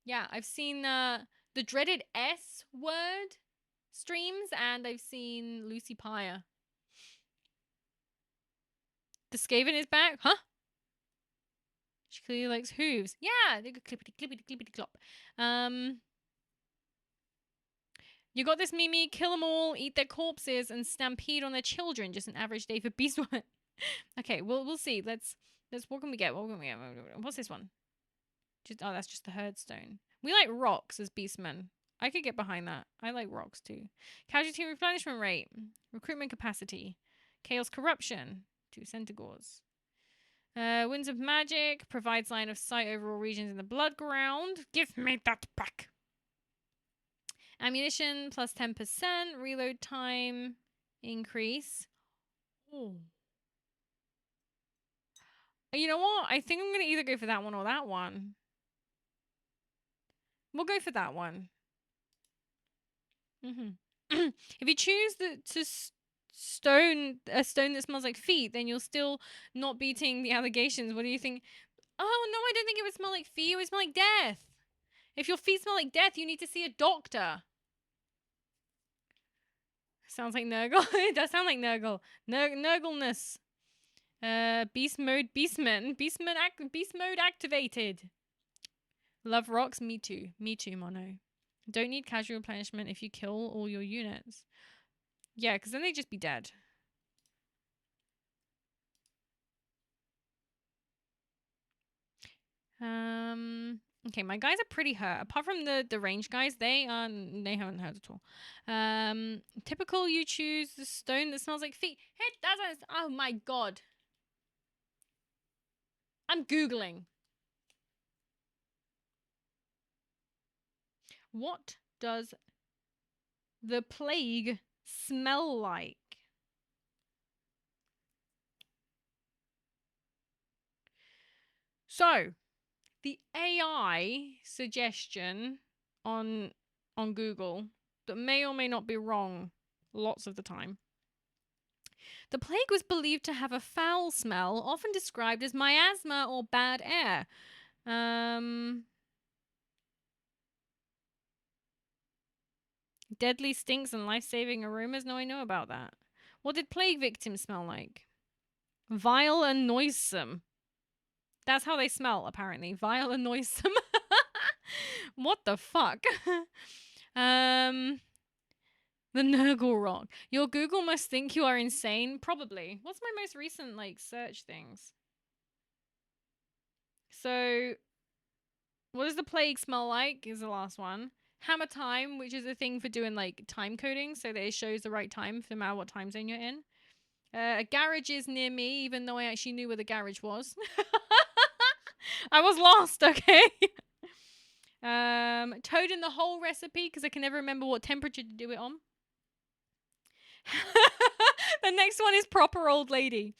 Yeah, I've seen the dreaded S word streams, and I've seen Lucy Pyre. The Skaven is back? Huh? She clearly likes hooves. Yeah, they go clippity clippity clippity clop. You got this, Mimi. Kill them all, eat their corpses, and stampede on their children. Just an average day for BEASTMEN. Okay, we'll see. Let's. What can we get? What can we get? What's this one? That's just the herdstone. We like rocks as BEASTMEN. I could get behind that. I like rocks too. Casualty replenishment rate, recruitment capacity, chaos corruption, 2 Centigores. Winds of Magic provides line of sight over all regions in the blood ground. Give me that back. Ammunition plus 10%. Reload time increase. Oh. You know what? I think I'm going to either go for that one or that one. We'll go for that one. If you choose a stone that smells like feet, then you're still not beating the allegations. What do you think? Oh, no, I don't think it would smell like feet. It would smell like death. If your feet smell like death, you need to see a doctor. Sounds like Nurgle. It does sound like Nurgle. Nurgleness. Beast mode, BEASTMEN. Beast mode activated. Love rocks. Me too. Me too, Mono. Don't need casual replenishment if you kill all your units. Yeah, because then they'd just be dead. Okay, my guys are pretty hurt. Apart from the range guys, they haven't hurt at all. Typical, you choose the stone that smells like feet. It doesn't. Oh my god. I'm Googling. What does the plague smell like? So, the AI suggestion on Google that may or may not be wrong lots of the time. The plague was believed to have a foul smell, often described as miasma or bad air. Deadly stinks and life-saving aromas. No, I know about that. What did plague victims smell like? Vile and noisome. That's how they smell, apparently. Vile and noisome. What the fuck? The Nurgle rock. Your Google must think you are insane. Probably. What's my most recent, like, search things? So, what does the plague smell like is the last one. Hammer time, which is a thing for doing, like, time coding, so that it shows the right time no matter what time zone you're in. A garage is near me, even though I actually knew where the garage was. I was lost, okay? Toad in the hole recipe, because I can never remember what temperature to do it on. The next one is proper old lady.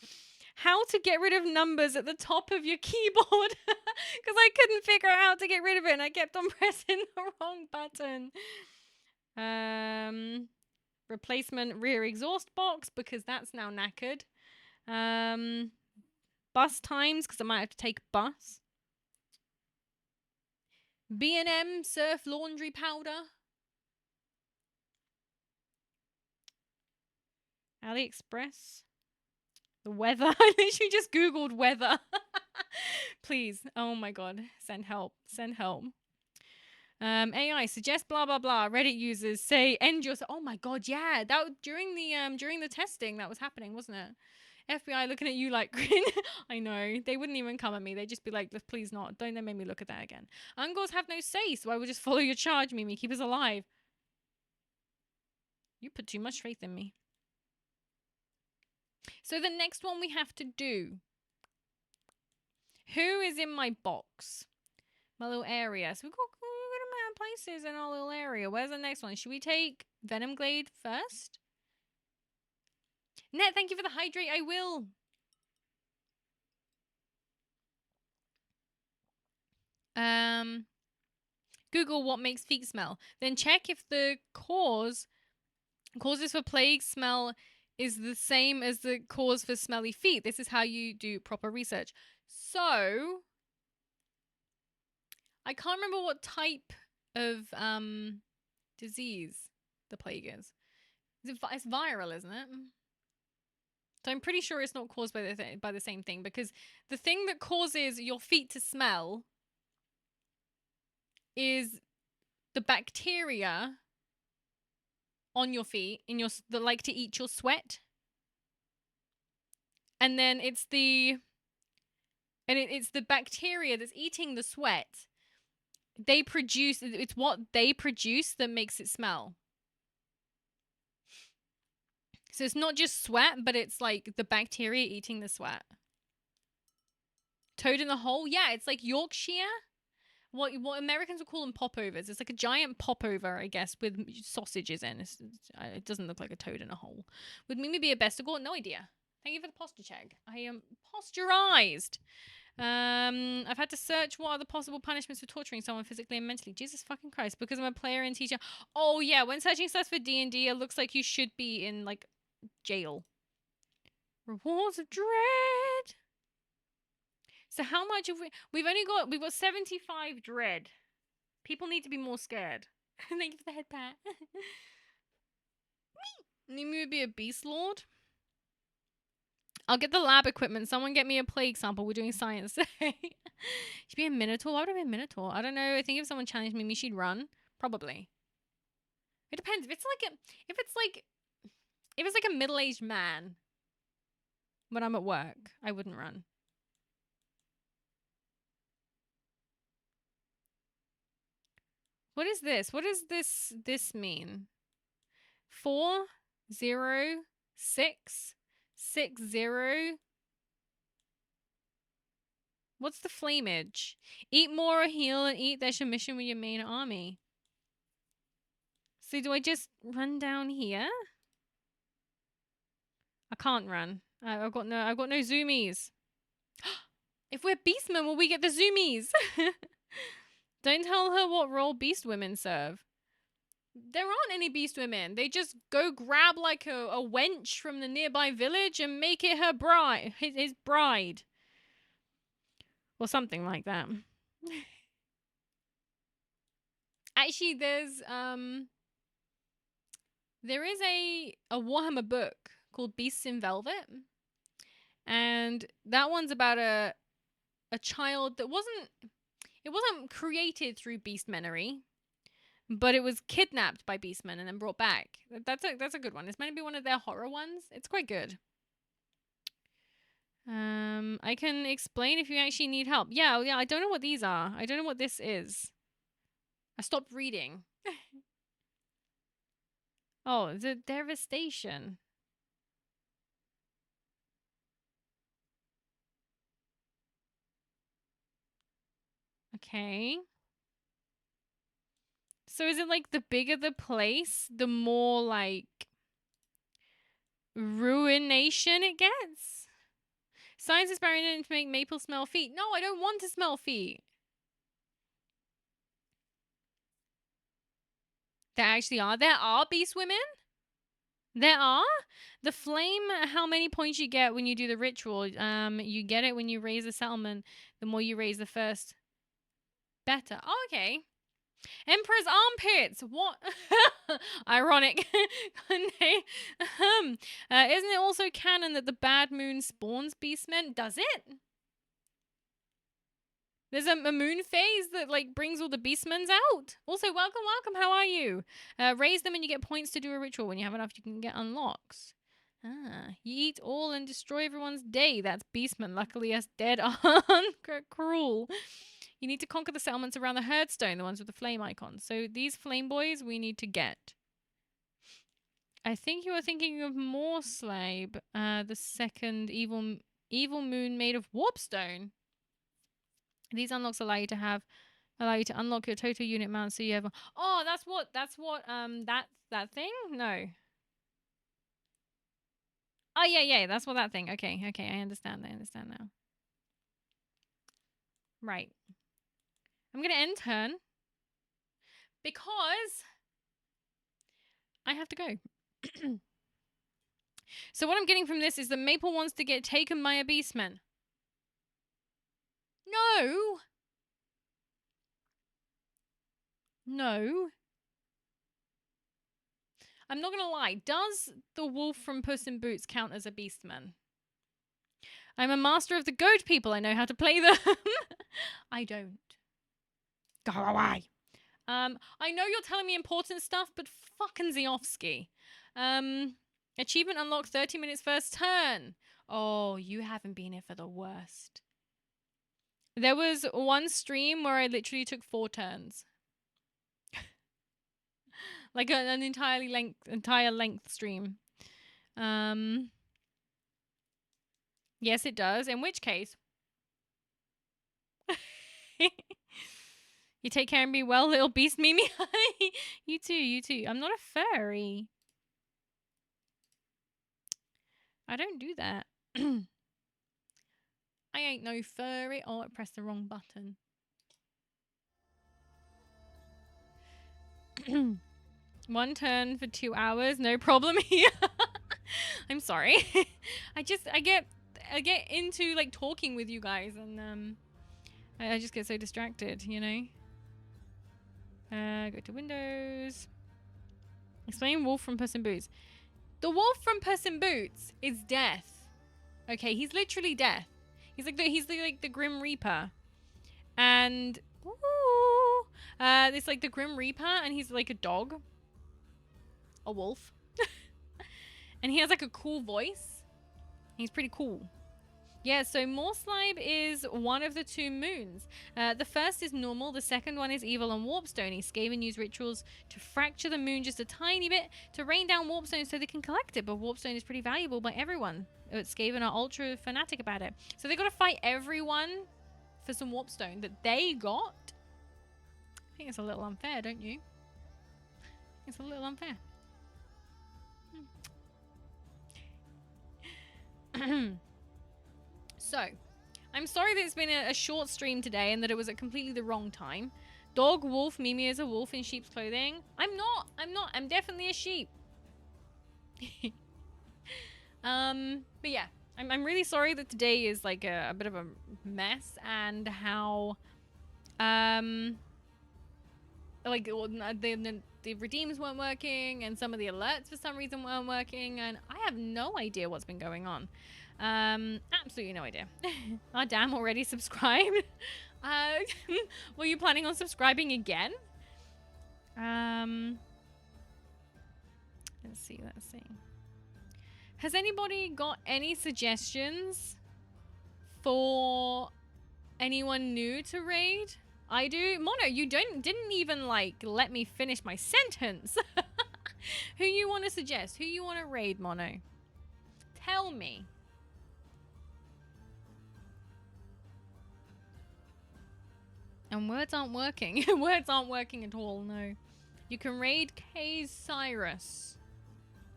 How to get rid of numbers at the top of your keyboard. Because I couldn't figure out how to get rid of it, and I kept on pressing the wrong button. Replacement rear exhaust box, because that's now knackered. Bus times, because I might have to take a bus. B&M surf laundry powder. AliExpress. The weather. I literally just Googled weather. Please. Oh my god. Send help. Send help. AI suggest blah blah blah. Reddit users say end your. Oh my god, yeah. That during the testing that was happening, wasn't it? FBI looking at you like grin. I know. They wouldn't even come at me. They'd just be like, please not. Don't then make me look at that again. Ungors have no say, so I will just follow your charge, Mimi. Keep us alive. You put too much faith in me. So the next one we have to do. Who is in my box? My little area. So we've got a good amount of places in our little area. Where's the next one? Should we take Venom Glade first? Net, thank you for the hydrate. I will. Google what makes feet smell. Then check if the causes for plague smell is the same as the cause for smelly feet. This is how you do proper research. So, I can't remember what type of disease the plague is. It's viral, isn't it? So I'm pretty sure it's not caused by the same thing, because the thing that causes your feet to smell is the bacteria on your feet that like to eat your sweat. And then it's the bacteria that's eating the sweat. It's what they produce that makes it smell. So it's not just sweat, but it's like the bacteria eating the sweat. Toad in the hole? Yeah, it's like Yorkshire. What Americans would call them popovers. It's like a giant popover, I guess, with sausages in. It doesn't look like a toad in a hole. Would Mimi be a bestigor? No idea. Thank you for the posture check. I am posturized. I've had to search what are the possible punishments for torturing someone physically and mentally. Jesus fucking Christ. Because I'm a player and teacher. Oh, yeah. When searching stuff for D&D, it looks like you should be in, like, jail. Rewards of dread. So how much have we've got 75 dread. People need to be more scared. Thank you for the head pat. Mimi would be a beast lord. I'll get the lab equipment. Someone get me a plague sample. We're doing science today. She'd be a minotaur. Why would I be a minotaur? I don't know. I think if someone challenged Mimi, she'd run. Probably. It depends. If it's like a middle-aged man when I'm at work, I wouldn't run. What is this? What does this mean? 40660. What's the flameage? Eat more or heal and eat. There's your mission with your main army. So do I just run down here? I can't run. I've got no zoomies. If we're beastmen, will we get the zoomies? Don't tell her what role beast women serve. There aren't any beast women. They just go grab like a wench from the nearby village and make it her bride, his bride. Or something like that. Actually, there is a Warhammer book called Beasts in Velvet. And that one's about a child that wasn't created through beastmenery, but it was kidnapped by beastmen and then brought back. That's a good one. It's meant to be one of their horror ones. It's quite good. I can explain if you actually need help. Yeah, I don't know what these are. I don't know what this is. I stopped reading. Oh, the devastation. Okay. So is it like the bigger the place, the more like ruination it gets? Science is experimenting to make Maple smell feet. No, I don't want to smell feet. There actually are. There are beast women? There are? The flame, how many points you get when you do the ritual? You get it when you raise a settlement. The more you raise the first, better. Oh, okay. Emperor's armpits. What? Ironic. Isn't it also canon that the bad moon spawns beastmen? Does it? There's a moon phase that like brings all the beastmen out. Also, welcome, welcome. How are you? Raise them and you get points to do a ritual. When you have enough, you can get unlocks. Ah, you eat all and destroy everyone's day. That's beastmen. Luckily, us dead aren't cruel. You need to conquer the settlements around the herdstone, the ones with the flame icons. So these flame boys we need to get. I think you were thinking of Morslabe, the second evil moon made of warpstone. These unlocks allow you to unlock your total unit mount. So you have. Oh, that's what. That thing. No. Oh yeah. That's what that thing. Okay. I understand. I understand now. Right. I'm gonna end turn because I have to go. So what I'm getting from this is that Maple wants to get taken by a beastman. No. No. I'm not gonna lie. Does the wolf from Puss in Boots count as a beastman? I'm a master of the goat people. I know how to play them. I don't. Go away. I know you're telling me important stuff, but fucking Ziofsky. Achievement unlocked 30 minutes first turn. Oh, you haven't been here for the worst. There was one stream where I literally took 4 turns. Like an entire length stream. Yes, it does. In which case, you take care of me well, little beast Mimi. You too. I'm not a furry. I don't do that. I ain't no furry. Oh, I pressed the wrong button. One turn for 2 hours, no problem here. I'm sorry. I get into like talking with you guys, and I just get so distracted, you know. Go to Windows. Explain wolf from Puss in Boots. The wolf from Puss in Boots is death. Okay, he's literally death. He's like the Grim Reaper, and it's like the Grim Reaper, and he's like a dog, a wolf, and he has like a cool voice. He's pretty cool. Yeah, so Morslabe is one of the 2 moons. The first is normal, the second one is evil and warpstone. Skaven use rituals to fracture the moon just a tiny bit to rain down warpstone so they can collect it, but warpstone is pretty valuable by everyone. Skaven are ultra fanatic about it. So they got to fight everyone for some warpstone that they got. I think it's a little unfair, don't you? It's a little unfair. So, I'm sorry that it's been a short stream today and that it was at completely the wrong time. Dog, wolf, Mimi is a wolf in sheep's clothing. I'm not. I'm definitely a sheep. But yeah, I'm really sorry that today is like a bit of a mess, and how, like the redeems weren't working and some of the alerts for some reason weren't working, and I have no idea what's been going on. Absolutely no idea. Oh damn, already subscribed. Were you planning on subscribing again? Let's see. Has anybody got any suggestions for anyone new to raid? I do. Mono, you didn't even like let me finish my sentence. Who you want to suggest? Who you want to raid, Mono? Tell me. And words aren't working. Words aren't working at all, no. You can raid Kay's Cyrus.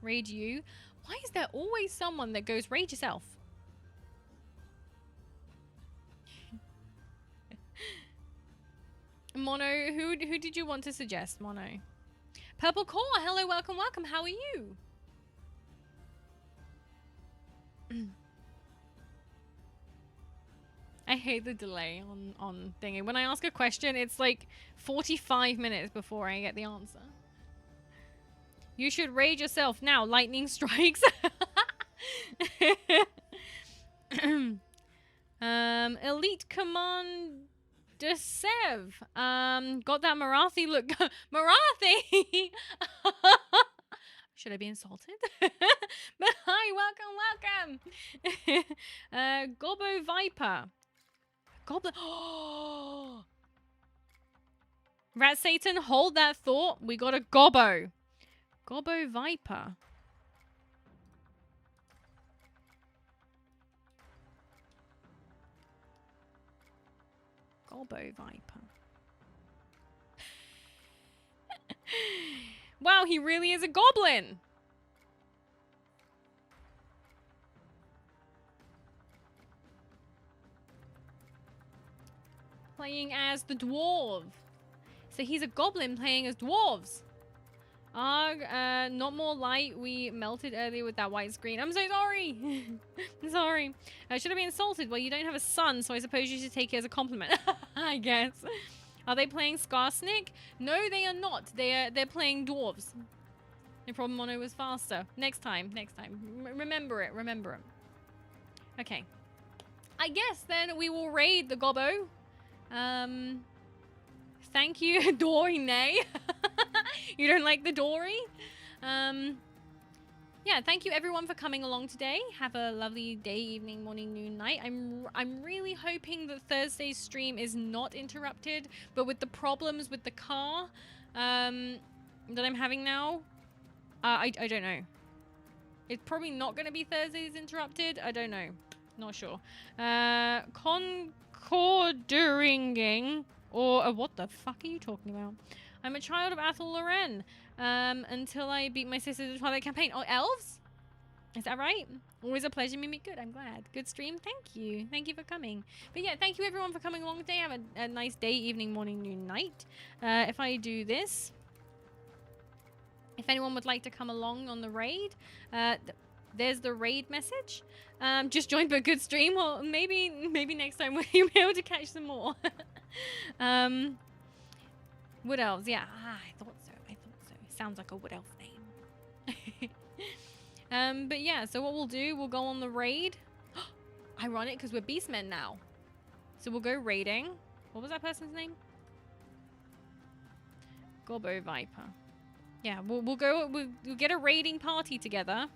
Raid you. Why is there always someone that goes raid yourself? Mono, who did you want to suggest, Mono? Purple Core, hello, welcome. How are you? I hate the delay on thingy. When I ask a question, it's like 45 minutes before I get the answer. You should raid yourself now. Lightning strikes. Elite Command Desev. Got that Marathi look. Marathi! Should I be insulted? But hi, welcome. Gobbo Viper. Goblin. Rat Satan, hold that thought. We got a Gobbo. Gobbo Viper. Gobbo Viper. Wow, he really is a goblin. Playing as the dwarf. So he's a goblin playing as dwarves. Arg, not more light. We melted earlier with that white screen. I'm so sorry. I'm sorry. I should have been insulted. Well, you don't have a son, so I suppose you should take it as a compliment. I guess. Are they playing Skarsnik? No, they are not. They're playing dwarves. No problem, Mono was faster. Next time. Remember it. Okay. I guess then we will raid the Gobbo. Thank you, Dory Nay. You don't like the Dory? Yeah, thank you everyone for coming along today. Have a lovely day, evening, morning, noon, night. I'm really hoping that Thursday's stream is not interrupted, but with the problems with the car that I'm having now, I don't know. It's probably not going to be Thursday's interrupted. I don't know. Not sure. Concorderinging, or what the fuck are you talking about? I'm a child of Athel Loren. Until I beat my sister to the Twilight campaign. Oh, elves? Is that right? Always a pleasure, Mimi. Good, I'm glad. Good stream. Thank you. Thank you for coming. But yeah, thank you everyone for coming along today. Have a nice day, evening, morning, noon, night. If I do this, if anyone would like to come along on the raid, there's the raid message. Just joined, but good stream. Well, maybe next time we'll be able to catch some more. Wood elves, yeah. I thought so. Sounds like a wood elf name. But yeah, so what we'll do, we'll go on the raid. Ironic, because we're beastmen now. So we'll go raiding. What was that person's name? Gobbo Viper. Yeah, we'll get a raiding party together.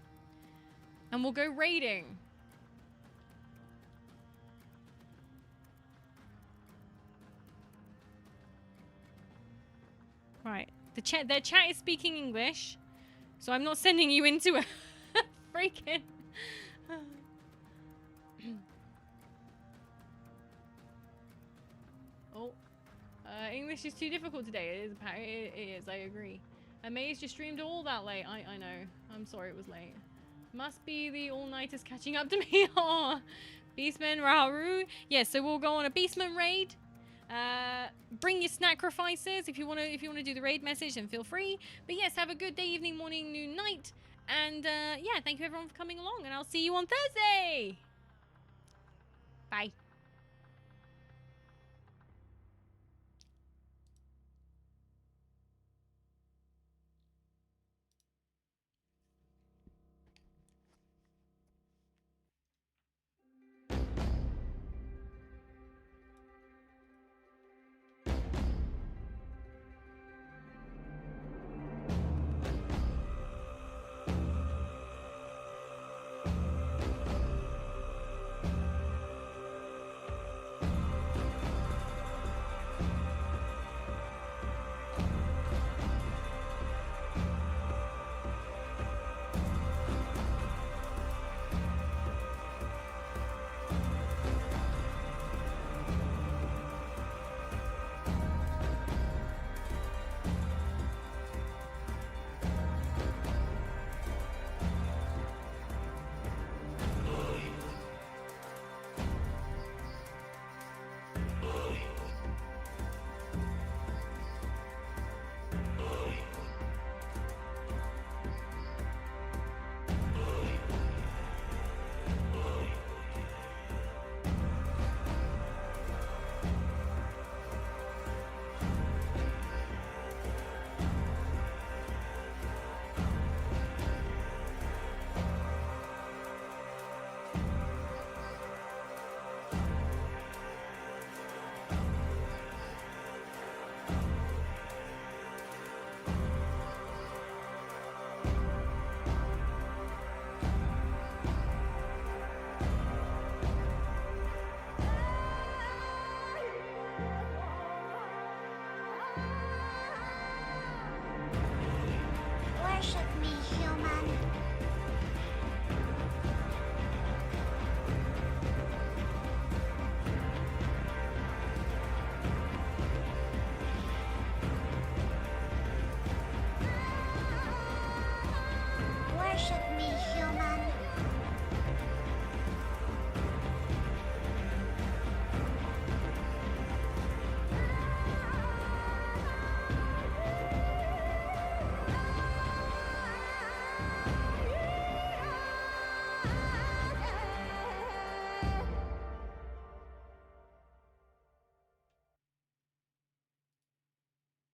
And we'll go raiding. Right. Their chat is speaking English, so I'm not sending you into a freaking... Oh. English is too difficult today. It is, I agree. Amazed you streamed all that late. I know. I'm sorry it was late. Must be the all-nighters catching up to me. Oh, Beastmen, Raharu. Yeah, so we'll go on a Beastman raid. Bring your sacrifices if you want to do the raid message, and feel free. But yes, have a good day, evening, morning, noon, night, and yeah, thank you everyone for coming along, and I'll see you on Thursday. Bye. shut